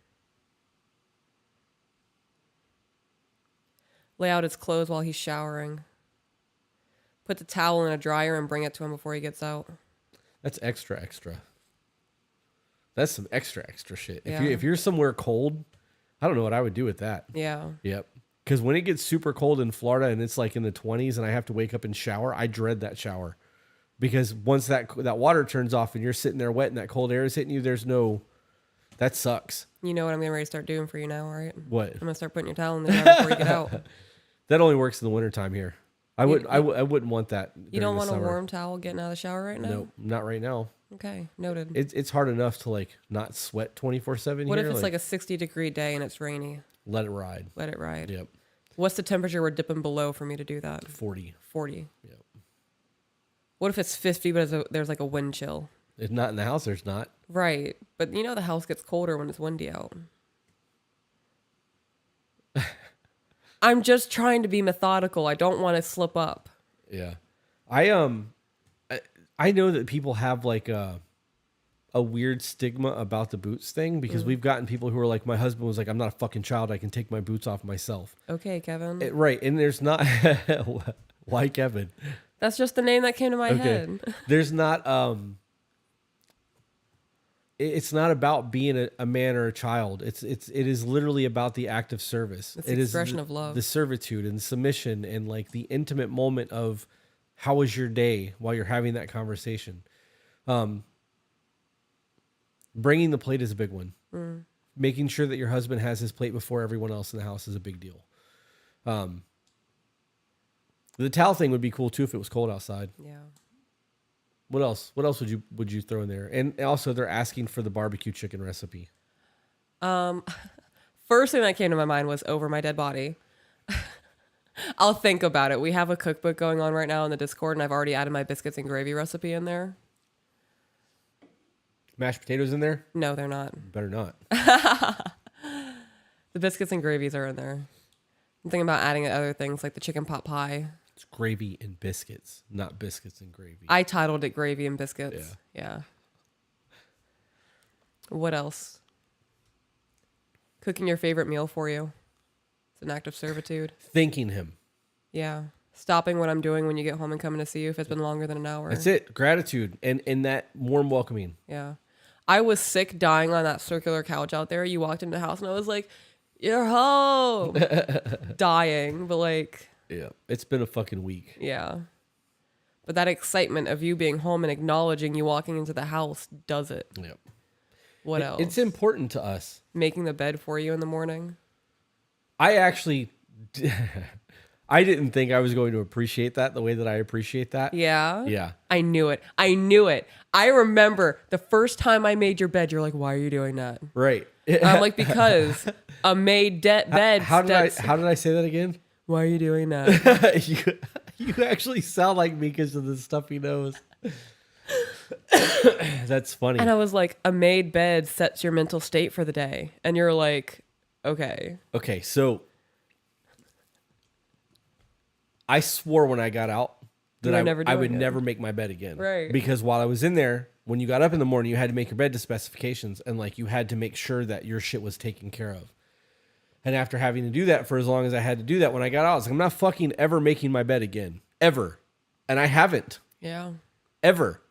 Lay out his clothes while he's showering. Put the towel in a dryer and bring it to him before he gets out. That's extra. That's some extra shit. Yeah. If you're somewhere cold, I don't know what I would do with that. Yeah. Yep. Because when it gets super cold in Florida and it's like in the 20s and I have to wake up and shower, I dread that shower. Because once that water turns off and you're sitting there wet and that cold air is hitting you, that sucks. You know what I'm getting ready to start doing for you now, right? What? I'm going to start putting your towel in the dryer before you get out. That only works in the wintertime here. I wouldn't want that. You don't want a warm towel getting out of the shower right now? No, not right now. Okay, noted. It's hard enough to like not sweat 24/7. What if it's like a 60-degree day and it's rainy? Let it ride. Let it ride. Yep. What's the temperature we're dipping below for me to do that? 40. 40. Yep. What if it's 50 but there's like a wind chill? If not in the house, there's not. Right. But you know the house gets colder when it's windy out. I'm just trying to be methodical. I don't want to slip up. Yeah. I know that people have like a weird stigma about the boots thing because we've gotten people who are like, my husband was like, I'm not a fucking child. I can take my boots off myself. Okay, Kevin. Right. And there's not, why Kevin? That's just the name that came to my head. There's not, it's not about being a man or a child. It is literally about the act of service. It's the expression of love. The servitude and submission and like the intimate moment of how was your day while you're having that conversation. Bringing the plate is a big one. Making sure that your husband has his plate before everyone else in the house is a big deal. The towel thing would be cool too if it was cold outside. Yeah. What else? What else would you throw in there? And also, they're asking for the barbecue chicken recipe. First thing that came to my mind was over my dead body. I'll think about it. We have a cookbook going on right now in the Discord, and I've already added my biscuits and gravy recipe in there. Mashed potatoes in there? No, they're not. Better not. The biscuits and gravies are in there. I'm thinking about adding other things like the chicken pot pie. It's gravy and biscuits, not biscuits and gravy. I titled it Gravy and Biscuits. Yeah. What else? Cooking your favorite meal for you. It's an act of servitude. Thanking him. Yeah. Stopping what I'm doing when you get home and coming to see you if it's been longer than an hour. That's it. Gratitude and that warm welcoming. Yeah. I was sick dying on that circular couch out there. You walked into the house and I was like, you're home. Dying. But like. Yeah. It's been a fucking week. Yeah. But that excitement of you being home and acknowledging you walking into the house does it. Yep. What else? It's important to us. Making the bed for you in the morning. I actually, I didn't think I was going to appreciate that the way that I appreciate that. Yeah? Yeah. I knew it. I knew it. I remember the first time I made your bed, you're like, why are you doing that? Right. And I'm like, because a made bed. How did I say that again? Why are you doing that? you actually sound like me because of the stuff he knows. That's funny. And I was like, a made bed sets your mental state for the day. And you're like, okay. Okay, so I swore when I got out that I would never make my bed again. Right. Because while I was in there, when you got up in the morning, you had to make your bed to specifications and like you had to make sure that your shit was taken care of. And after having to do that for as long as I had to do that, when I got out, I was like, I'm not fucking ever making my bed again. Ever. And I haven't. Yeah. Ever.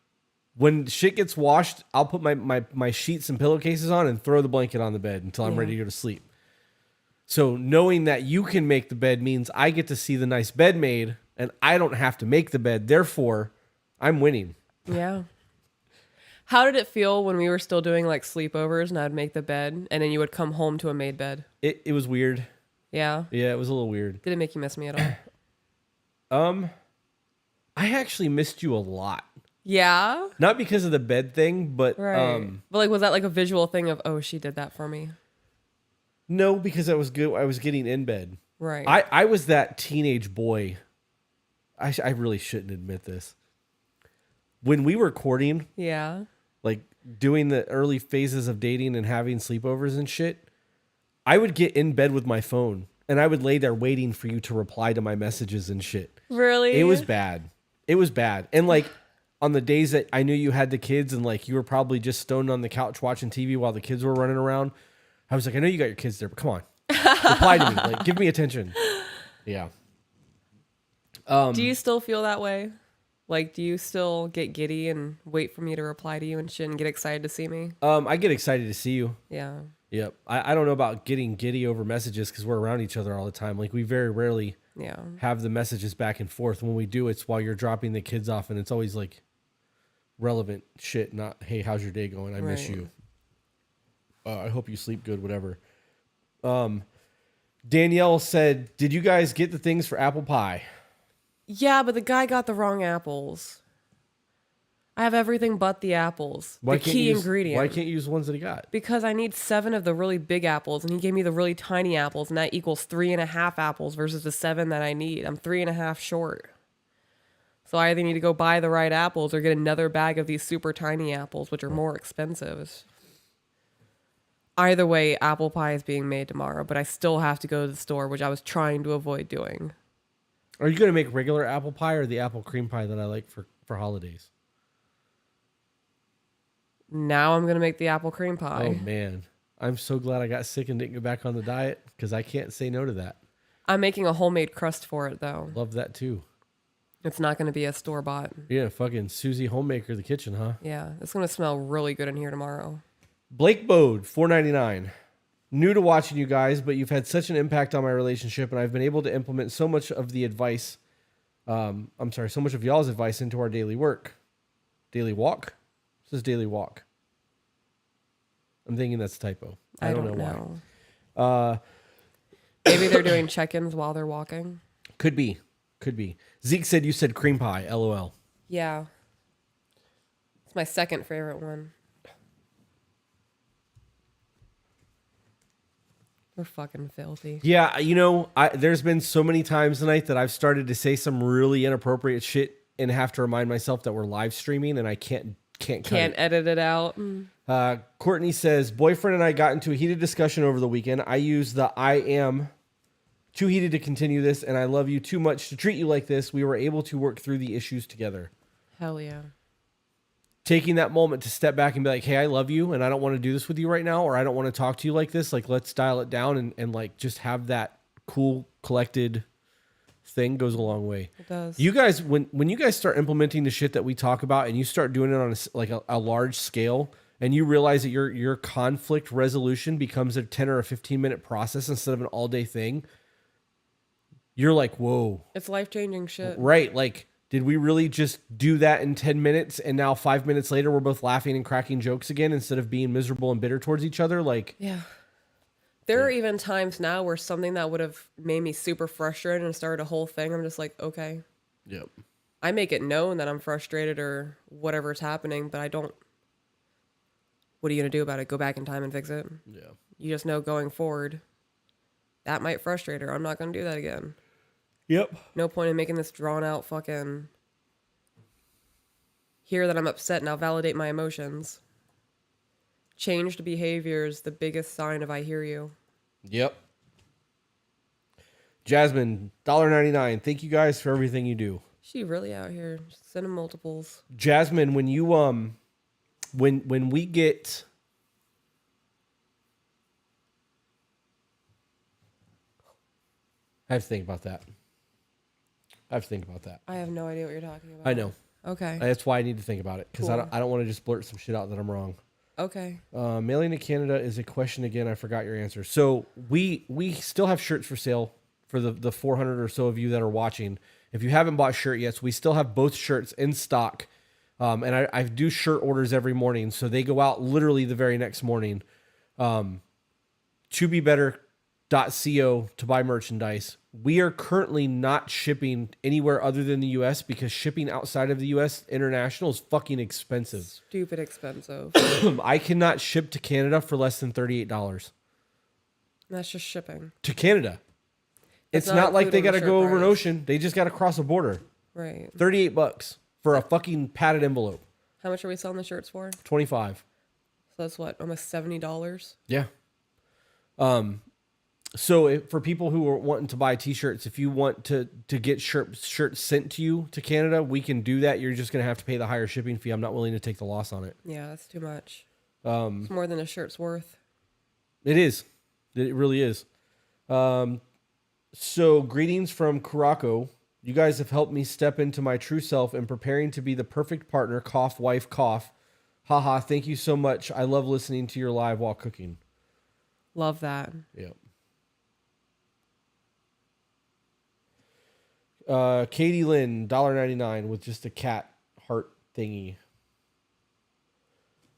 When shit gets washed, I'll put my sheets and pillowcases on and throw the blanket on the bed until I'm ready to go to sleep. So knowing that you can make the bed means I get to see the nice bed made and I don't have to make the bed. Therefore, I'm winning. Yeah. How did it feel when we were still doing like sleepovers and I'd make the bed and then you would come home to a made bed? It was weird. Yeah. Yeah, it was a little weird. Did it make you miss me at all? I actually missed you a lot. Yeah. Not because of the bed thing, but Right. But like, was that like a visual thing of, oh, she did that for me? No, because I was good. I was getting in bed. Right. I was that teenage boy. I really shouldn't admit this. When we were courting, Yeah. like doing the early phases of dating and having sleepovers and shit, I would get in bed with my phone and I would lay there waiting for you to reply to my messages and shit. Really? It was bad. It was bad. And like on the days that I knew you had the kids and like you were probably just stoned on the couch watching TV while the kids were running around, I was like, I know you got your kids there, but come on. Reply to me. Like, give me attention. Yeah. Do you still feel that way? Like, do you still get giddy and wait for me to reply to you and shit and get excited to see me? I get excited to see you. Yeah. Yep. I don't know about getting giddy over messages because we're around each other all the time. Like we very rarely have the messages back and forth. When we do, it's while you're dropping the kids off and it's always like relevant shit, not, hey, how's your day going? I miss you. I hope you sleep good, whatever. Danielle said, did you guys get the things for apple pie? Yeah, but the guy got the wrong apples. I have everything but the apples. The key ingredient. Why can't you use ones that he got? Because I need 7 of the really big apples, and he gave me the really tiny apples, and that equals 3.5 apples versus the 7 that I need. I'm 3.5 short. So I either need to go buy the right apples or get another bag of these super tiny apples, which are more expensive. Either way, apple pie is being made tomorrow, but I still have to go to the store, which I was trying to avoid doing. Are you going to make regular apple pie or the apple cream pie that I like for holidays? Now I'm going to make the apple cream pie. Oh, man. I'm so glad I got sick and didn't go back on the diet because I can't say no to that. I'm making a homemade crust for it, though. Love that, too. It's not going to be a store-bought. Yeah, fucking Susie Homemaker, the kitchen, huh? Yeah, it's going to smell really good in here tomorrow. Blake Bode, $4.99. New to watching you guys, but you've had such an impact on my relationship, and I've been able to implement so much of the advice, so much of y'all's advice into our daily work. Daily walk? It says daily walk. I'm thinking that's a typo. I don't know why. Maybe they're doing check-ins while they're walking. Could be. Zeke said you said cream pie, LOL. Yeah. It's my second favorite one. We're fucking filthy. Yeah, there's been so many times tonight that I've started to say some really inappropriate shit and have to remind myself that we're live streaming and I can't edit it out. Courtney says, boyfriend and I got into a heated discussion over the weekend. I used the I am too heated to continue this and I love you too much to treat you like this. We were able to work through the issues together. Hell yeah. taking that moment to step back and be like, hey, I love you and I don't want to do this with you right now, or I don't want to talk to you like this. Like, let's dial it down and like just have that cool, collected thing goes a long way. It does. You guys, when you guys start implementing the shit that we talk about and you start doing it on a large scale and you realize that your conflict resolution becomes a 10 or a 15-minute process instead of an all-day thing, you're like, whoa. It's life-changing shit. Right. Like, did we really just do that in 10 minutes and now 5 minutes later we're both laughing and cracking jokes again instead of being miserable and bitter towards each other? Like, yeah. There are even times now where something that would have made me super frustrated and started a whole thing, I'm just like, okay. Yep. I make it known that I'm frustrated or whatever's happening, but I don't. What are you going to do about it? Go back in time and fix it? Yeah. You just know going forward, that might frustrate her. I'm not going to do that again. Yep. No point in making this drawn out fucking hear that I'm upset, now validate my emotions. Changed behavior is the biggest sign of I hear you. Yep. Jasmine, $1.99. Thank you guys for everything you do. She really out here sending multiples. Jasmine, when you when we get I have to think about that. I have no idea what you're talking about. I know. Okay. That's why I need to think about it because Cool. I don't want to just blurt some shit out that I'm wrong. Okay. Mailing to Canada is a question again. I forgot your answer. So we still have shirts for sale for the 400 or so of you that are watching. If you haven't bought shirt yet, so we still have both shirts in stock. And I do shirt orders every morning, so they go out literally the very next morning. tobebetter.co to buy merchandise. We are currently not shipping anywhere other than the U.S. because shipping outside of the U.S. international is fucking expensive. Stupid expensive. I cannot ship to Canada for less than $38. That's just shipping. To Canada. It's not not like they got to including the go shirt over an price. ocean. They just got to cross a border. Right. $38 for a fucking padded envelope. How much are we selling the shirts for? $25. So that's what, almost $70? Yeah. So for people who are wanting to buy t-shirts, if you want to get shirts sent to you to Canada, we can do that. You're just going to have to pay the higher shipping fee. I'm not willing to take the loss on it. Yeah, that's too much. It's more than a shirt's worth. It is. It really is. So greetings from Kurako. You guys have helped me step into my true self and preparing to be the perfect partner. Cough, wife, cough. Haha, thank you so much. I love listening to your live while cooking. Love that. Yep. Katie Lynn, $1.99 with just a cat heart thingy.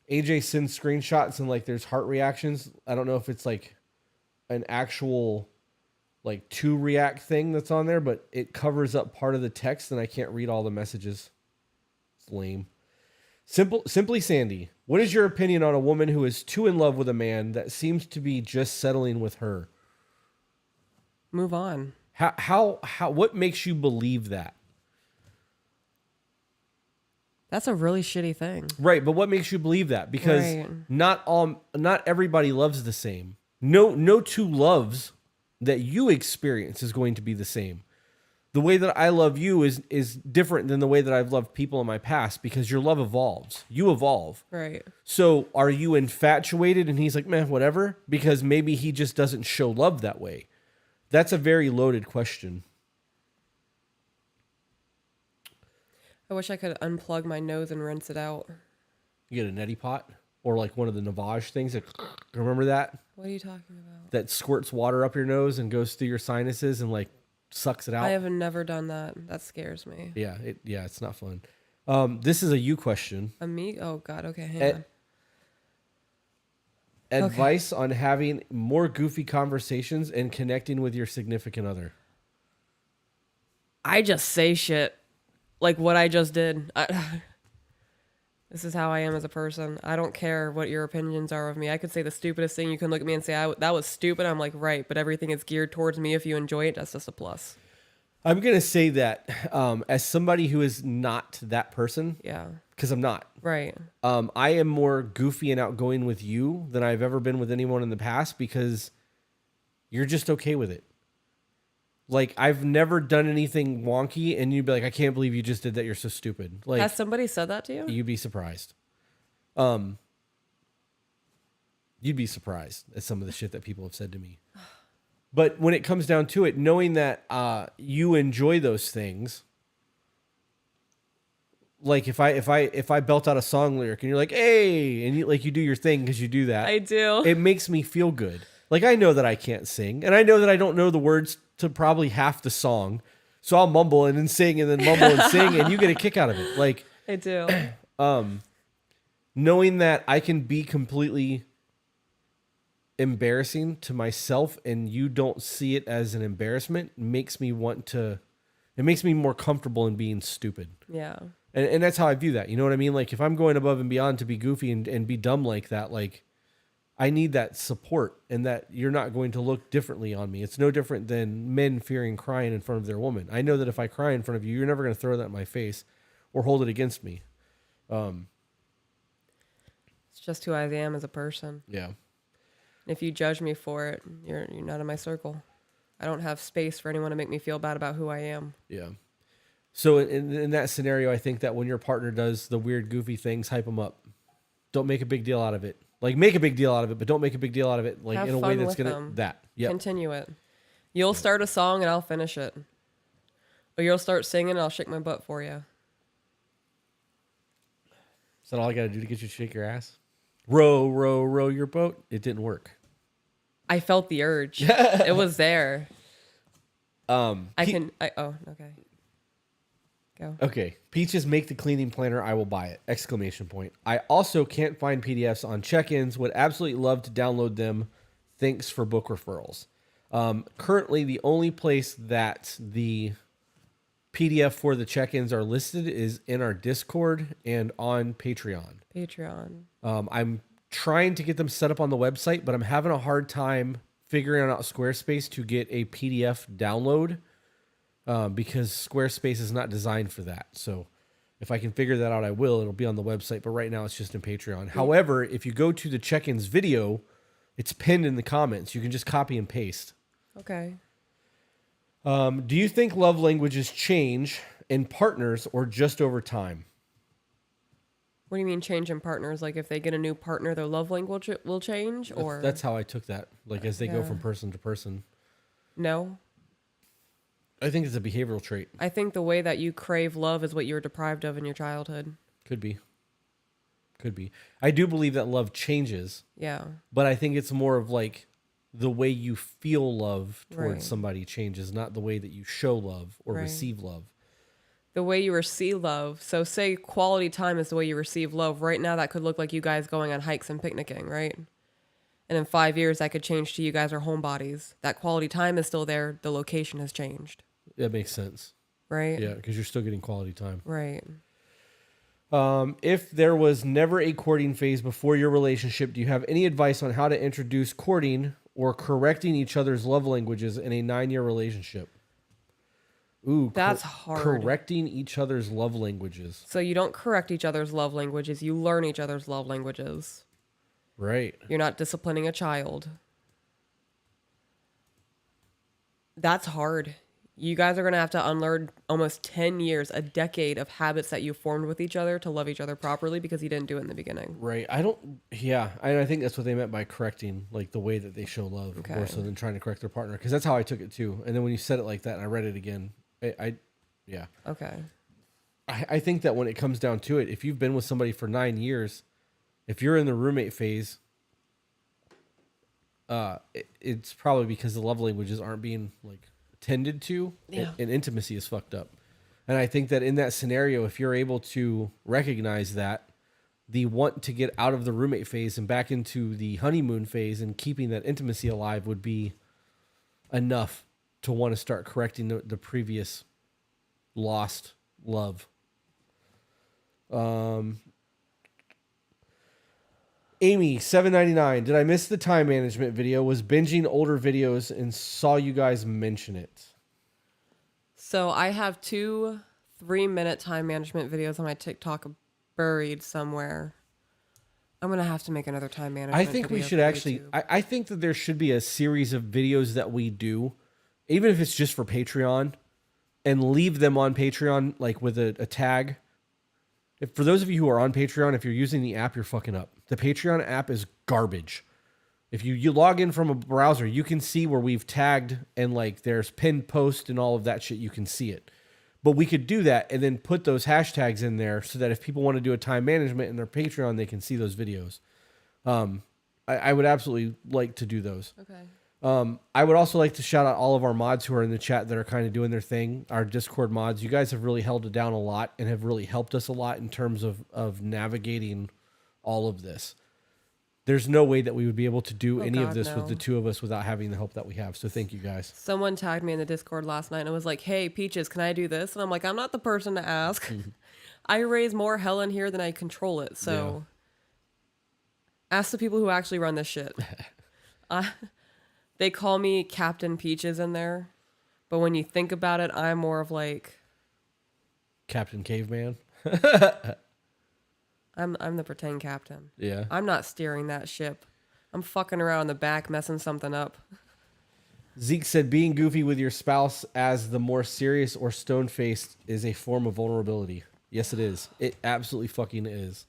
AJ sends screenshots and like there's heart reactions. I don't know if it's like an actual like to react thing that's on there, but it covers up part of the text and I can't read all the messages. It's lame. Simply Sandy, what is your opinion on a woman who is too in love with a man that seems to be just settling with her? Move on. How what makes you believe that? That's a really shitty thing. Right, but what makes you believe that? Because Right. not everybody loves the same. No two loves that you experience is going to be the same. The way that I love you is different than the way that I've loved people in my past because your love evolves. You evolve. Right. So are you infatuated and he's like, man, whatever? Because maybe he just doesn't show love that way. That's a very loaded question. I wish I could unplug my nose and rinse it out. You get a neti pot or like one of the Navage things. Remember that? What are you talking about? That squirts water up your nose and goes through your sinuses and like sucks it out. I have never done that. That scares me. Yeah, it's not fun. This is a you question. A me? Oh God. Okay, hang on. Advice on having more goofy conversations and connecting with your significant other. I just say shit like what I just did. This is how I am as a person. I don't care what your opinions are of me. I could say the stupidest thing. You can look at me and say, that was stupid. I'm like, right. But everything is geared towards me. If you enjoy it, that's just a plus. I'm going to say that as somebody who is not that person. Yeah. Because I'm not. Right. I am more goofy and outgoing with you than I've ever been with anyone in the past because you're just okay with it. Like, I've never done anything wonky, and you'd be like, I can't believe you just did that. You're so stupid. Like, has somebody said that to you? You'd be surprised. You'd be surprised at some of the shit that people have said to me. But when it comes down to it, knowing that you enjoy those things, like if I belt out a song lyric and you're like, hey, and you do your thing because you do that. I do. It makes me feel good. Like I know that I can't sing, and I know that I don't know the words to probably half the song, so I'll mumble and then sing and then mumble and sing, and you get a kick out of it. Like I do. Knowing that I can be completely embarrassing to myself and you don't see it as an embarrassment makes me more comfortable in being stupid. Yeah. And that's how I view that. You know what I mean? Like if I'm going above and beyond to be goofy and be dumb like that, like I need that support and that you're not going to look differently on me. It's no different than men fearing crying in front of their woman. I know that if I cry in front of you, you're never going to throw that in my face or hold it against me. It's just who I am as a person. Yeah. If you judge me for it, you're not in my circle. I don't have space for anyone to make me feel bad about who I am. Yeah. So in that scenario, I think that when your partner does the weird, goofy things, hype them up. Don't make a big deal out of it. Like make a big deal out of it, but don't make a big deal out of it. Like Have in a fun way that's with gonna them. that. Yeah. Continue it. You'll start a song and I'll finish it, or you'll start singing and I'll shake my butt for you. Is that all I got to do to get you to shake your ass? Row, row, row your boat. It didn't work. I felt the urge. It was there. Oh, okay. Go. Okay. Peaches, make the cleaning planner. I will buy it. Exclamation point. I also can't find PDFs on check-ins. Would absolutely love to download them. Thanks for book referrals. Currently, the only place that the PDF for the check-ins are listed is in our Discord and on Patreon. I'm trying to get them set up on the website, but I'm having a hard time figuring out Squarespace to get a PDF download because Squarespace is not designed for that. So if I can figure that out, I will. It'll be on the website, but right now it's just in Patreon. Yeah. However, if you go to the check-ins video, it's pinned in the comments. You can just copy and paste. Okay. Do you think love languages change in partners or just over time? What do you mean change in partners? Like if they get a new partner, their love language will change? Or That's how I took that. Like as they go from person to person. No. I think it's a behavioral trait. I think the way that you crave love is what you were deprived of in your childhood. Could be. I do believe that love changes. Yeah. But I think it's more of like the way you feel love towards Right. somebody changes, not the way that you show love or Right. receive love. The way you receive love. So say quality time is the way you receive love. Right now that could look like you guys going on hikes and picnicking, right? And in 5 years that could change to you guys are homebodies. That quality time is still there. The location has changed. That makes sense. Right? Yeah, because you're still getting quality time. Right. If there was never a courting phase before your relationship, do you have any advice on how to introduce courting or correcting each other's love languages in a 9-year relationship? Ooh, That's hard. Correcting each other's love languages. So you don't correct each other's love languages. You learn each other's love languages. Right. You're not disciplining a child. That's hard. You guys are going to have to unlearn almost 10 years, a decade of habits that you formed with each other to love each other properly because you didn't do it in the beginning. Right. I think that's what they meant by correcting, like the way that they show love, Okay. more so than trying to correct their partner. Because that's how I took it too. And then when you said it like that and I read it again, Okay. I think that when it comes down to it, if you've been with somebody for 9 years, if you're in the roommate phase, it's probably because the love languages aren't being like tended to, and intimacy is fucked up. And I think that in that scenario, if you're able to recognize that, the want to get out of the roommate phase and back into the honeymoon phase and keeping that intimacy alive would be enough to want to start correcting the previous lost love. Amy, $7.99. Did I miss the time management video? Was binging older videos and saw you guys mention it. So I have 2 3-minute time management videos on my TikTok buried somewhere. I'm going to have to make another time management I think we video should for actually, YouTube. I think that there should be a series of videos that we do, even if it's just for Patreon, and leave them on Patreon, like with a tag. If for those of you who are on Patreon, if you're using the app, you're fucking up. The Patreon app is garbage. If you log in from a browser, you can see where we've tagged and like there's pinned post and all of that shit. You can see it. But we could do that and then put those hashtags in there so that if people want to do a time management in their Patreon, they can see those videos. I would absolutely like to do those. Okay. I would also like to shout out all of our mods who are in the chat that are kind of doing their thing. Our Discord mods, you guys have really held it down a lot and have really helped us a lot in terms of navigating all of this. There's no way that we would be able to do any of this with the two of us without having the help that we have. So thank you guys. Someone tagged me in the Discord last night and was like, hey, Peaches, can I do this? And I'm like, I'm not the person to ask. I raise more hell in here than I control it. So ask the people who actually run this shit. They call me Captain Peaches in there. But when you think about it, I'm more of like... Captain Caveman. I'm the pretend captain. Yeah. I'm not steering that ship. I'm fucking around in the back messing something up. Zeke said being goofy with your spouse as the more serious or stone-faced is a form of vulnerability. Yes, it is. It absolutely fucking is.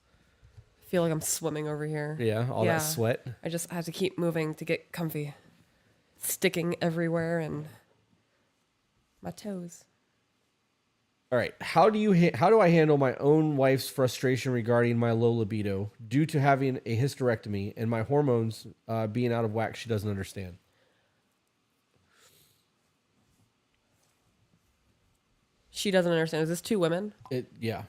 I feel like I'm swimming over here. Yeah, all that sweat. I just have to keep moving to get comfy. Sticking everywhere and my toes. All right. How do I handle my own wife's frustration regarding my low libido due to having a hysterectomy and my hormones being out of whack? She doesn't understand. She doesn't understand. Is this two women? Yeah.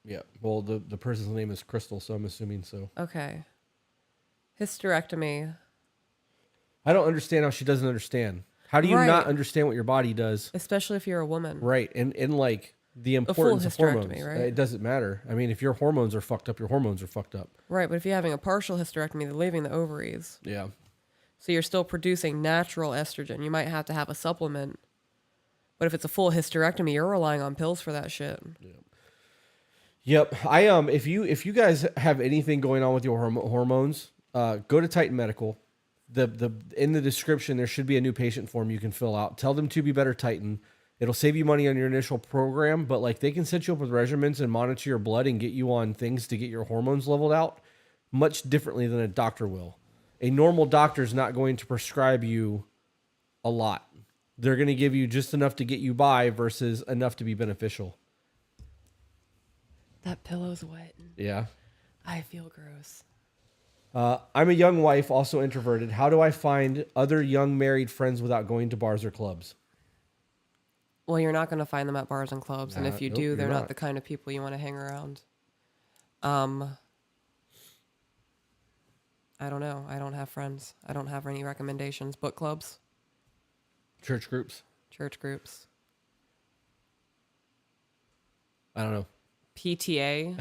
Yeah. Well, the person's name is Crystal, so I'm assuming so. Okay. Hysterectomy. I don't understand how she doesn't understand. How do you not understand what your body does? Especially if you're a woman. Right. And like the importance of hormones. Right? It doesn't matter. I mean, if your hormones are fucked up, your hormones are fucked up. Right. But if you're having a partial hysterectomy, they're leaving the ovaries. Yeah. So you're still producing natural estrogen. You might have to have a supplement. But if it's a full hysterectomy, you're relying on pills for that shit. Yep. If you guys have anything going on with your hormones, go to Titan Medical. In the description there should be a new patient form you can fill out. Tell them to be better Titan. It'll save you money on your initial program, but like they can set you up with regimens and monitor your blood and get you on things to get your hormones leveled out much differently than a doctor will. A normal doctor is not going to prescribe you a lot. They're going to give you just enough to get you by versus enough to be beneficial. That pillow's wet. Yeah. I feel gross. I'm a young wife, also introverted. How do I find other young married friends without going to bars or clubs? Well, you're not going to find them at bars and clubs. And if you do, they're not not the kind of people you want to hang around. I don't know. I don't have friends. I don't have any recommendations. Book clubs? Church groups? Church groups. I don't know. PTA?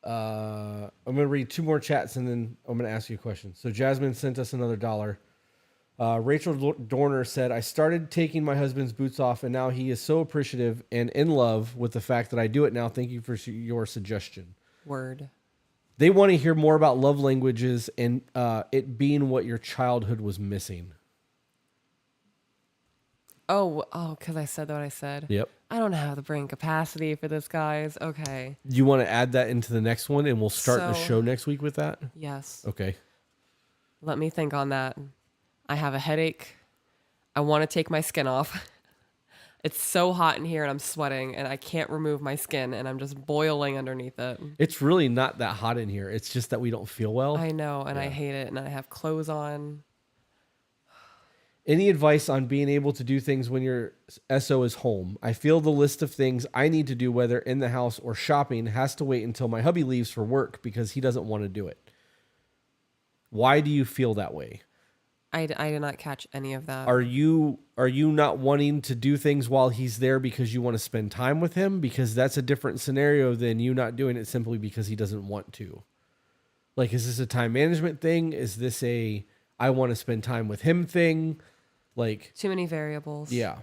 I'm going to read two more chats and then I'm going to ask you a question. So Jasmine sent us another $1. Rachel Dorner said, I started taking my husband's boots off and now he is so appreciative and in love with the fact that I do it now. Thank you for your suggestion. Word. They want to hear more about love languages and it being what your childhood was missing. Oh, because I said what I said. Yep. I don't have the brain capacity for this, guys. Okay. You want to add that into the next one and we'll start the show next week with that? Yes. Okay. Let me think on that. I have a headache. I want to take my skin off. It's so hot in here and I'm sweating and I can't remove my skin and I'm just boiling underneath it. It's really not that hot in here. It's just that we don't feel well. I know, and I hate it, and I have clothes on. Any advice on being able to do things when your SO is home? I feel the list of things I need to do, whether in the house or shopping, has to wait until my hubby leaves for work because he doesn't want to do it. Why do you feel that way? I did not catch any of that. Are you not wanting to do things while he's there because you want to spend time with him? Because that's a different scenario than you not doing it simply because he doesn't want to. Like, is this a time management thing? Is this a I want to spend time with him thing? Like, too many variables. Yeah.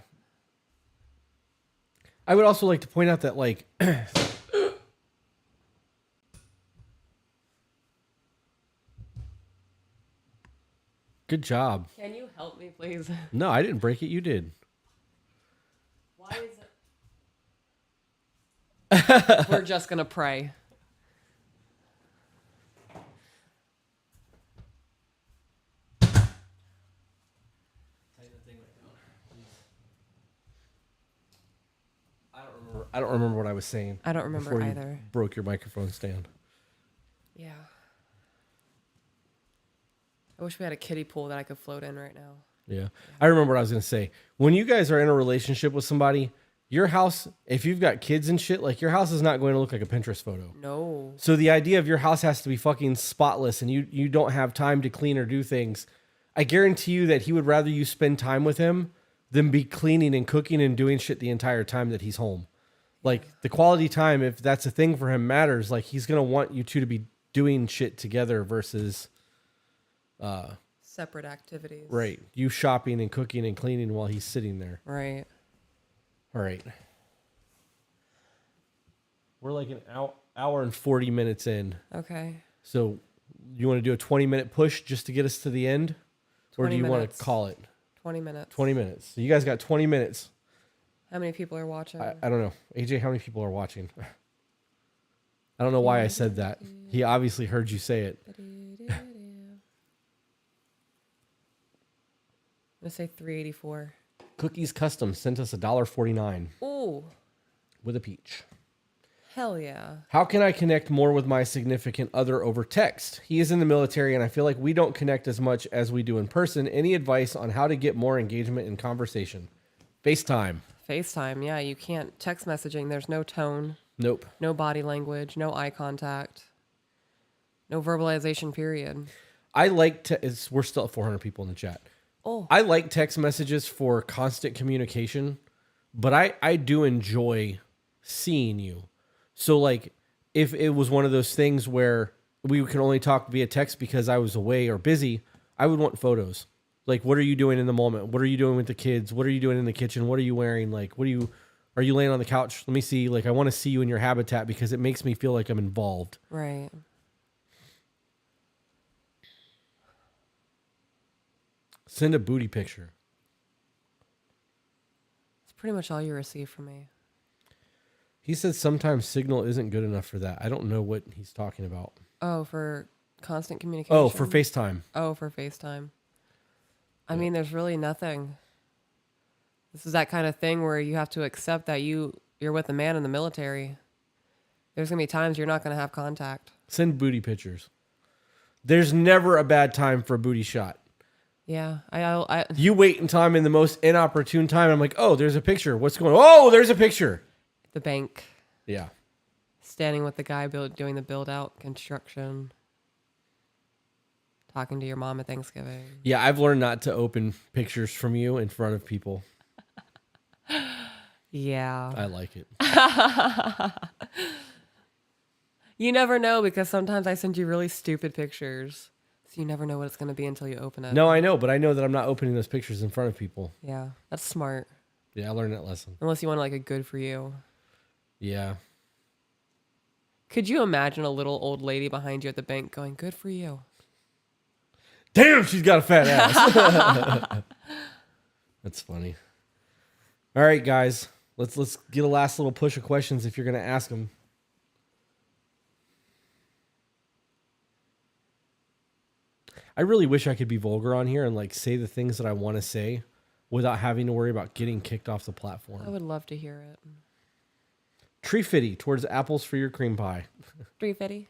I would also like to point out that, like, good job. Can you help me, please? No, I didn't break it. You did. Why is it? We're just going to pray. I don't remember what I was saying. I don't remember before either. You broke your microphone stand. Yeah. I wish we had a kiddie pool that I could float in right now. Yeah. I remember what I was going to say. When you guys are in a relationship with somebody, your house, if you've got kids and shit, like your house is not going to look like a Pinterest photo. No. So the idea of your house has to be fucking spotless and you don't have time to clean or do things. I guarantee you that he would rather you spend time with him than be cleaning and cooking and doing shit the entire time that he's home. Like the quality time, if that's a thing for him, matters. Like he's going to want you two to be doing shit together versus separate activities. right. You shopping and cooking and cleaning while he's sitting there. Right. All right. We're like an hour and 40 minutes in. Okay. So you want to do a 20-minute push just to get us to the end? Or do you want to call it? 20 minutes. 20 minutes. So you guys got 20 minutes. How many people are watching? I don't know. AJ, how many people are watching? I don't know why I said that. He obviously heard you say it. I'm going to say 384. Cookies Custom sent us $1.49 Ooh. with a peach. Hell yeah. How can I connect more with my significant other over text? He is in the military and I feel like we don't connect as much as we do in person. Any advice on how to get more engagement in conversation? FaceTime. FaceTime, yeah. You can't text messaging. There's no tone. Nope. No body language. No eye contact. No verbalization, period. I like to, we're still at 400 people in the chat. Oh. I like text messages for constant communication, but I do enjoy seeing you. So like if it was one of those things where we can only talk via text because I was away or busy, I would want photos. Like, what are you doing in the moment? What are you doing with the kids? What are you doing in the kitchen? What are you wearing? Like, are you laying on the couch? Let me see. Like, I want to see you in your habitat because it makes me feel like I'm involved. Right. Send a booty picture. It's pretty much all you receive from me. He said sometimes signal isn't good enough for that. I don't know what he's talking about. Oh, for constant communication? Oh, for FaceTime. Oh, for FaceTime. I mean, there's really nothing. This is that kind of thing where you have to accept that you're with a man in the military. There's going to be times you're not going to have contact. Send booty pictures. There's never a bad time for a booty shot. Yeah. I You wait until I'm in the most inopportune time. I'm like, oh, there's a picture. What's going on? Oh, there's a picture. The bank. Yeah. Standing with the guy doing the build out construction. Talking to your mom at Thanksgiving. Yeah, I've learned not to open pictures from you in front of people. Yeah. I like it. You never know because sometimes I send you really stupid pictures. So you never know what it's going to be until you open it. No, I know, but I know that I'm not opening those pictures in front of people. Yeah. That's smart. Yeah, I learned that lesson. Unless you want like a good for you. Yeah. Could you imagine a little old lady behind you at the bank going, good for you? Damn, she's got a fat ass. That's funny. All right, guys. Let's get a last little push of questions if you're going to ask them. I really wish I could be vulgar on here and like say the things that I want to say without having to worry about getting kicked off the platform. I would love to hear it. Tree fitty towards apples for your cream pie. 350.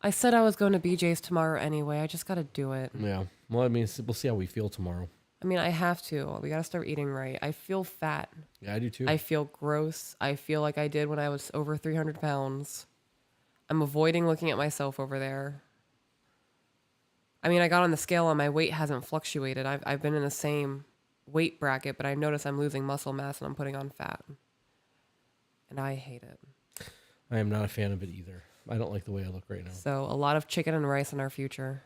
I said I was going to BJ's tomorrow anyway. I just got to do it. Yeah. Well, I mean, we'll see how we feel tomorrow. I mean, I have to. We got to start eating right. I feel fat. Yeah, I do too. I feel gross. I feel like I did when I was over 300 pounds. I'm avoiding looking at myself over there. I mean, I got on the scale and my weight hasn't fluctuated. I've been in the same weight bracket, but I notice I'm losing muscle mass and I'm putting on fat. And I hate it. I am not a fan of it either. I don't like the way I look right now. So a lot of chicken and rice in our future.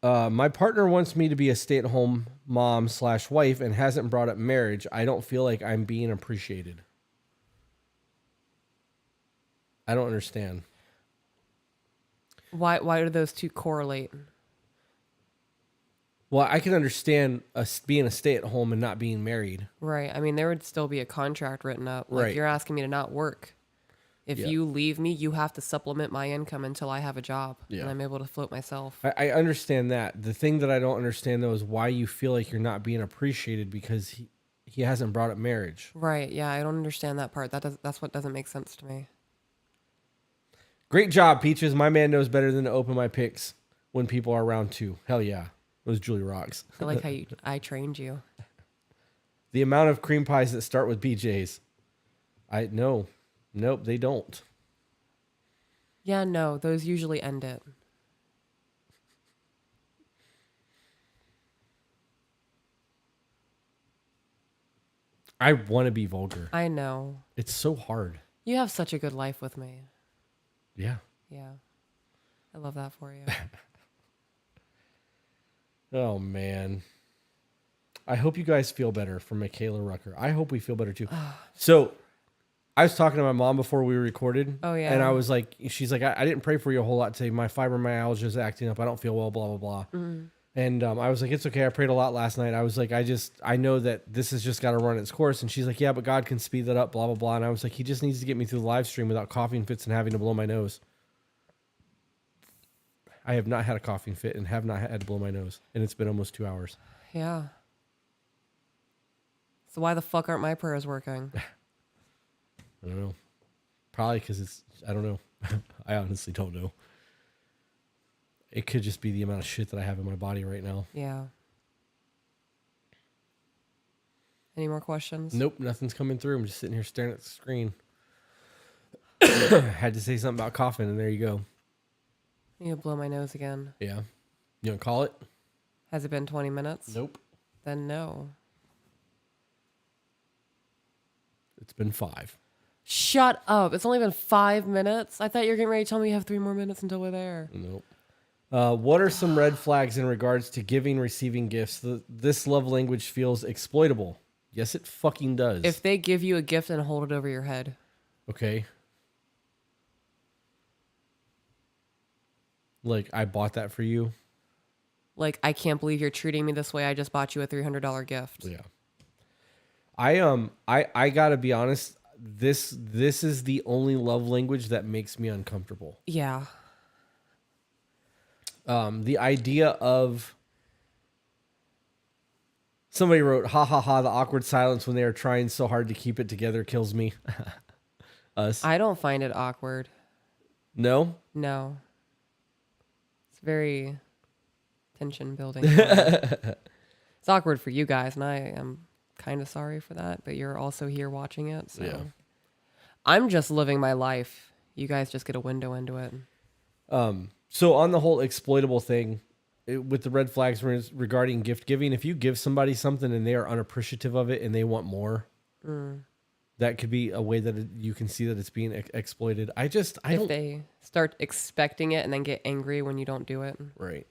My partner wants me to be a stay-at-home mom/wife and hasn't brought up marriage. I don't feel like I'm being appreciated. I don't understand. Why do those two correlate? Well, I can understand us being a stay-at-home and not being married. Right. I mean, there would still be a contract written up. Like, Right. you're asking me to not work. If Yeah. you leave me, you have to supplement my income until I have a job Yeah. and I'm able to float myself. I understand that. The thing that I don't understand, though, is why you feel like you're not being appreciated because he hasn't brought up marriage. Right. Yeah, I don't understand that part. That's what doesn't make sense to me. Great job, Peaches. My man knows better than to open my picks when people are around, too. Hell yeah. It was Julie Rocks. I like how I trained you. The amount of cream pies that start with BJ's. Nope, they don't. Yeah, no, those usually end it. I want to be vulgar. I know. It's so hard. You have such a good life with me. Yeah. Yeah. I love that for you. Oh, man. I hope you guys feel better for Michaela Rucker. I hope we feel better, too. So, I was talking to my mom before we recorded. Oh, yeah. And I was like, she's like, I didn't pray for you a whole lot today. My fibromyalgia is acting up. I don't feel well, blah, blah, blah. Mm-hmm. And I was like, it's okay. I prayed a lot last night. I was like, I know that this has just got to run its course. And she's like, yeah, but God can speed that up, blah, blah, blah. And I was like, he just needs to get me through the live stream without coughing fits and having to blow my nose. I have not had a coughing fit and have not had to blow my nose. And it's been almost 2 hours. Yeah. So why the fuck aren't my prayers working? I don't know. Probably because I don't know. I honestly don't know. It could just be the amount of shit that I have in my body right now. Yeah. Any more questions? Nope, nothing's coming through. I'm just sitting here staring at the screen. Had to say something about coughing, and there you go. I need to blow my nose again. Yeah. You want to call it? Has it been 20 minutes? Nope. Then no. It's been 5. Shut up. It's only been 5 minutes. I thought you were getting ready to tell me you have 3 more minutes until we're there. Nope. What are some red flags in regards to giving, receiving gifts? This love language feels exploitable. Yes, it fucking does. If they give you a gift and hold it over your head. Okay. Like, I bought that for you. Like, I can't believe you're treating me this way. I just bought you a $300 gift. Yeah. I gotta be honest. This is the only love language that makes me uncomfortable. Yeah. The idea of somebody wrote, ha ha ha, the awkward silence when they are trying so hard to keep it together kills me. Us. I don't find it awkward. No? No. It's very tension building. It's awkward for you guys, and I am kind of sorry for that, but you're also here watching it. So Yeah. I'm just living my life. You guys just get a window into it. So on the whole exploitable thing, with the red flags regarding gift giving, if you give somebody something and they are unappreciative of it and they want more, that could be a way that you can see that it's being exploited. If they start expecting it and then get angry when you don't do it. Right.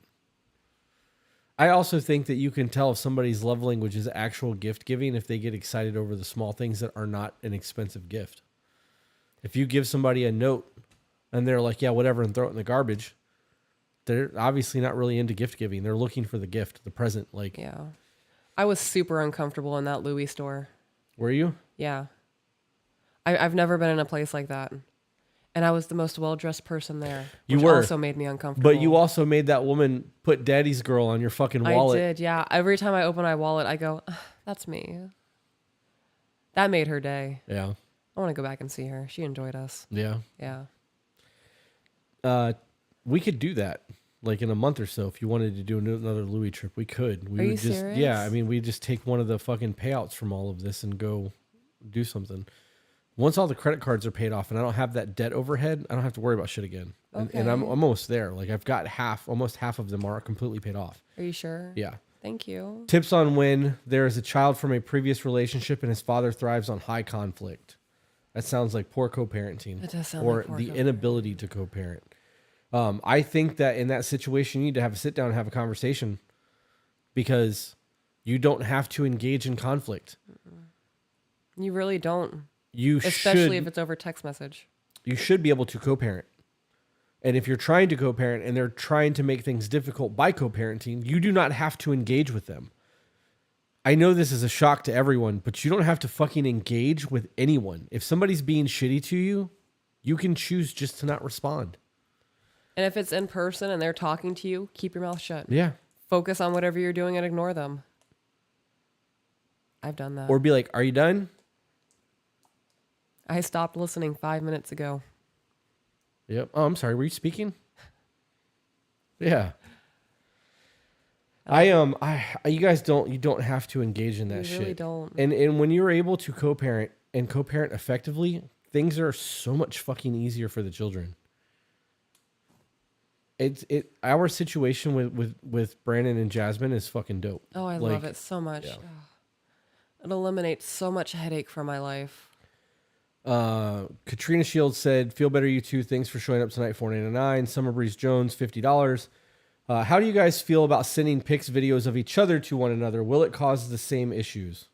I also think that you can tell if somebody's love language is actual gift giving if they get excited over the small things that are not an expensive gift. If you give somebody a note and they're like, yeah, whatever, and throw it in the garbage, they're obviously not really into gift giving. They're looking for the gift, the present. Like, Yeah. I was super uncomfortable in that Louis store. were you? Yeah. I've never been in a place like that. And I was the most well-dressed person there. You Which were. also made me uncomfortable. But you also made that woman put daddy's girl on your fucking wallet. I did, yeah. Every time I open my wallet, I go, that's me. That made her day. Yeah. I want to go back and see her. She enjoyed us. Yeah. Yeah. We could do that. Like in a month or so, if you wanted to do another Louis trip, we could. We Are you would just, serious? yeah. I mean, we just take one of the fucking payouts from all of this and go do something. Once all the credit cards are paid off and I don't have that debt overhead, I don't have to worry about shit again. And I'm almost there. Like I've got almost half of them are completely paid off. Are you sure? Yeah. Thank you. Tips on when there is a child from a previous relationship and his father thrives on high conflict. That sounds like poor co-parenting. It does sound or like poor the co-parenting. inability to co-parent. I think that in that situation, you need to have a sit down and have a conversation because you don't have to engage in conflict. You really don't. You Especially should, if it's over text message. you should be able to co-parent. And if you're trying to co-parent and they're trying to make things difficult by co-parenting, you do not have to engage with them. I know this is a shock to everyone, but you don't have to fucking engage with anyone. If somebody's being shitty to you, you can choose just to not respond. And if it's in person and they're talking to you, keep your mouth shut. Yeah. Focus on whatever you're doing and ignore them. I've done that. Or be like, are you done? I stopped listening 5 minutes ago. Yep. Oh, I'm sorry. Were you speaking? Yeah. You guys don't have to engage in that shit. You really don't. And when you're able to co-parent and co-parent effectively, things are so much fucking easier for the children. Our situation with Brandon and Jasmine is fucking dope. Oh, I love it so much. Yeah. It eliminates so much headache from my life. Katrina Shields said, "Feel better, you two. Thanks for showing up tonight. $4.99." Summer Breeze Jones, $50. How do you guys feel about sending pics, videos of each other to one another? Will it cause the same issues?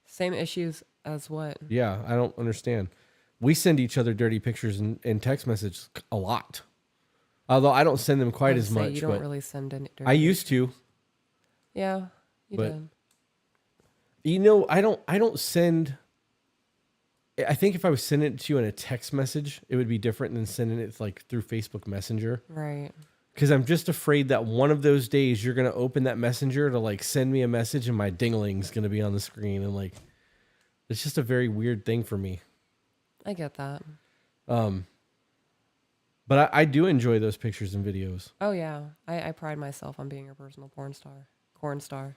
Same issues as what? Yeah, I don't understand. We send each other dirty pictures and text messages a lot. Although I don't send them quite as much. You don't really send any dirty I used to. Yeah, you did. You know, I don't send. I think if I was sending it to you in a text message, it would be different than sending it like through Facebook Messenger. Right. Because I'm just afraid that one of those days you're gonna open that messenger to like send me a message and my dingling's gonna be on the screen and like it's just a very weird thing for me. I get that. But I do enjoy those pictures and videos. Oh yeah, I pride myself on being a personal porn star.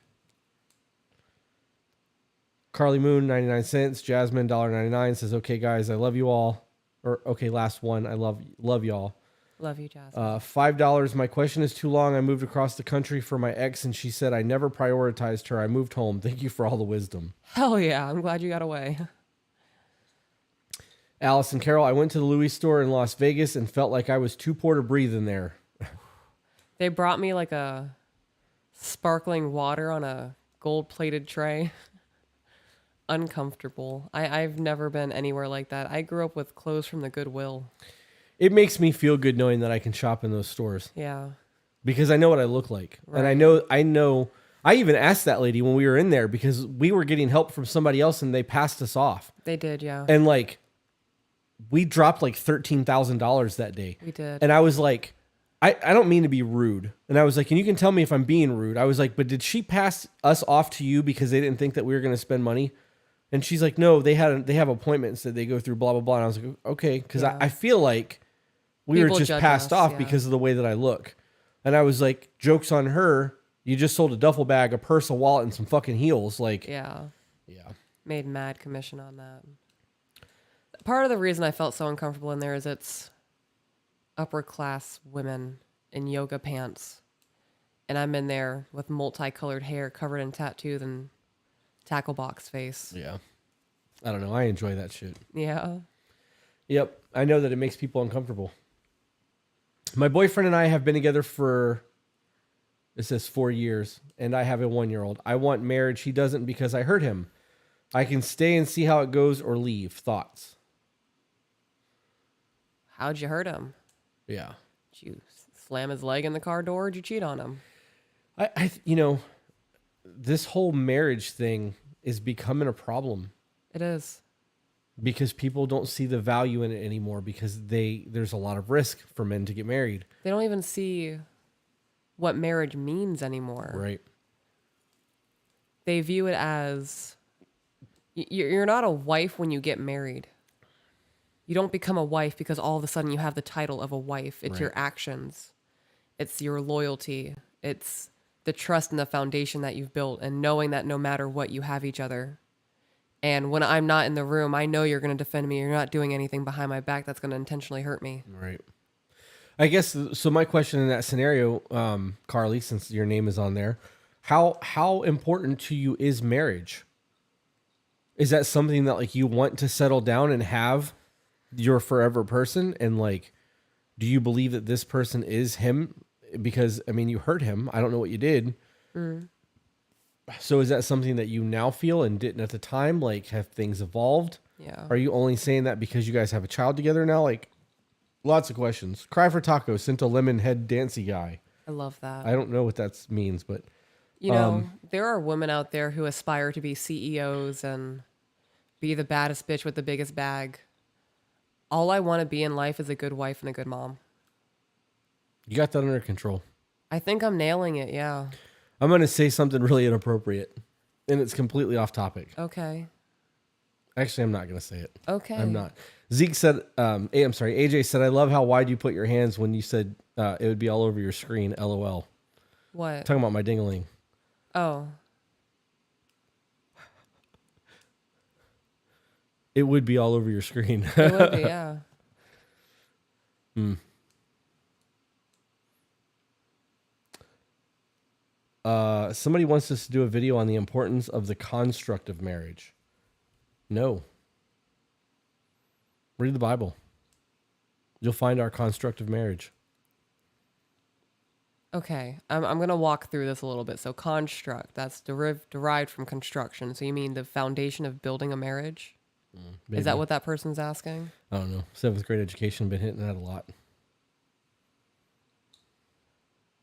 Carly Moon, 99 cents. Jasmine, $1.99 says, "Okay, guys, I love you all." Or okay, last one. I love y'all. Love you, Jasmine. $5. My question is too long. I moved across the country for my ex, and she said I never prioritized her. I moved home. Thank you for all the wisdom. Hell yeah, I'm glad you got away. Allison Carroll, I went to the Louis store in Las Vegas and felt like I was too poor to breathe in there. They brought me like a sparkling water on a gold-plated tray. Uncomfortable. I've never been anywhere like that. I grew up with clothes from the Goodwill. It makes me feel good knowing that I can shop in those stores. Yeah. Because I know what I look like. Right. And I know, I even asked that lady when we were in there because we were getting help from somebody else and they passed us off. They did, yeah. And like, we dropped like $13,000 that day. We did. And I was like, I don't mean to be rude. And I was like, and you can tell me if I'm being rude. I was like, but did she pass us off to you because they didn't think that we were going to spend money? And she's like, no, they have appointments that they go through, blah, blah, blah. And I was like, okay. Because Yeah. I feel like we People were just judge passed us, off yeah. because of the way that I look. And I was like, joke's on her. You just sold a duffel bag, a purse, a wallet, and some fucking heels. Like, Yeah. yeah. Made mad commission on that. Part of the reason I felt so uncomfortable in there is it's upper class women in yoga pants. And I'm in there with multicolored hair covered in tattoos and tackle box face. Yeah. I don't know. I enjoy that shit. Yeah. Yep. I know that it makes people uncomfortable. My boyfriend and I have been together for, it says 4 years, and I have a 1-year-old. I want marriage. He doesn't because I hurt him. I can stay and see how it goes or leave. Thoughts? How'd you hurt him? Yeah. Did you slam his leg in the car door or did you cheat on him? I you know, this whole marriage thing is becoming a problem It is. because people don't see the value in it anymore because there's a lot of risk for men to get married. They don't even see what marriage means anymore. Right. They view it as you're not a wife when you get married. You don't become a wife because all of a sudden you have the title of a wife. It's your actions. It's your loyalty. It's the trust and the foundation that you've built and knowing that no matter what, you have each other. And when I'm not in the room, I know you're going to defend me. You're not doing anything behind my back that's going to intentionally hurt me. Right. I guess, so my question in that scenario, Carly, since your name is on there, how important to you is marriage? Is that something that like you want to settle down and have your forever person? And like, do you believe that this person is him? Because, I mean, you hurt him. I don't know what you did. So is that something that you now feel and didn't at the time? Like, have things evolved? Yeah. Are you only saying that because you guys have a child together now? Like, Lots of questions. Cry for Taco sent a lemon head dancy guy. I love that. I don't know what that means, but You know, there are women out there who aspire to be CEOs and be the baddest bitch with the biggest bag. All I want to be in life is a good wife and a good mom. you got that under control. I think I'm nailing it, yeah. I'm going to say something really inappropriate, and it's completely off topic. Okay. Actually, I'm not going to say it. Okay. I'm not. Zeke said, I'm sorry, AJ said, I love how wide you put your hands when you said it would be all over your screen, LOL. What? Talking about my ding-a-ling. Oh. It would be all over your screen. It would be, yeah. Somebody wants us to do a video on the importance of the construct of marriage. No. Read the Bible. You'll find our construct of marriage. Okay. I'm going to walk through this a little bit. So construct, that's derived from construction. So you mean the foundation of building a marriage? Maybe. Is that what that person's asking? I don't know. 7th grade education, been hitting that a lot.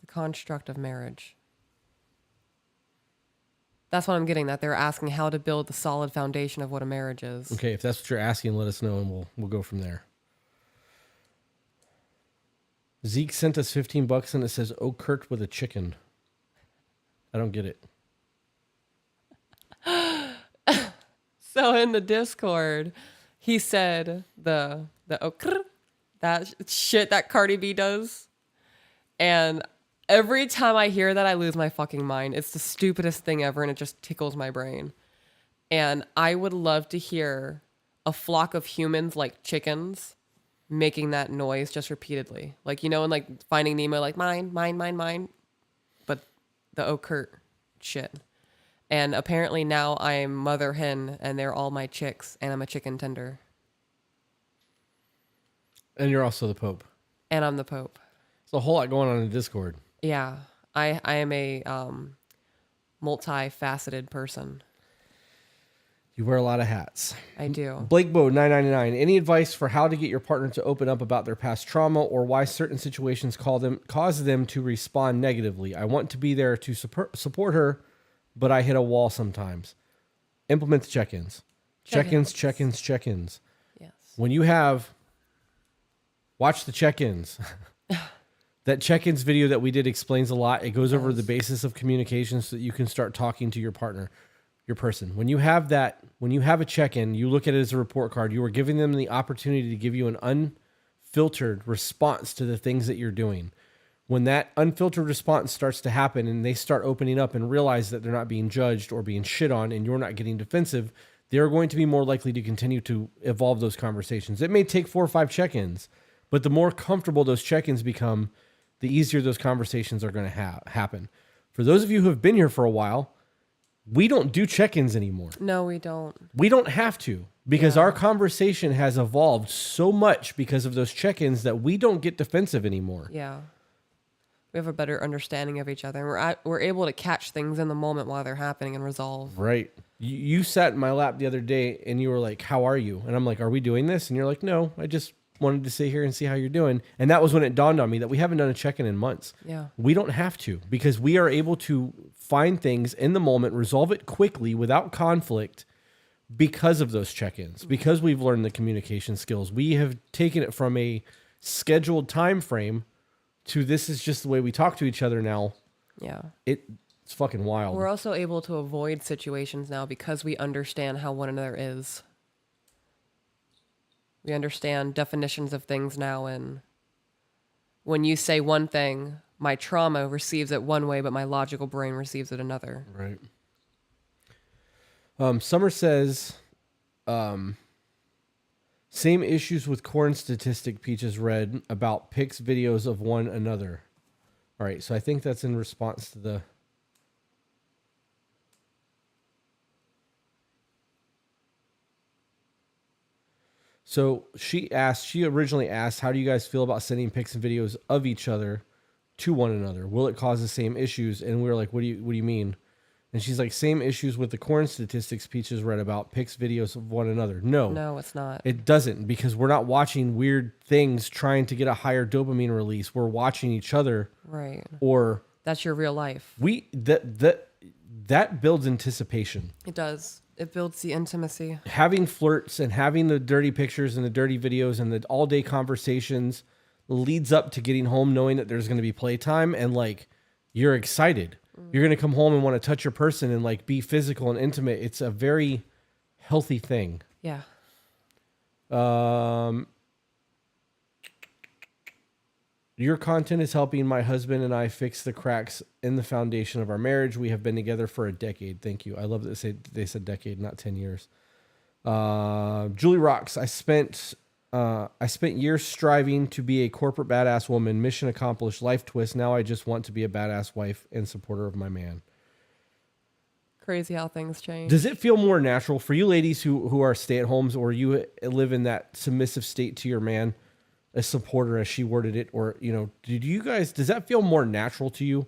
The construct of marriage. That's what I'm getting, that they're asking how to build the solid foundation of what a marriage is. Okay, if that's what you're asking, let us know and we'll go from there. Zeke sent us $15 and it says, "Oh, Kurt with a chicken." I don't get it. So in the Discord, he said the that shit that Cardi B does. And every time I hear that, I lose my fucking mind. It's the stupidest thing ever, and it just tickles my brain. And I would love to hear a flock of humans like chickens making that noise just repeatedly. Like, you know, in like Finding Nemo, like mine, mine, mine, mine. But the oh Kurt shit. And apparently now I'm mother hen and they're all my chicks and I'm a chicken tender. And you're also the Pope. And I'm the Pope. There's a whole lot going on in Discord. Yeah. I am a multifaceted person. You wear a lot of hats. I do. Blake Bow 999. Any advice for how to get your partner to open up about their past trauma or why certain situations cause them to respond negatively? I want to be there to support her, but I hit a wall sometimes. Implement the check-ins. Check-ins. Yes. When you watch the check-ins. That check-ins video that we did explains a lot. It goes over the basis of communication so that you can start talking to your partner, your person. When you have a check-in, you look at it as a report card. You are giving them the opportunity to give you an unfiltered response to the things that you're doing. When that unfiltered response starts to happen and they start opening up and realize that they're not being judged or being shit on and you're not getting defensive, they're going to be more likely to continue to evolve those conversations. It may take 4 or 5 check-ins, but the more comfortable those check-ins become, the easier those conversations are going to happen. For those of you who have been here for a while, we don't do check-ins anymore. No, we don't. We don't have to because our conversation has evolved so much because of those check-ins that we don't get defensive anymore. Yeah. We have a better understanding of each other. And we're able to catch things in the moment while they're happening and resolve. Right. You sat in my lap the other day and you were like, "How are you?" And I'm like, "Are we doing this?" And you're like, "No, I just wanted to sit here and see how you're doing." And that was when it dawned on me that we haven't done a check-in in months. Yeah. We don't have to because we are able to find things in the moment, resolve it quickly without conflict because of those check-ins, because we've learned the communication skills. We have taken it from a scheduled time frame to this is just the way we talk to each other now. Yeah. It's fucking wild. We're also able to avoid situations now because we understand how one another is. We understand definitions of things now, and when you say one thing, my trauma receives it one way, but my logical brain receives it another. Right. Summer says, same issues with corn statistic Peaches read about pics videos of one another. All right, so I think that's in response to the... So she originally asked, how do you guys feel about sending pics and videos of each other to one another? Will it cause the same issues? And we were like, what do you mean? And she's like, same issues with the corn statistics Peaches read about, pics videos of one another. No, it's not. It doesn't, because we're not watching weird things trying to get a higher dopamine release. We're watching each other. Right. Or that's your real life. That builds anticipation. It does. It builds the intimacy. Having flirts and having the dirty pictures and the dirty videos and the all day conversations leads up to getting home knowing that there's going to be playtime, and like you're excited. You're going to come home and want to touch your person and like be physical and intimate. It's a very healthy thing. Yeah. Your content is helping my husband and I fix the cracks in the foundation of our marriage. We have been together for a decade. Thank you. I love that they said decade, not 10 years. Julie rocks. I spent years striving to be a corporate badass woman. Mission accomplished. Life twist. Now I just want to be a badass wife and supporter of my man. Crazy how things change. Does it feel more natural for you ladies who are stay-at-homes, or you live in that submissive state to your man, a supporter as she worded it, or, you know, does that feel more natural to you?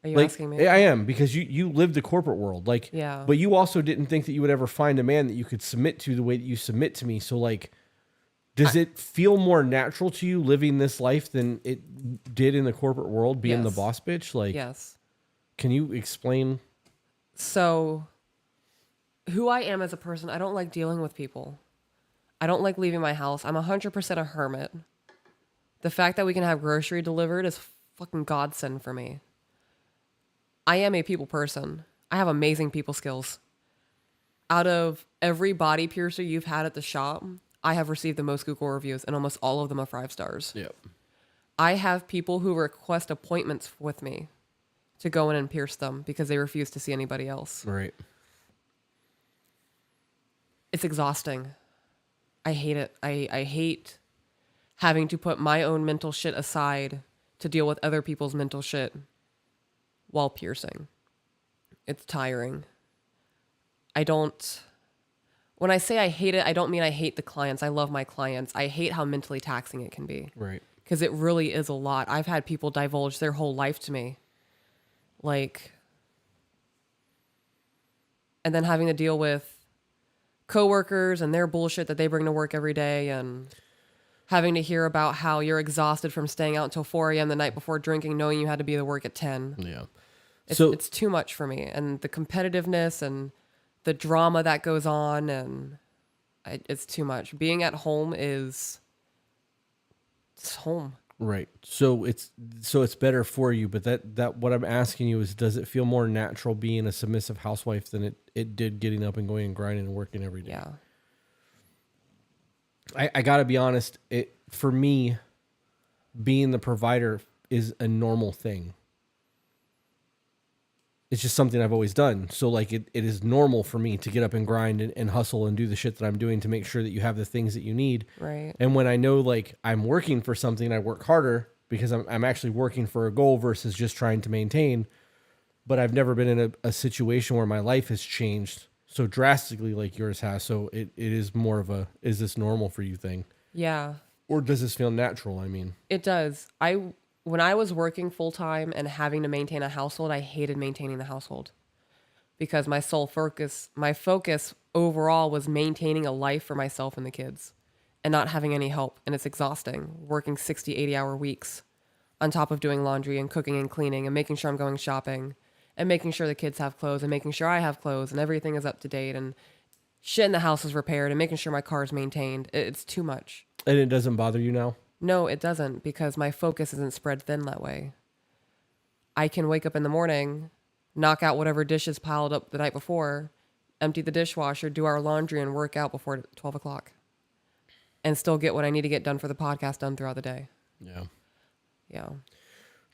Are you asking me? I am, because you lived the corporate world. Like, yeah. But you also didn't think that you would ever find a man that you could submit to the way that you submit to me. So like, does it feel more natural to you living this life than it did in the corporate world, being the boss bitch? Like, yes. Can you explain? So, who I am as a person, I don't like dealing with people. I don't like leaving my house. I'm 100% a hermit. The fact that we can have grocery delivered is fucking godsend for me. I am a people person. I have amazing people skills. Out of every body piercer you've had at the shop, I have received the most Google reviews, and almost all of them are 5 stars. Yep. I have people who request appointments with me to go in and pierce them because they refuse to see anybody else. Right. It's exhausting. I hate it. I hate having to put my own mental shit aside to deal with other people's mental shit while piercing. It's tiring. When I say I hate it, I don't mean I hate the clients. I love my clients. I hate how mentally taxing it can be. Right. Because it really is a lot. I've had people divulge their whole life to me. Like, and then having to deal with coworkers and their bullshit that they bring to work every day, and having to hear about how you're exhausted from staying out until 4 a.m. the night before drinking, knowing you had to be to work at 10. Yeah. It's too much for me. And the competitiveness and the drama that goes on, and it's too much. Being at home it's home. Right. So it's better for you, but that what I'm asking you is, does it feel more natural being a submissive housewife than it did getting up and going and grinding and working every day? Yeah. I gotta be honest, for me, being the provider is a normal thing. It's just something I've always done. So like it is normal for me to get up and grind and hustle and do the shit that I'm doing to make sure that you have the things that you need. Right. And when I know like I'm working for something, I work harder because I'm actually working for a goal versus just trying to maintain. But I've never been in a situation where my life has changed so drastically like yours has. So it is more of a, is this normal for you thing? Yeah. Or does this feel natural? I mean, It does. When I was working full time and having to maintain a household, I hated maintaining the household because my focus overall was maintaining a life for myself and the kids and not having any help. And it's exhausting working 60, 80-hour weeks on top of doing laundry and cooking and cleaning and making sure I'm going shopping and making sure the kids have clothes and making sure I have clothes and everything is up to date and shit in the house is repaired and making sure my car is maintained. It's too much. and it doesn't bother you now? No, it doesn't, because my focus isn't spread thin that way. I can wake up in the morning, knock out whatever dishes piled up the night before, empty the dishwasher, do our laundry, and work out before 12 o'clock. And still get what I need to get done for the podcast done throughout the day. Yeah. Yeah.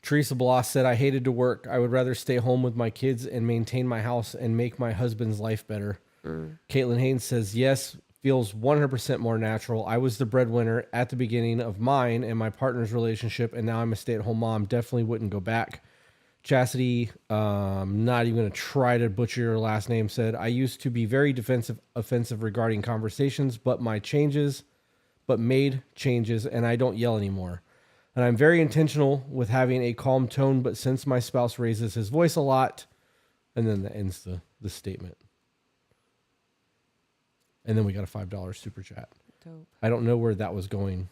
Teresa Bloss said, I hated to work. I would rather stay home with my kids and maintain my house and make my husband's life better. Caitlin Haynes says, yes, feels 100% more natural. I was the breadwinner at the beginning of mine and my partner's relationship, and now I'm a stay-at-home mom. Definitely wouldn't go back. Chastity, not even going to try to butcher your last name, said, I used to be very offensive regarding conversations, but made changes, and I don't yell anymore. And I'm very intentional with having a calm tone, but since my spouse raises his voice a lot, And then that ends the statement. And then we got a $5 super chat. Dope. I don't know where that was going.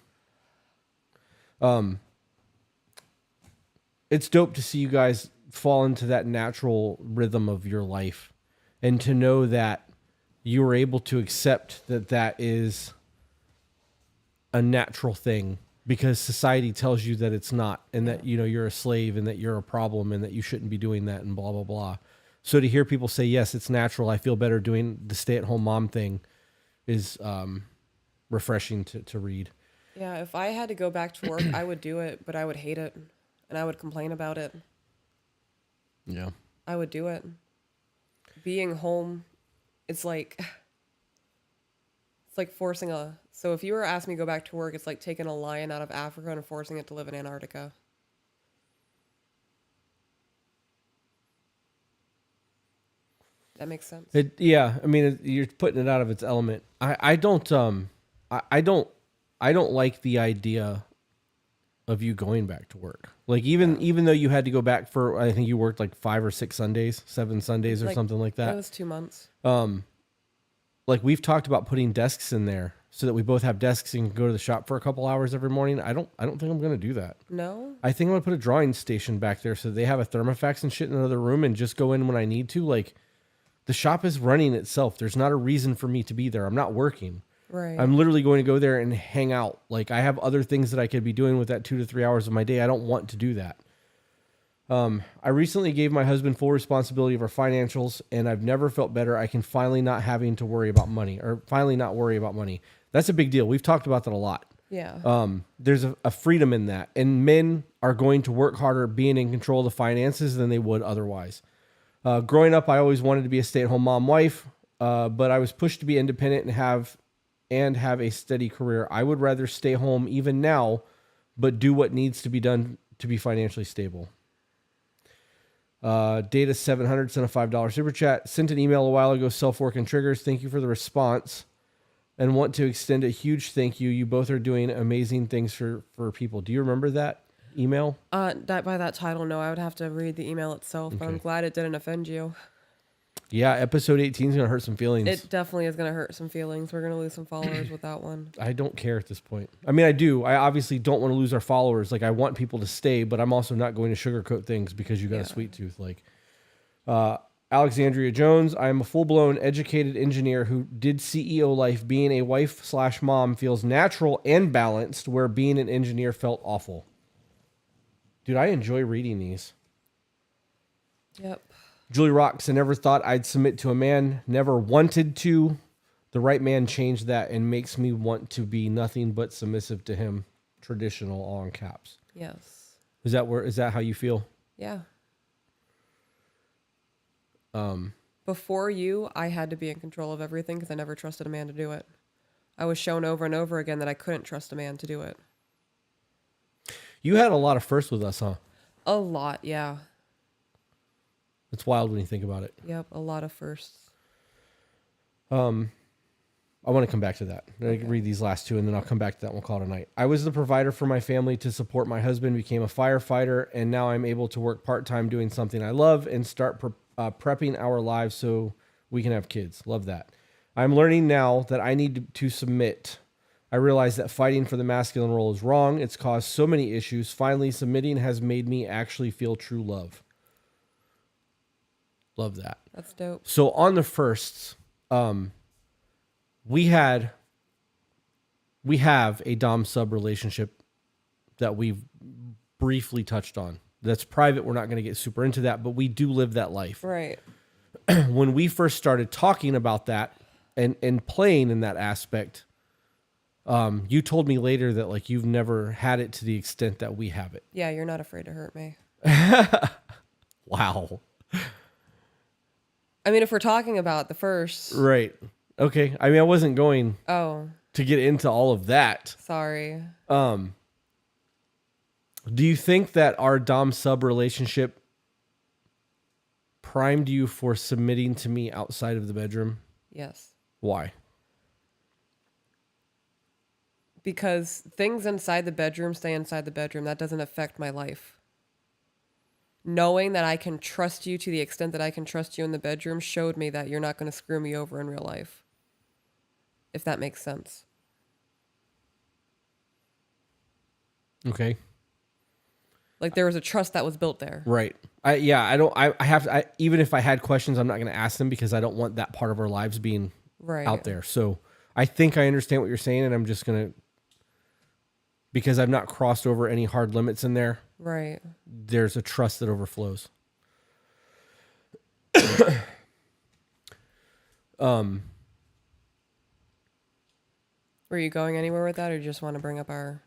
It's dope to see you guys fall into that natural rhythm of your life, and to know that you were able to accept that that is a natural thing, because society tells you that it's not, and that, you know, you're a slave and that you're a problem and that you shouldn't be doing that and blah, blah, blah. So to hear people say, yes, it's natural, I feel better doing the stay-at-home mom thing, is refreshing to read. Yeah, if I had to go back to work, I would do it, but I would hate it, and I would complain about it. Yeah. I would do it. Being home, it's like forcing a... So if you were asking me to go back to work, it's like taking a lion out of Africa and forcing it to live in Antarctica. That makes sense. Yeah, I mean, you're putting it out of its element. I don't like the idea of you going back to work. Like, even though you had to go back for, I think you worked like 5 or 6 Sundays, 7 Sundays or something like that. It was 2 months. Like, we've talked about putting desks in there so that we both have desks and can go to the shop for a couple hours every morning. I don't think I'm going to do that. No? I think I'm going to put a drawing station back there so they have a thermofax and shit in another room and just go in when I need to. Like, the shop is running itself. There's not a reason for me to be there. I'm not working. Right. I'm literally going to go there and hang out. Like, I have other things that I could be doing with that 2 to 3 hours of my day. I don't want to do that. I recently gave my husband full responsibility of our financials, and I've never felt better. I can finally not having to worry about money, or finally not worry about money. That's a big deal. We've talked about that a lot. Yeah. There's a freedom in that, and men are going to work harder being in control of the finances than they would otherwise. Growing up, I always wanted to be a stay-at-home mom wife, but I was pushed to be independent and have a steady career. I would rather stay home even now, but do what needs to be done to be financially stable. Data 700 sent a $5 super chat. Sent an email a while ago, self-work and triggers. Thank you for the response, and want to extend a huge thank you. You both are doing amazing things for people. Do you remember that email? That by that title, no. I would have to read the email itself, but I'm glad it didn't offend you. Yeah, episode 18 is going to hurt some feelings. It definitely is going to hurt some feelings. We're going to lose some followers with that one. I don't care at this point. I mean, I do. I obviously don't want to lose our followers. Like, I want people to stay, but I'm also not going to sugarcoat things because you got a sweet tooth. Like, Alexandria Jones, I am a full-blown educated engineer who did CEO life. Being a wife/mom feels natural and balanced, where being an engineer felt awful. Dude, I enjoy reading these. Yep. Julie rocks. I never thought I'd submit to a man. Never wanted to. The right man changed that and makes me want to be nothing but submissive to him. Traditional, all in caps. Yes. Is that how you feel? Yeah. Before you, I had to be in control of everything because I never trusted a man to do it. I was shown over and over again that I couldn't trust a man to do it. You had a lot of firsts with us, huh? A lot, yeah. It's wild when you think about it. Yep, a lot of firsts. I want to come back to that. I can read these last two, and then I'll come back to that one. We'll call it a night. I was the provider for my family to support my husband, became a firefighter, and now I'm able to work part-time doing something I love and start prepping our lives so we can have kids. Love that. I'm learning now that I need to submit. I realize that fighting for the masculine role is wrong. It's caused so many issues. Finally, submitting has made me actually feel true love. Love that. That's dope. So on the firsts, we have a dom sub relationship that we've briefly touched on. That's private. We're not going to get super into that, but we do live that life. Right. When we first started talking about that and playing in that aspect, you told me later that, like, you've never had it to the extent that we have it. Yeah, you're not afraid to hurt me. Wow. I mean, if we're talking about the first... Right. Okay. I mean, I wasn't going to get into all of that. Sorry. Do you think that our dom sub relationship primed you for submitting to me outside of the bedroom? Yes. Why? Because things inside the bedroom stay inside the bedroom. That doesn't affect my life. knowing that I can trust you to the extent that I can trust you in the bedroom showed me that you're not going to screw me over in real life. If that makes sense. Okay. Like there was a trust that was built there. Right. I have to, even if I had questions, I'm not going to ask them because I don't want that part of our lives being out there. So I think I understand what you're saying, and I'm just going to, because I've not crossed over any hard limits in there. Right. There's a trust that overflows. Were you going anywhere with that, or you just want to bring up our...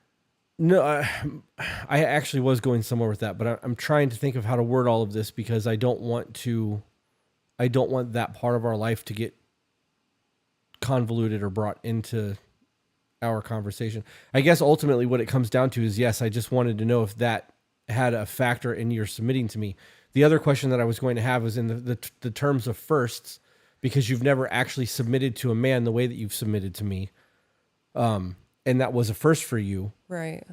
No, I actually was going somewhere with that, but I'm trying to think of how to word all of this because I don't want that part of our life to get convoluted or brought into our conversation. I guess ultimately what it comes down to is, yes, I just wanted to know if that had a factor in your submitting to me. The other question that I was going to have was in the terms of firsts, because you've never actually submitted to a man the way that you've submitted to me. And that was a first for you. Right.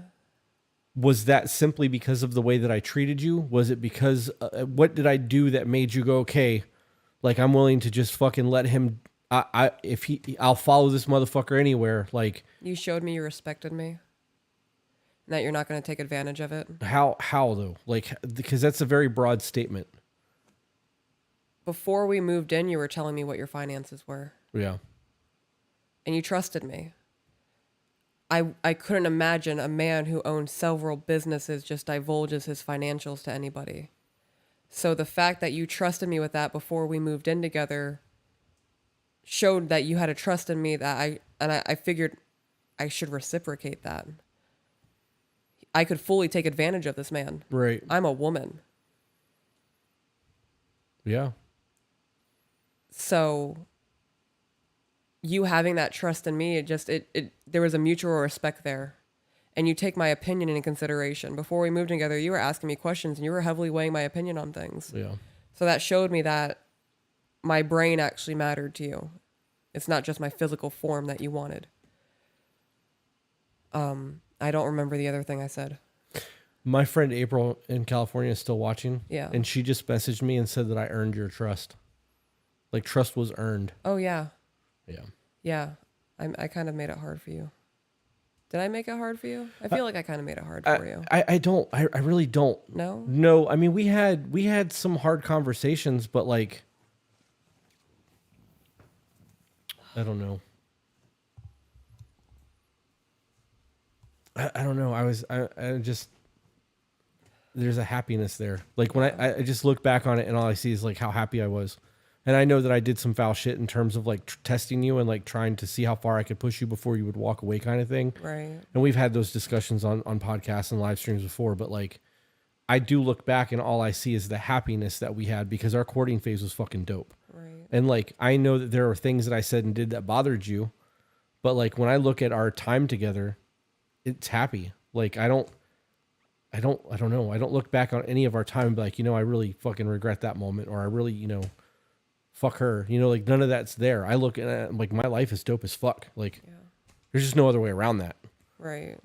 Was that simply because of the way that I treated you? Was it because, what did I do that made you go, okay, like I'm willing to just fucking let him, I'll follow this motherfucker anywhere. Like, You showed me you respected me. And that you're not going to take advantage of it. how though? Like, because that's a very broad statement. Before we moved in, you were telling me what your finances were. Yeah. And you trusted me. I couldn't imagine a man who owns several businesses just divulges his financials to anybody. So the fact that you trusted me with that before we moved in together showed that you had a trust in me that I figured I should reciprocate that. I could fully take advantage of this man. Right. I'm a woman. Yeah. So you having that trust in me, there was a mutual respect there. And you take my opinion into consideration. Before we moved in together, you were asking me questions and you were heavily weighing my opinion on things. Yeah. So that showed me that my brain actually mattered to you. It's not just my physical form that you wanted. I don't remember the other thing I said. My friend April in California is still watching. Yeah. And she just messaged me and said that I earned your trust. Like, trust was earned. Oh, yeah. Yeah. Yeah. I kind of made it hard for you. Did I make it hard for you? I feel like I kind of made it hard for you. I don't. I really don't. No? No. I mean, we had some hard conversations, but like, I don't know. I don't know. I just, there's a happiness there. Like when I just look back on it and all I see is like how happy I was. And I know that I did some foul shit in terms of like testing you and like trying to see how far I could push you before you would walk away kind of thing. Right. And we've had those discussions on podcasts and live streams before, but like I do look back and all I see is the happiness that we had because our courting phase was fucking dope. Right. And like, I know that there are things that I said and did that bothered you, but like when I look at our time together, it's happy. Like I don't know. I don't look back on any of our time and be like, I really fucking regret that moment, or I really, fuck her. Like none of that's there. I look at it like my life is dope as fuck. Like there's just no other way around that. Right.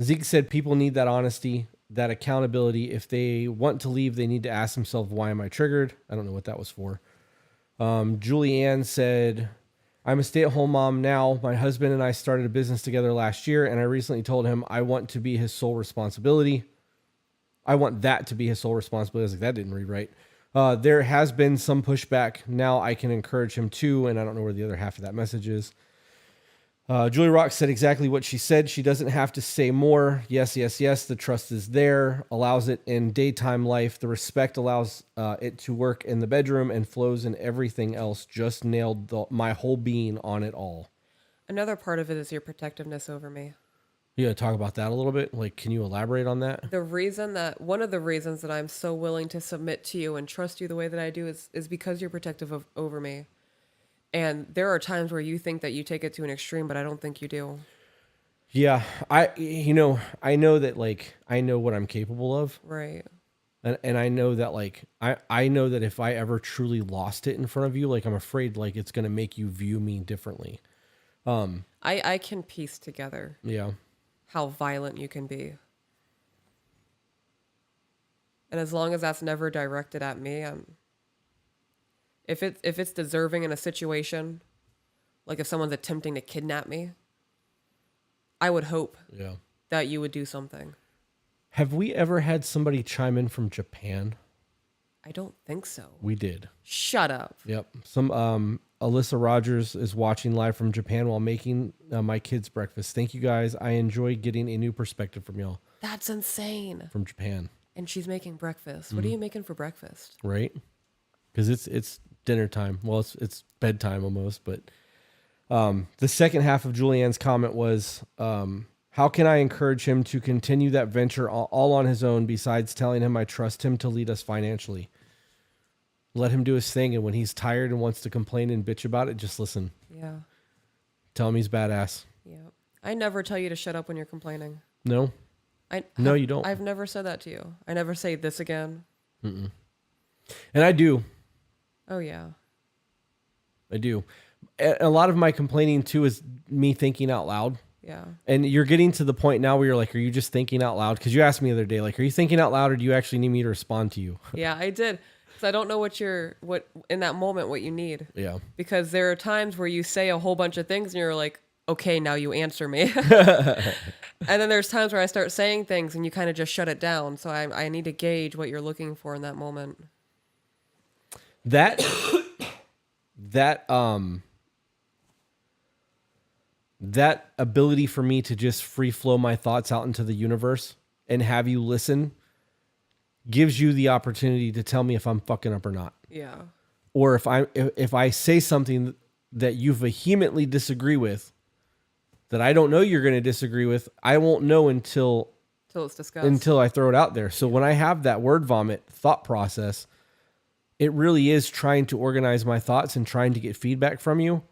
Zeke said people need that honesty, that accountability. If they want to leave, they need to ask themselves, why am I triggered? I don't know what that was for. Julianne said, I'm a stay-at-home mom now. My husband and I started a business together last year, and I recently told him I want to be his sole responsibility. I want that to be his sole responsibility. I was like, that didn't read right. There has been some pushback. Now I can encourage him too, and I don't know where the other half of that message is. Julie Rock said exactly what she said. She doesn't have to say more. Yes, yes, yes. The trust is there. Allows it in daytime life. The respect allows it to work in the bedroom and flows in everything else. Just nailed my whole being on it all. Another part of it is your protectiveness over me. You gotta talk about that a little bit. Like, can you elaborate on that? One of the reasons that I'm so willing to submit to you and trust you the way that I do is because you're protective over me. And there are times where you think that you take it to an extreme, but I don't think you do. Yeah, I know that, like, I know what I'm capable of. Right. And I know that, like, I know that if I ever truly lost it in front of you, like, I'm afraid, like, it's going to make you view me differently. I can piece together Yeah. how violent you can be. And as long as that's never directed at me, if it's deserving in a situation, like if someone's attempting to kidnap me, I would hope that you would do something. Have we ever had somebody chime in from Japan? I don't think so. We did. Shut up. Yep. Some Alyssa Rogers is watching live from Japan while making my kids breakfast. Thank you guys. I enjoy getting a new perspective from y'all. That's insane. From Japan. And she's making breakfast. What are you making for breakfast? Right? Because it's dinner time. Well, it's bedtime almost. But the second half of Julianne's comment was, how can I encourage him to continue that venture all on his own besides telling him I trust him to lead us financially? Let him do his thing, and when he's tired and wants to complain and bitch about it, just listen. Yeah. Tell him he's badass. Yeah. I never tell you to shut up when you're complaining. No? No, you don't. I've never said that to you. I never say this again. Mm-mm. And I do. Oh, yeah. I do. A lot of my complaining, too, is me thinking out loud. Yeah. And you're getting to the point now where you're like, are you just thinking out loud? Because you asked me the other day, like, are you thinking out loud or do you actually need me to respond to you? Yeah, I did. Because I don't know what in that moment, what you need. Yeah. Because there are times where you say a whole bunch of things and you're like, okay, now you answer me. And then there's times where I start saying things and you kind of just shut it down. So I need to gauge what you're looking for in that moment. That ability for me to just free flow my thoughts out into the universe and have you listen gives you the opportunity to tell me if I'm fucking up or not. Yeah. Or if I say something that you vehemently disagree with, that I don't know you're going to disagree with, I won't know until it's discussed. Until I throw it out there. So when I have that word vomit thought process, it really is trying to organize my thoughts and trying to get feedback from you.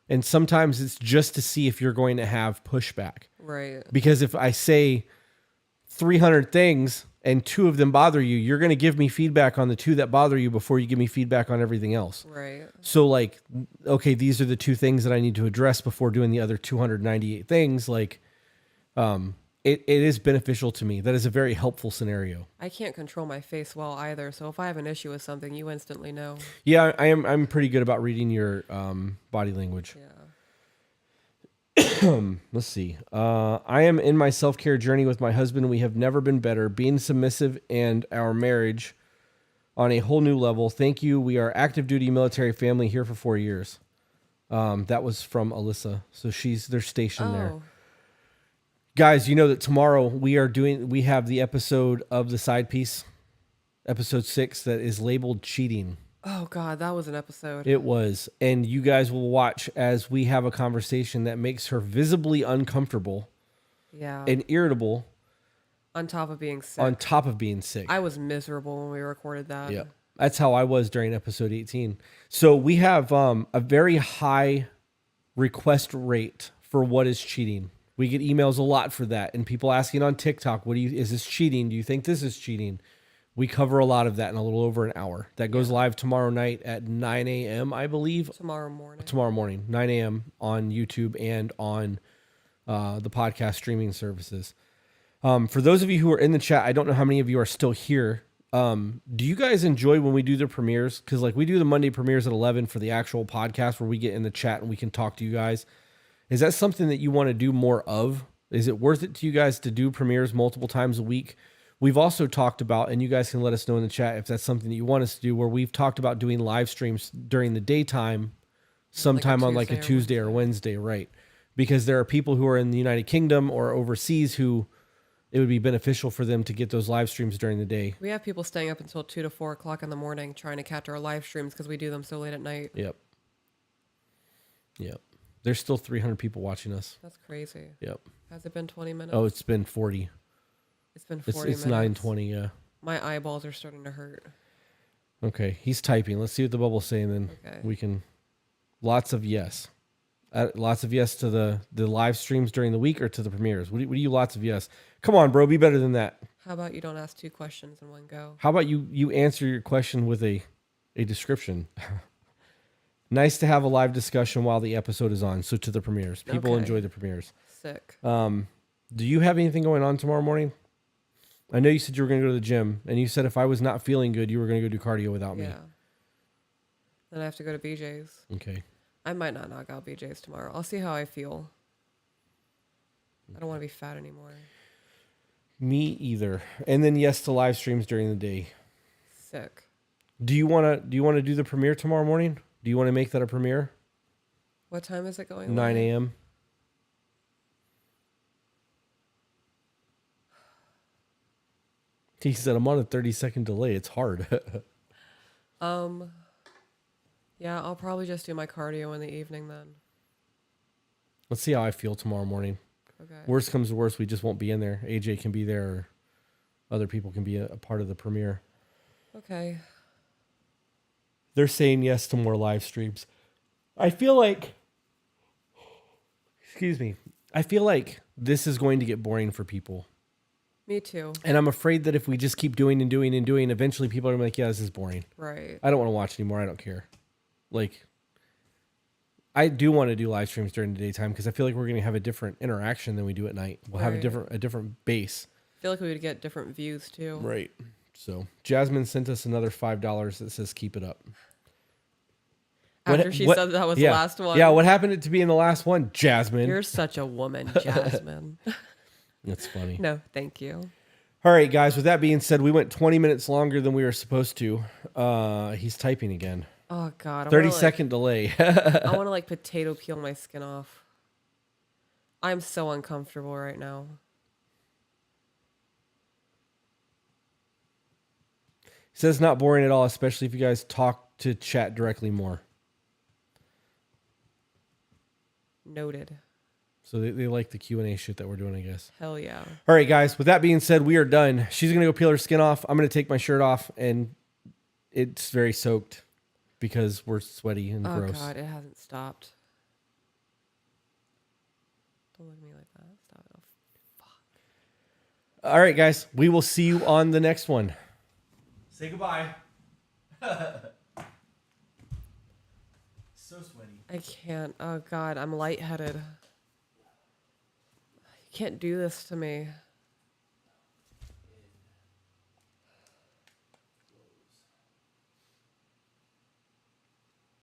And sometimes it's just to see if you're going to have pushback. Right. Because if I say 300 things and 2 of them bother you, you're going to give me feedback on the 2 that bother you before you give me feedback on everything else. Right. So like, okay, these are the 2 things that I need to address before doing the other 298 things. Like, it is beneficial to me. That is a very helpful scenario. I can't control my face well either. So if I have an issue with something, you instantly know. Yeah, I'm pretty good about reading your body language. Yeah. Let's see. I am in my self-care journey with my husband. We have never been better. Being submissive and our marriage on a whole new level. Thank you. We are active duty military family here for 4 years. That was from Alyssa. So they're stationed there. Guys, you know that tomorrow we have the episode of the side piece, episode 6, that is labeled cheating. Oh God, that was an episode. It was. And you guys will watch as we have a conversation that makes her visibly uncomfortable. Yeah. And irritable. On top of being sick. On top of being sick. I was miserable when we recorded that. Yeah. That's how I was during episode 18. So we have a very high request rate for what is cheating. We get emails a lot for that. And people asking on TikTok, is this cheating? Do you think this is cheating? We cover a lot of that in a little over an hour. That goes live tomorrow night at 9 a.m., I believe. Tomorrow morning, 9 a.m. on YouTube and on the podcast streaming services. For those of you who are in the chat, I don't know how many of you are still here. Do you guys enjoy when we do the premieres? Because like we do the Monday premieres at 11 for the actual podcast where we get in the chat and we can talk to you guys. Is that something that you want to do more of? Is it worth it to you guys to do premieres multiple times a week? We've also talked about, and you guys can let us know in the chat if that's something that you want us to do, where we've talked about doing live streams during the daytime, sometime on like a Tuesday or Wednesday, right? Because there are people who are in the United Kingdom or overseas who it would be beneficial for them to get those live streams during the day. We have people staying up until 2 to 4 o'clock in the morning trying to catch our live streams because we do them so late at night. Yep. There's still 300 people watching us. That's crazy. Yep. Has it been 20 minutes? Oh, it's been 40. It's been 40 It's minutes. 9:20, yeah. My eyeballs are starting to hurt. Okay, he's typing. Let's see what the bubble's saying, then we can... Lots of yes. Lots of yes to the live streams during the week or to the premieres? What do you lots of yes? Come on, bro, be better than that. How about you don't ask 2 questions in one go? How about you answer your question with a description? Nice to have a live discussion while the episode is on. So to the premieres. People enjoy the premieres. Sick. Do you have anything going on tomorrow morning? I know you said you were going to go to the gym, and you said if I was not feeling good, you were going to go do cardio without me. Yeah. Then I have to go to BJ's. Okay. I might not knock out BJ's tomorrow. I'll see how I feel. I don't want to be fat anymore. Me either. And then yes to live streams during the day. Sick. Do you want to do the premiere tomorrow morning? Do you want to make that a premiere? What time is it going? 9 a.m. He said I'm on a 30-second delay. It's hard. Yeah, I'll probably just do my cardio in the evening then. Let's see how I feel tomorrow morning. Okay. Worst comes to worst, we just won't be in there. AJ can be there, or other people can be a part of the premiere. Okay. They're saying yes to more live streams. I feel like, excuse me, I feel like this is going to get boring for people. Me too. And I'm afraid that if we just keep doing and doing and doing, eventually people are gonna be like, yeah, this is boring. Right. I don't want to watch anymore. I don't care. Like, I do want to do live streams during the daytime because I feel like we're going to have a different interaction than we do at night. We'll have a different base. I feel like we would get different views too. Right. So Jasmine sent us another $5 that says keep it up. After she said that was the last one. Yeah, what happened to be in the last one, Jasmine? You're such a woman, Jasmine. That's funny. No, thank you. All right, guys, with that being said, we went 20 minutes longer than we were supposed to. He's typing again. Oh, God. 30-second delay. I want to like potato peel my skin off. I'm so uncomfortable right now. He says not boring at all, especially if you guys talk to chat directly more. Noted. So they like the Q&A shit that we're doing, I guess. Hell yeah. All right, guys. With that being said, we are done. She's going to go peel her skin off. I'm going to take my shirt off, and it's very soaked because we're sweaty and gross. Oh, God. It hasn't stopped. Don't look at me like that. Stop it. Oh, fuck. All right, guys. We will see you on the next one. Say goodbye. So sweaty. I can't. Oh, God. I'm lightheaded. You can't do this to me.